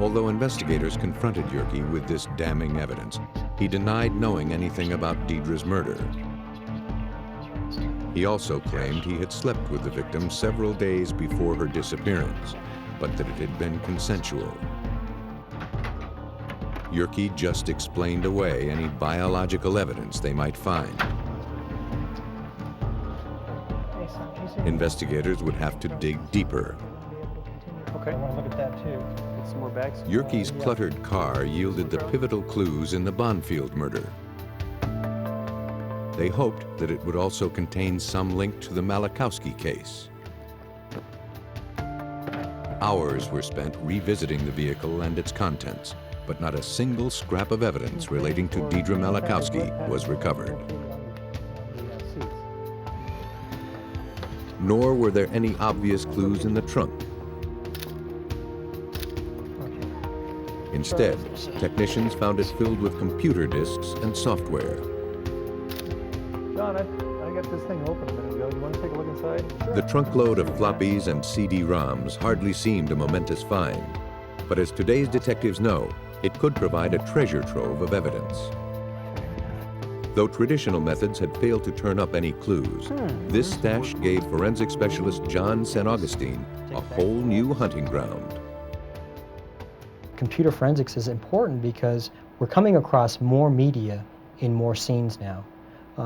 Although investigators confronted Yerke with this damning evidence, he denied knowing anything about Deidre's murder. He also claimed he had slept with the victim several days before her disappearance, but that it had been consensual. Yerke just explained away any biological evidence they might find. Investigators would have to dig deeper. Okay, I want to look at that too. Get some more bags. Yerke's cluttered car yielded the pivotal clues in the Bonfield murder. They hoped that it would also contain some link to the Malachowski case. Hours were spent revisiting the vehicle and its contents, but not a single scrap of evidence relating to Deidre Malachowski was recovered. Nor were there any obvious clues in the trunk. Instead, technicians found it filled with computer disks and software. John, I got this thing open a minute ago. You want to take a look inside? The trunkload of floppies and CD-ROMs hardly seemed a momentous find, but as today's detectives know, it could provide a treasure trove of evidence. Though traditional methods had failed to turn up any clues, this stash gave forensic specialist John St. Augustine a whole new hunting ground. Computer forensics is important because we're coming across more media in more scenes now.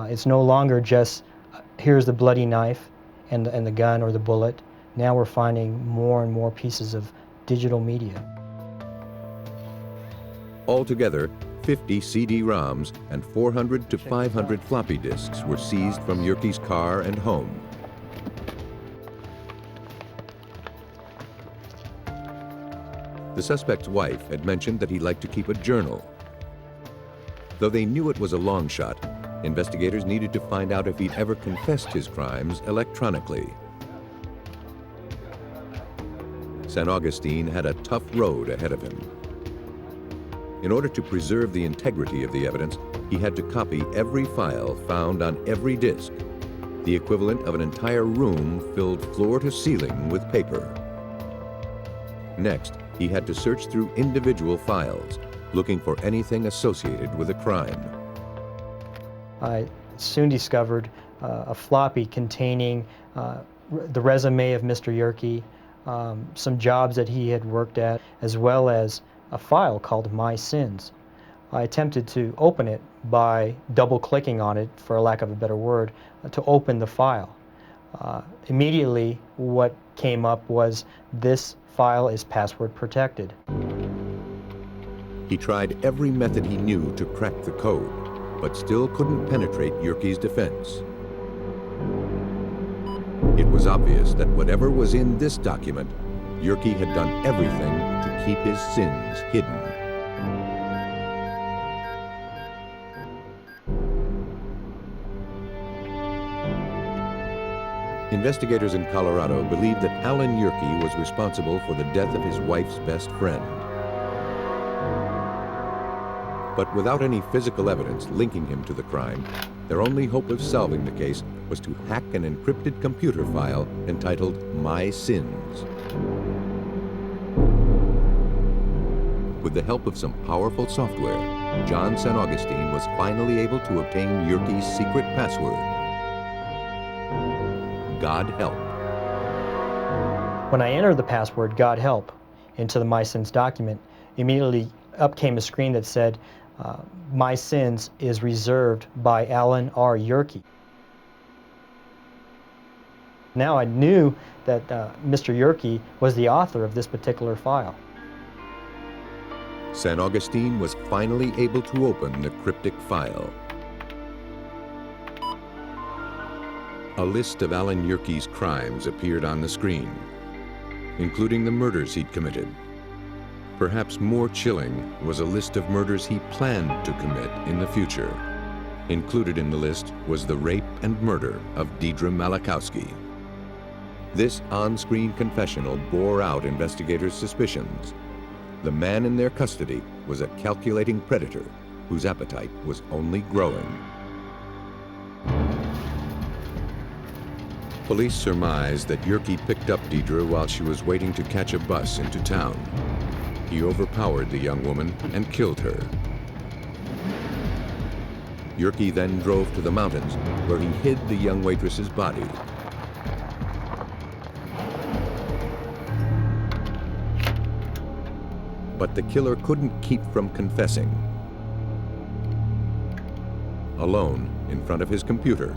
It's no longer just, here's the bloody knife and the gun or the bullet. Now we're finding more and more pieces of digital media. Altogether, 50 CD-ROMs and 400 to 500 floppy disks were seized from Yerke's car and home. The suspect's wife had mentioned that he liked to keep a journal. Though they knew it was a long shot, investigators needed to find out if he'd ever confessed his crimes electronically. St. Augustine had a tough road ahead of him. In order to preserve the integrity of the evidence, he had to copy every file found on every disk, the equivalent of an entire room filled floor to ceiling with paper. Next, he had to search through individual files, looking for anything associated with a crime. I soon discovered a floppy containing the resume of Mr. Yerke, some jobs that he had worked at, as well as a file called My Sins. I attempted to open it by double-clicking on it, for lack of a better word, to open the file. Immediately, what came up was this file is password protected. He tried every method he knew to crack the code, but still couldn't penetrate Yerke's defense. It was obvious that whatever was in this document, Yerke had done everything to keep his sins hidden. Investigators in Colorado believed that Alan Yerke was responsible for the death of his wife's best friend. But without any physical evidence linking him to the crime, their only hope of solving the case was to hack an encrypted computer file entitled My Sins. With the help of some powerful software, John St. Augustine was finally able to obtain Yerke's secret password. God help. When I entered the password, God help, into the My Sins document, immediately up came a screen that said, My Sins is reserved by Alan R. Yerke. Now I knew that Mr. Yerke was the author of this particular file. St. Augustine was finally able to open the cryptic file. A list of Alan Yerke's crimes appeared on the screen, including the murders he'd committed. Perhaps more chilling was a list of murders he planned to commit in the future. Included in the list was the rape and murder of Deidre Malachowski. This on-screen confessional bore out investigators' suspicions. The man in their custody was a calculating predator whose appetite was only growing. Police surmised that Yerke picked up Deidre while she was waiting to catch a bus into town. He overpowered the young woman and killed her. Yerke then drove to the mountains, where he hid the young waitress's body. But the killer couldn't keep from confessing. Alone, in front of his computer,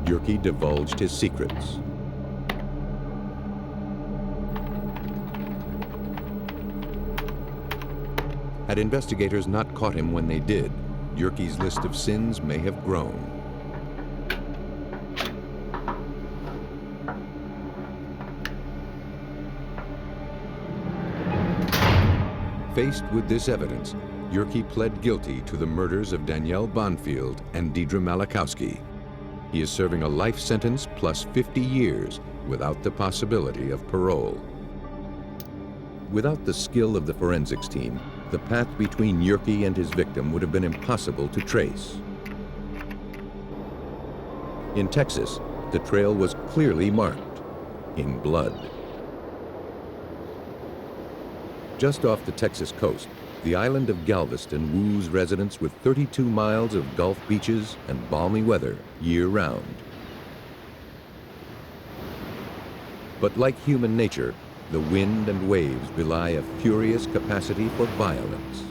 Yerke divulged his secrets. Had investigators not caught him when they did, Yerke's list of sins may have grown. Faced with this evidence, Yerke pled guilty to the murders of Danielle Bonfield and Deidre Malachowski. He is serving a life sentence plus 50 years without the possibility of parole. Without the skill of the forensics team, the path between Yerke and his victim would have been impossible to trace. In Texas, the trail was clearly marked in blood. Just off the Texas coast, the island of Galveston woos residents with 32 miles of Gulf beaches and balmy weather year-round. But like human nature, the wind and waves belie a furious capacity for violence.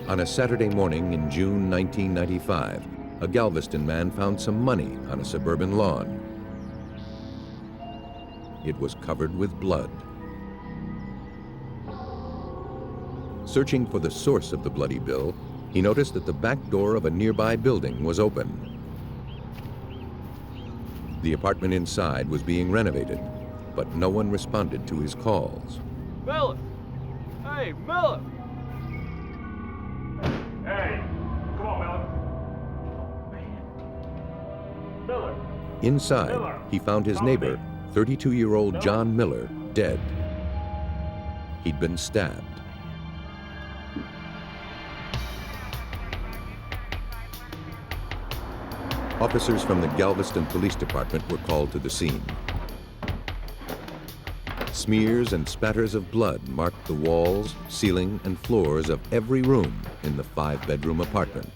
On a Saturday morning in June 1995, a Galveston man found some money on a suburban lawn. It was covered with blood. Searching for the source of the bloody bill, he noticed that the back door of a nearby building was open. The apartment inside was being renovated, but no one responded to his calls. Miller! Hey, Miller! Hey, come on, Miller. Miller! Inside, he found his neighbor, 32-year-old John Miller, dead. He'd been stabbed. Officers from the Galveston Police Department were called to the scene. Smears and spatters of blood marked the walls, ceiling, and floors of every room in the 5-bedroom apartment.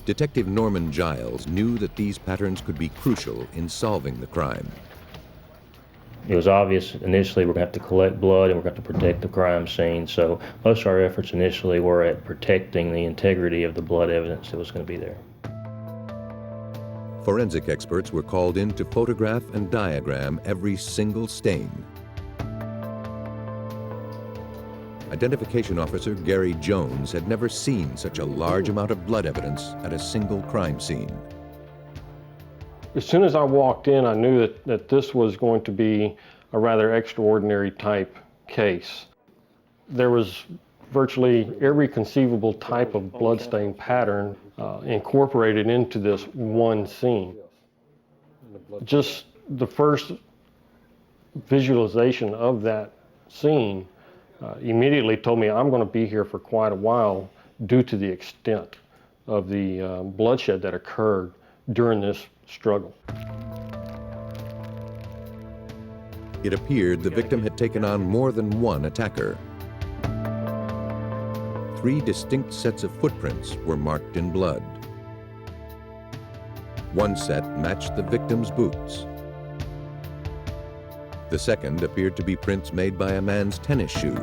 Detective Norman Giles knew that these patterns could be crucial in solving the crime. It was obvious initially we're going to have to collect blood and we're going to have to protect the crime scene, so most of our efforts initially were at protecting the integrity of the blood evidence that was going to be there. Forensic experts were called in to photograph and diagram every single stain. Identification officer Gary Jones had never seen such a large amount of blood evidence at a single crime scene. As soon as I walked in, I knew that this was going to be a rather extraordinary type case. There was virtually every conceivable type of bloodstain pattern incorporated into this one scene. Just the first visualization of that scene immediately told me I'm going to be here for quite a while due to the extent of the bloodshed that occurred during this struggle. It appeared the victim had taken on more than one attacker. 3 distinct sets of footprints were marked in blood. One set matched the victim's boots. The second appeared to be prints made by a man's tennis shoes.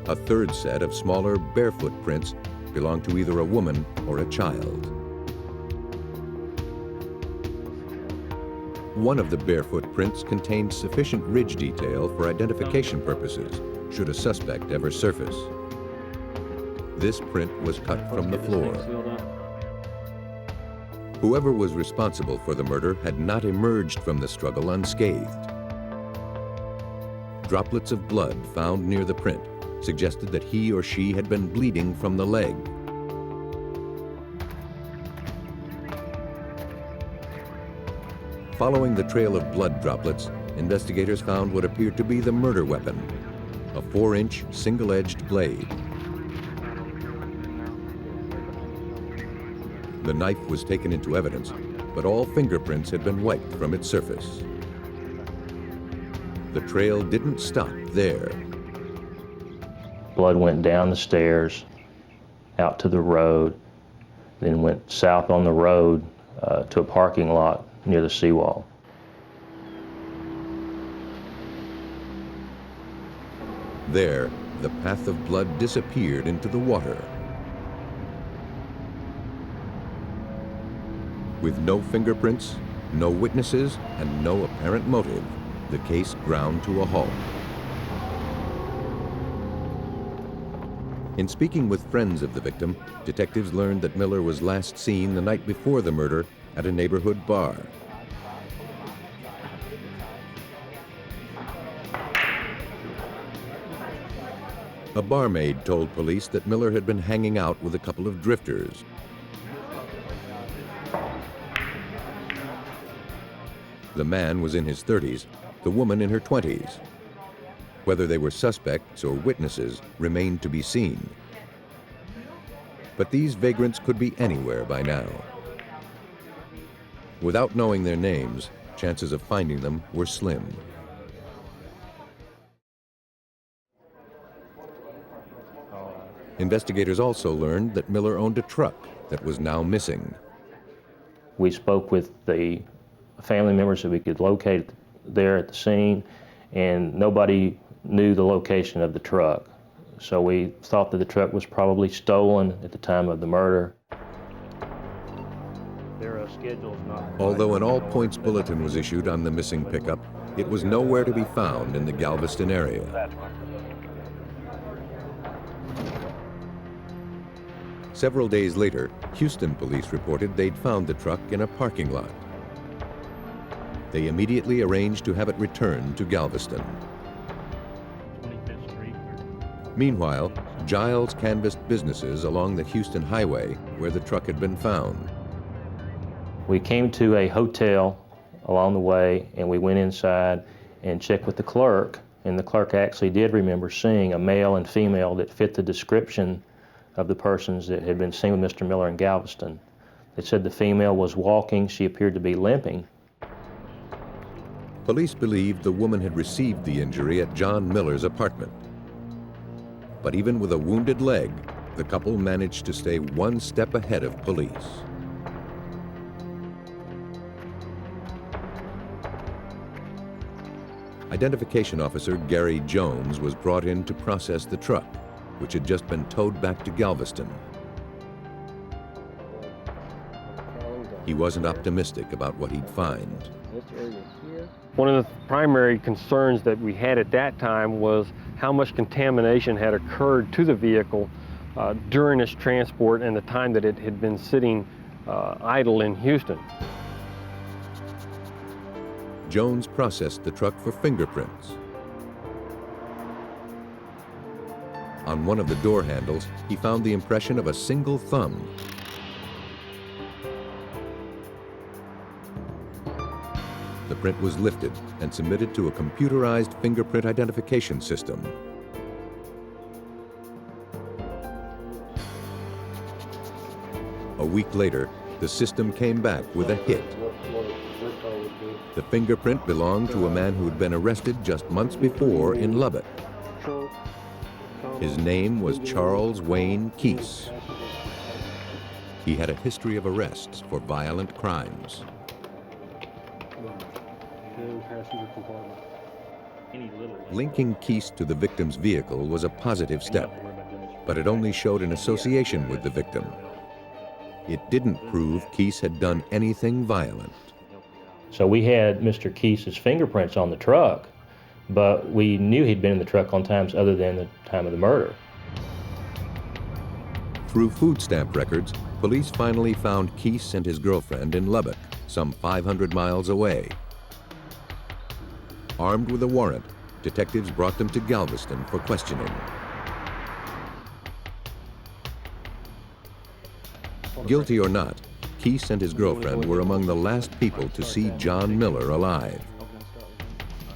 A third set of smaller barefoot prints belonged to either a woman or a child. One of the barefoot prints contained sufficient ridge detail for identification purposes, should a suspect ever surface. This print was cut from the floor. Whoever was responsible for the murder had not emerged from the struggle unscathed. Droplets of blood found near the print suggested that he or she had been bleeding from the leg. Following the trail of blood droplets, investigators found what appeared to be the murder weapon, a 4-inch single-edged blade. The knife was taken into evidence, but all fingerprints had been wiped from its surface. The trail didn't stop there. Blood went down the stairs, out to the road, then went south on the road to a parking lot near the seawall. There, the path of blood disappeared into the water. With no fingerprints, no witnesses, and no apparent motive, the case ground to a halt. In speaking with friends of the victim, detectives learned that Miller was last seen the night before the murder at a neighborhood bar. A barmaid told police that Miller had been hanging out with a couple of drifters. The man was in his 30s, the woman in her 20s. Whether they were suspects or witnesses remained to be seen. But these vagrants could be anywhere by now. Without knowing their names, chances of finding them were slim. Investigators also learned that Miller owned a truck that was now missing. We spoke with the family members that we could locate there at the scene, and nobody knew the location of the truck. So we thought that the truck was probably stolen at the time of the murder. Although an all-points bulletin was issued on the missing pickup, it was nowhere to be found in the Galveston area. Several days later, Houston police reported they'd found the truck in a parking lot. They immediately arranged to have it returned to Galveston. Meanwhile, Giles canvassed businesses along the Houston highway where the truck had been found. We came to a hotel along the way, and we went inside and checked with the clerk, and the clerk actually did remember seeing a male and female that fit the description of the persons that had been seen with Mr. Miller in Galveston. They said the female was walking, she appeared to be limping. Police believed the woman had received the injury at John Miller's apartment. But even with a wounded leg, the couple managed to stay one step ahead of police. Identification officer Gary Jones was brought in to process the truck, which had just been towed back to Galveston. He wasn't optimistic about what he'd find. One of the primary concerns that we had at that time was how much contamination had occurred to the vehicle during its transport and the time that it had been sitting idle in Houston. Jones processed the truck for fingerprints. On one of the door handles, he found the impression of a single thumb. The print was lifted and submitted to a computerized fingerprint identification system. A week later, the system came back with a hit. The fingerprint belonged to a man who had been arrested just months before in Lubbock. His name was Charles Wayne Keese. He had a history of arrests for violent crimes. Linking Keese to the victim's vehicle was a positive step, but it only showed an association with the victim. It didn't prove Keese had done anything violent. So we had Mr. Keese's fingerprints on the truck, but we knew he'd been in the truck on times other than the time of the murder. Through food stamp records, police finally found Keese and his girlfriend in Lubbock, some 500 miles away. Armed with a warrant, detectives brought them to Galveston for questioning. Guilty or not, Keese and his girlfriend were among the last people to see John Miller alive.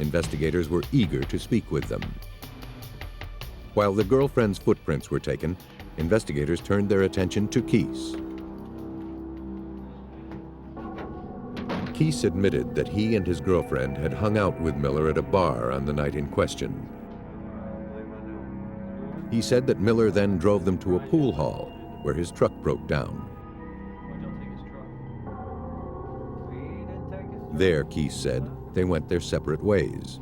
Investigators were eager to speak with them. While the girlfriend's footprints were taken, investigators turned their attention to Keese. Keese admitted that he and his girlfriend had hung out with Miller at a bar on the night in question. He said that Miller then drove them to a pool hall where his truck broke down. There, Keese said, they went their separate ways.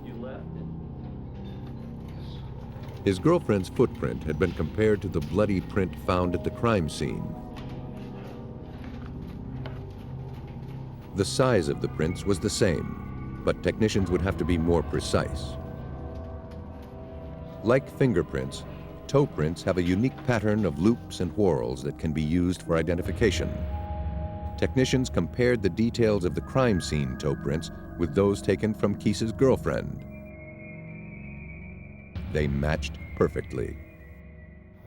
His girlfriend's footprint had been compared to the bloody print found at the crime scene. The size of the prints was the same, but technicians would have to be more precise. Like fingerprints, toe prints have a unique pattern of loops and whorls that can be used for identification. Technicians compared the details of the crime scene toe prints with those taken from Keese's girlfriend. They matched perfectly.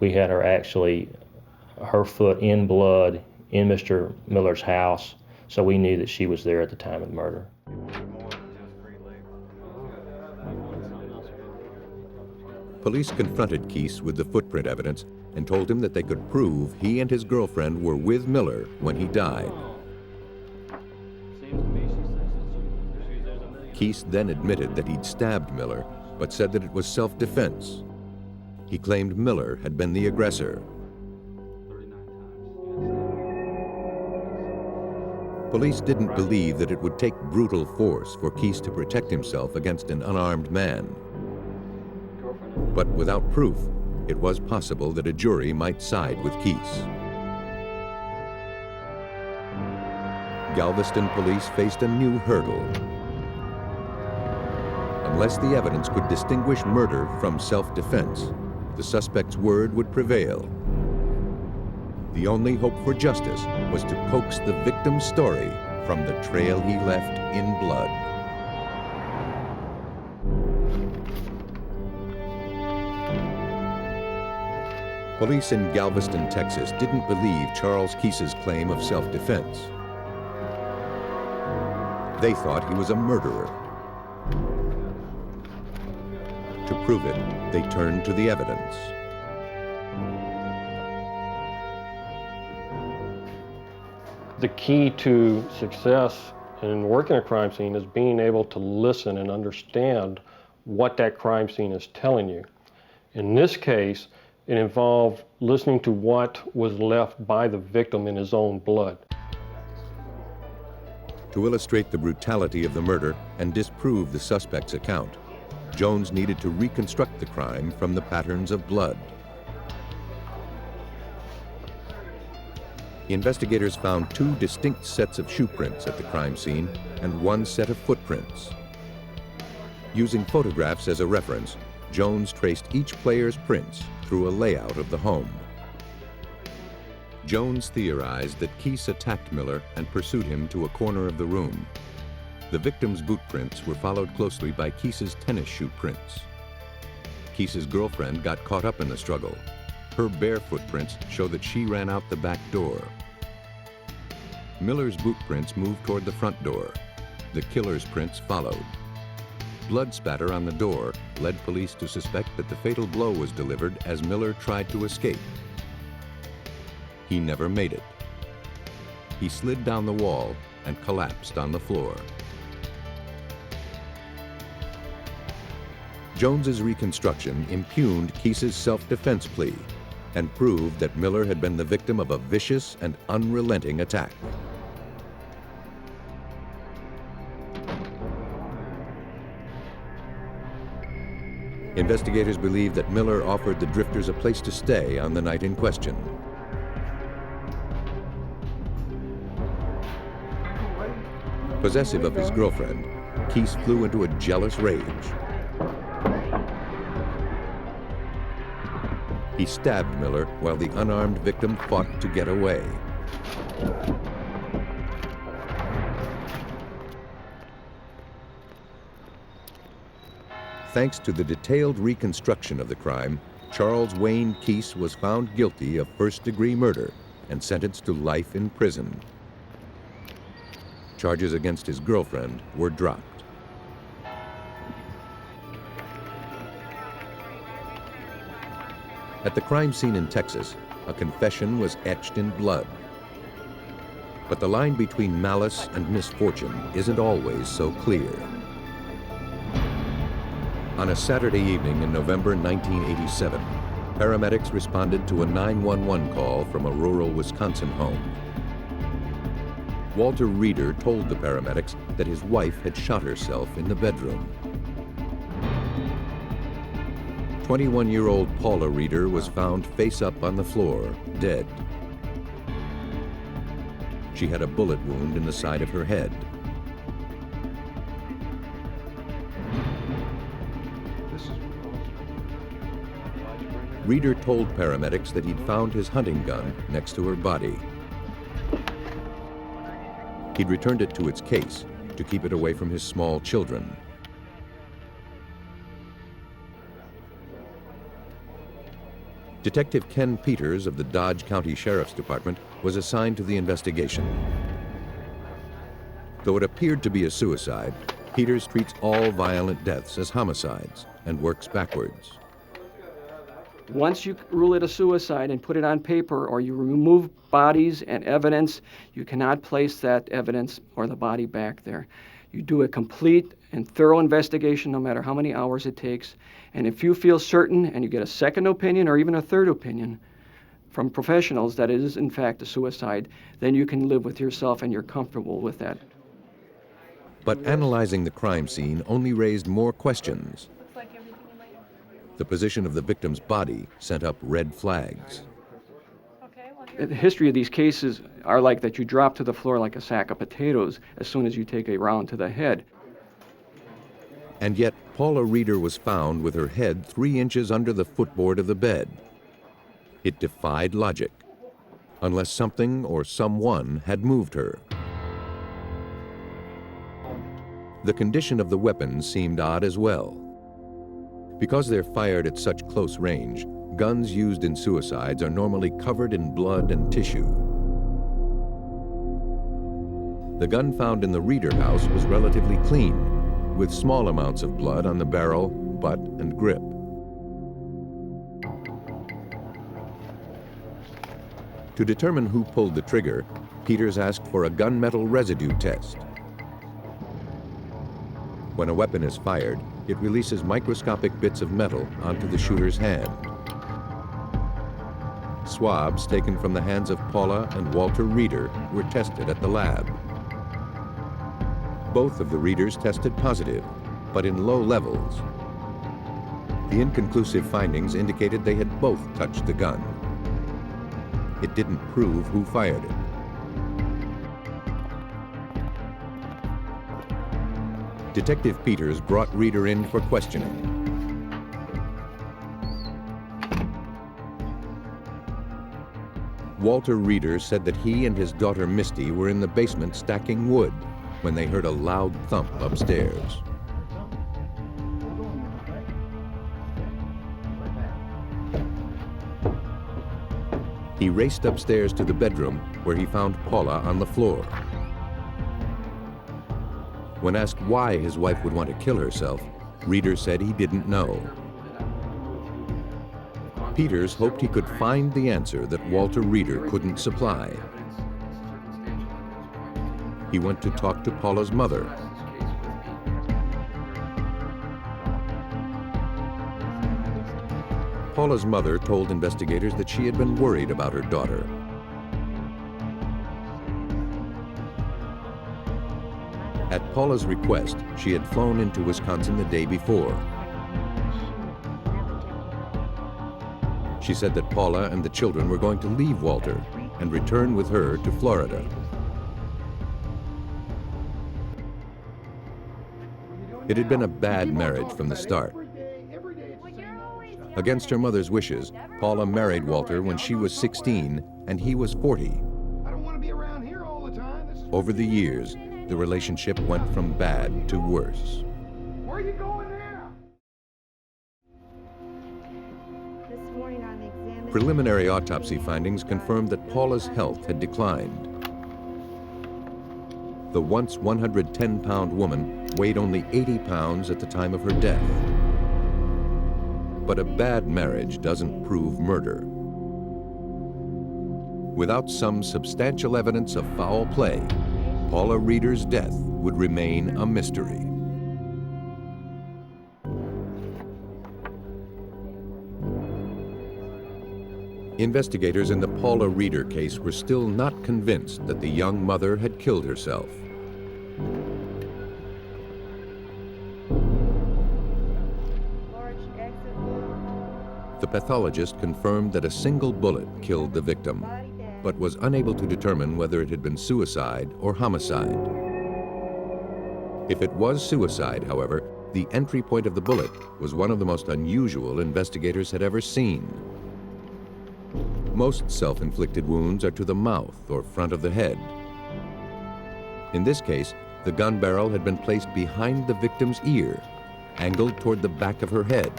We had her foot in blood in Mr. Miller's house, so we knew that she was there at the time of the murder. Police confronted Keese with the footprint evidence and told him that they could prove he and his girlfriend were with Miller when he died. Keese then admitted that he'd stabbed Miller, but said that it was self-defense. He claimed Miller had been the aggressor. Police didn't believe that it would take brutal force for Keese to protect himself against an unarmed man. But without proof, it was possible that a jury might side with Keese. Galveston police faced a new hurdle. Unless the evidence could distinguish murder from self-defense, the suspect's word would prevail. The only hope for justice was to coax the victim's story from the trail he left in blood. Police in Galveston, Texas didn't believe Charles Keese's claim of self-defense. They thought he was a murderer. To prove it, they turned to the evidence. The key to success in working a crime scene is being able to listen and understand what that crime scene is telling you. In this case, it involved listening to what was left by the victim in his own blood. To illustrate the brutality of the murder and disprove the suspect's account, Jones needed to reconstruct the crime from the patterns of blood. Investigators found two distinct sets of shoe prints at the crime scene and one set of footprints. Using photographs as a reference, Jones traced each player's prints through a layout of the home. Jones theorized that Keese attacked Miller and pursued him to a corner of the room. The victim's boot prints were followed closely by Keese's tennis shoe prints. Keese's girlfriend got caught up in the struggle. Her bare footprints show that she ran out the back door. Miller's boot prints moved toward the front door. The killer's prints followed. Blood spatter on the door led police to suspect that the fatal blow was delivered as Miller tried to escape. He never made it. He slid down the wall and collapsed on the floor. Jones's reconstruction impugned Keese's self-defense plea and proved that Miller had been the victim of a vicious and unrelenting attack. Investigators believe that Miller offered the drifters a place to stay on the night in question. Possessive of his girlfriend, Keese flew into a jealous rage. He stabbed Miller while the unarmed victim fought to get away. Thanks to the detailed reconstruction of the crime, Charles Wayne Keese was found guilty of first-degree murder and sentenced to life in prison. Charges against his girlfriend were dropped. At the crime scene in Texas, a confession was etched in blood. But the line between malice and misfortune isn't always so clear. On a Saturday evening in November 1987, paramedics responded to a 911 call from a rural Wisconsin home. Walter Reeder told the paramedics that his wife had shot herself in the bedroom. 21-year-old Paula Reeder was found face up on the floor, dead. She had a bullet wound in the side of her head. Reeder told paramedics that he'd found his hunting gun next to her body. He'd returned it to its case to keep it away from his small children. Detective Ken Peters of the Dodge County Sheriff's Department was assigned to the investigation. Though it appeared to be a suicide, Peters treats all violent deaths as homicides and works backwards. Once you rule it a suicide and put it on paper, or you remove bodies and evidence, you cannot place that evidence or the body back there. You do a complete and thorough investigation, no matter how many hours it takes. And if you feel certain and you get a second opinion or even a third opinion from professionals that it is in fact a suicide, then you can live with yourself and you're comfortable with that. But analyzing the crime scene only raised more questions. The position of the victim's body sent up red flags. The history of these cases are like that you drop to the floor like a sack of potatoes as soon as you take a round to the head. And yet, Paula Reeder was found with her head 3 inches under the footboard of the bed. It defied logic, unless something or someone had moved her. The condition of the weapons seemed odd as well. Because they're fired at such close range, guns used in suicides are normally covered in blood and tissue. The gun found in the Reeder house was relatively clean, with small amounts of blood on the barrel, butt, and grip. To determine who pulled the trigger, Peters asked for a gunmetal residue test. When a weapon is fired, it releases microscopic bits of metal onto the shooter's hand. Swabs taken from the hands of Paula and Walter Reeder were tested at the lab. Both of the Reeders tested positive, but in low levels. The inconclusive findings indicated they had both touched the gun. It didn't prove who fired it. Detective Peters brought Reeder in for questioning. Walter Reeder said that he and his daughter Misty were in the basement stacking wood when they heard a loud thump upstairs. He raced upstairs to the bedroom where he found Paula on the floor. When asked why his wife would want to kill herself, Reeder said he didn't know. Peters hoped he could find the answer that Walter Reeder couldn't supply. He went to talk to Paula's mother. Paula's mother told investigators that she had been worried about her daughter. At Paula's request, she had flown into Wisconsin the day before. She said that Paula and the children were going to leave Walter and return with her to Florida. It had been a bad marriage from the start. Against her mother's wishes, Paula married Walter when she was 16 and he was 40. Over the years, the relationship went from bad to worse. Where are you going now? Preliminary autopsy findings confirmed that Paula's health had declined. The once 110-pound woman weighed only 80 pounds at the time of her death. But a bad marriage doesn't prove murder. Without some substantial evidence of foul play, Paula Reeder's death would remain a mystery. Investigators in the Paula Reeder case were still not convinced that the young mother had killed herself. The pathologist confirmed that a single bullet killed the victim, but was unable to determine whether it had been suicide or homicide. If it was suicide, however, the entry point of the bullet was one of the most unusual investigators had ever seen. Most self-inflicted wounds are to the mouth or front of the head. In this case, the gun barrel had been placed behind the victim's ear, angled toward the back of her head.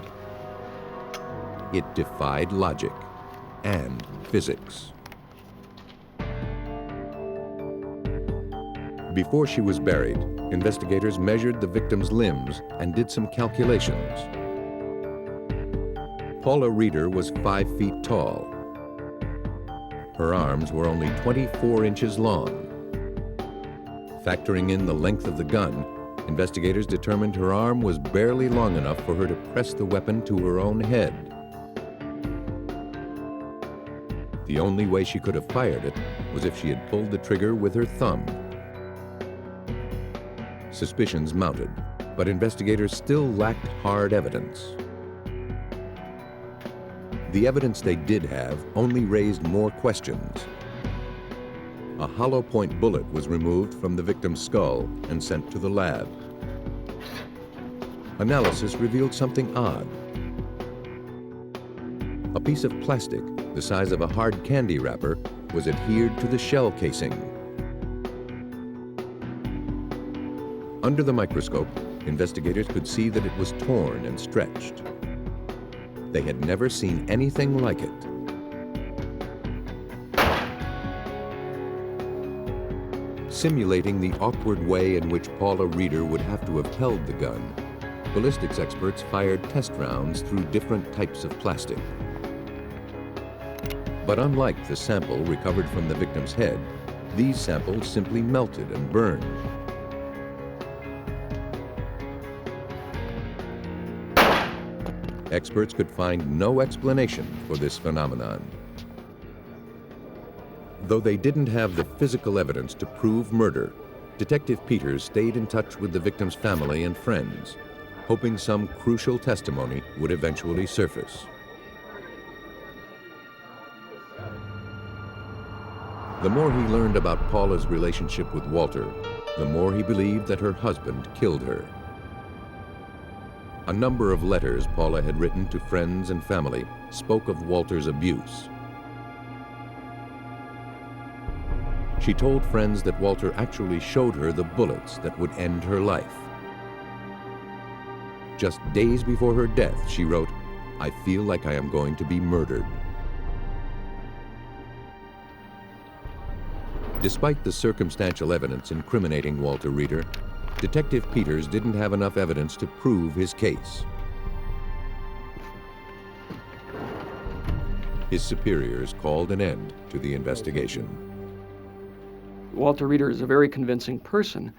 It defied logic and physics. Before she was buried, investigators measured the victim's limbs and did some calculations. Paula Reeder was 5 feet tall. Her arms were only 24 inches long. Factoring in the length of the gun, investigators determined her arm was barely long enough for her to press the weapon to her own head. The only way she could have fired it was if she had pulled the trigger with her thumb. Suspicions mounted, but investigators still lacked hard evidence. The evidence they did have only raised more questions. A hollow point bullet was removed from the victim's skull and sent to the lab. Analysis revealed something odd. A piece of plastic the size of a hard candy wrapper was adhered to the shell casing. Under the microscope, investigators could see that it was torn and stretched. They had never seen anything like it. Simulating the awkward way in which Paula Reeder would have to have held the gun, ballistics experts fired test rounds through different types of plastic. But unlike the sample recovered from the victim's head, these samples simply melted and burned. Experts could find no explanation for this phenomenon. Though they didn't have the physical evidence to prove murder, Detective Peters stayed in touch with the victim's family and friends, hoping some crucial testimony would eventually surface. The more he learned about Paula's relationship with Walter, the more he believed that her husband killed her. A number of letters Paula had written to friends and family spoke of Walter's abuse. She told friends that Walter actually showed her the bullets that would end her life. Just days before her death, she wrote, "I feel like I am going to be murdered." Despite the circumstantial evidence incriminating Walter Reeder, Detective Peters didn't have enough evidence to prove his case. His superiors called an end to the investigation. Walter Reeder is a very convincing person,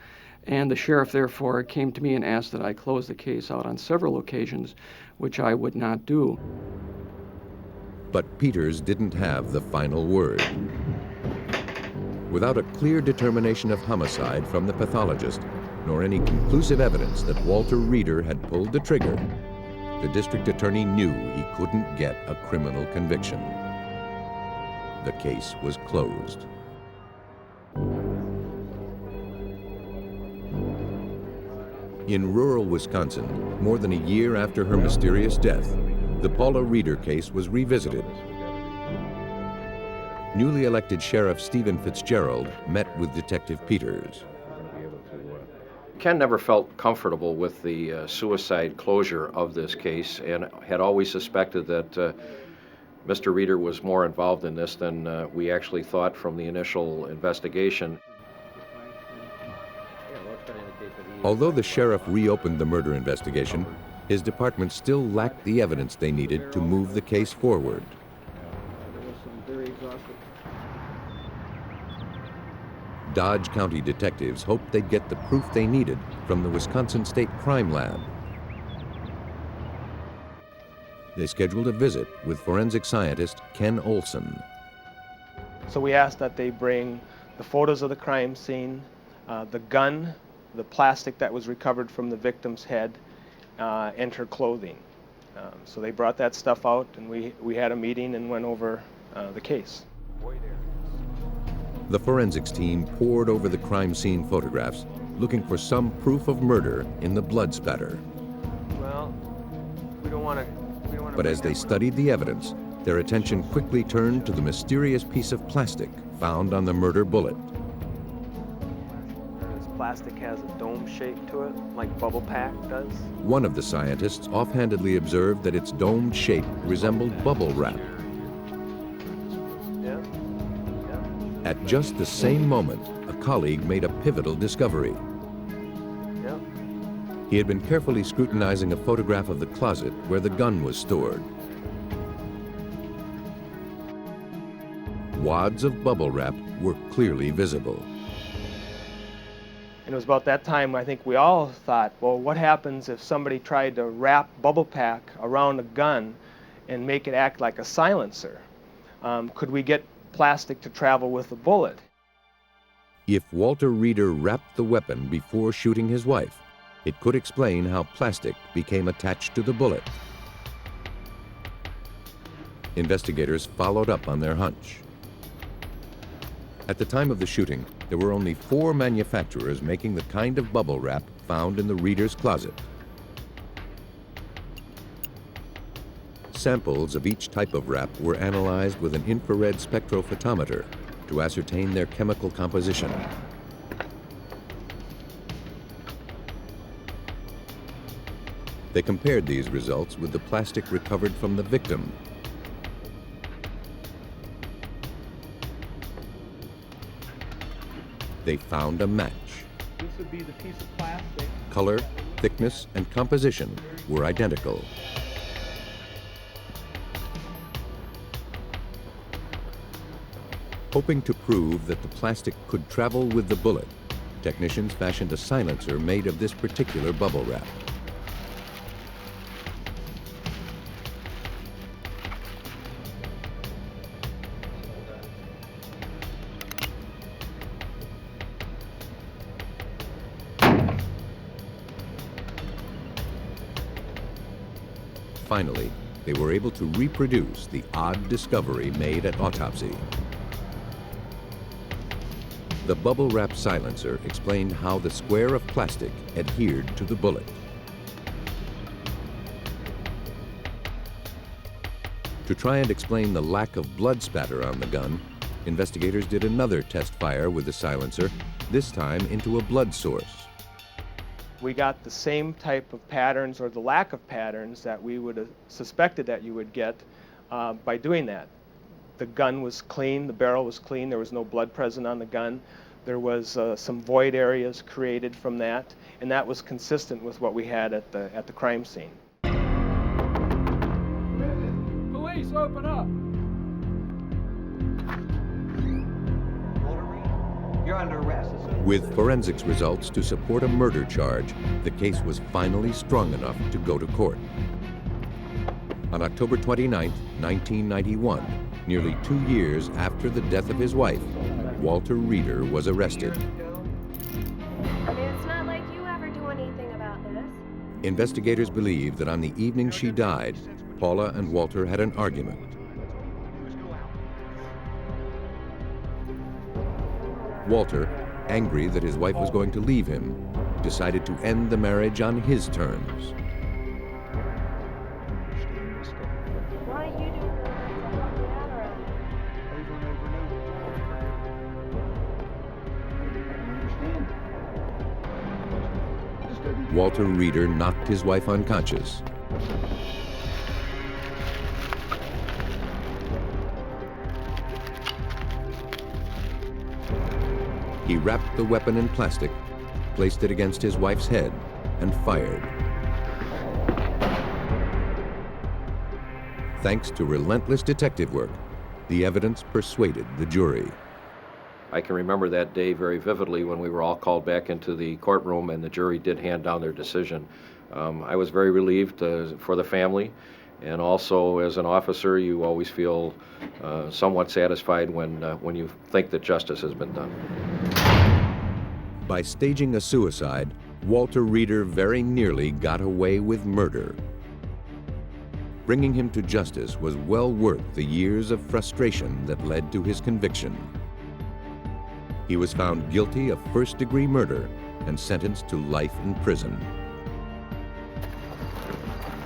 and the sheriff therefore came to me and asked that I close the case out on several occasions, which I would not do. But Peters didn't have the final word. Without a clear determination of homicide from the pathologist, nor any conclusive evidence that Walter Reeder had pulled the trigger, the district attorney knew he couldn't get a criminal conviction. The case was closed. In rural Wisconsin, more than a year after her mysterious death, the Paula Reeder case was revisited. Newly elected Sheriff Stephen Fitzgerald met with Detective Peters. Ken never felt comfortable with the suicide closure of this case and had always suspected that Mr. Reeder was more involved in this than we actually thought from the initial investigation. Although the sheriff reopened the murder investigation, his department still lacked the evidence they needed to move the case forward. Dodge County detectives hoped they'd get the proof they needed from the Wisconsin State Crime Lab. They scheduled a visit with forensic scientist Ken Olson. So we asked that they bring the photos of the crime scene, the gun, the plastic that was recovered from the victim's head, and her clothing. So they brought that stuff out, and we had a meeting and went over the case. The forensics team pored over the crime scene photographs, looking for some proof of murder in the blood spatter. Well, we don't want to. But as they studied the evidence, their attention quickly turned to the mysterious piece of plastic found on the murder bullet. This plastic has a dome shape to it, like bubble pack does. One of the scientists offhandedly observed that its domed shape resembled bubble wrap. Yeah. At just the same moment, a colleague made a pivotal discovery. Yeah. He had been carefully scrutinizing a photograph of the closet where the gun was stored. Wads of bubble wrap were clearly visible. And it was about that time I think we all thought, well, what happens if somebody tried to wrap bubble pack around a gun and make it act like a silencer? Could we get plastic to travel with the bullet? If Walter Reeder wrapped the weapon before shooting his wife, it could explain how plastic became attached to the bullet. Investigators followed up on their hunch. At the time of the shooting, there were only 4 manufacturers making the kind of bubble wrap found in the Reeder's closet. Samples of each type of wrap were analyzed with an infrared spectrophotometer to ascertain their chemical composition. They compared these results with the plastic recovered from the victim. They found a match. This would be the piece of plastic. Color, thickness, and composition were identical. Hoping to prove that the plastic could travel with the bullet, technicians fashioned a silencer made of this particular bubble wrap. Finally, they were able to reproduce the odd discovery made at autopsy. The bubble wrap silencer explained how the square of plastic adhered to the bullet. To try and explain the lack of blood spatter on the gun, investigators did another test fire with the silencer, this time into a blood source. We got the same type of patterns or the lack of patterns that we would have suspected that you would get by doing that. The gun was clean, the barrel was clean, there was no blood present on the gun. There was some void areas created from that, and that was consistent with what we had at the crime scene. Police, open up! You're under arrest. With forensics results to support a murder charge, the case was finally strong enough to go to court. On October 29, 1991, nearly 2 years after the death of his wife, Walter Reeder was arrested. It's not like you ever do anything about this. Investigators believe that on the evening she died, Paula and Walter had an argument. Walter, angry that his wife was going to leave him, decided to end the marriage on his terms. Why you do Walter Reeder knocked his wife unconscious. He wrapped the weapon in plastic, placed it against his wife's head, and fired. Thanks to relentless detective work, the evidence persuaded the jury. I can remember that day very vividly when we were all called back into the courtroom and the jury did hand down their decision. I was very relieved for the family, and also as an officer, you always feel somewhat satisfied when you think that justice has been done. By staging a suicide, Walter Reeder very nearly got away with murder. Bringing him to justice was well worth the years of frustration that led to his conviction. He was found guilty of first-degree murder and sentenced to life in prison.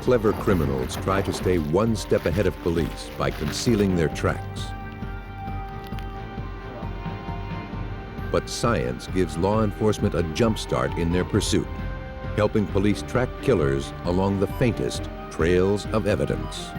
Clever criminals try to stay one step ahead of police by concealing their tracks. But science gives law enforcement a jump start in their pursuit, helping police track killers along the faintest trails of evidence.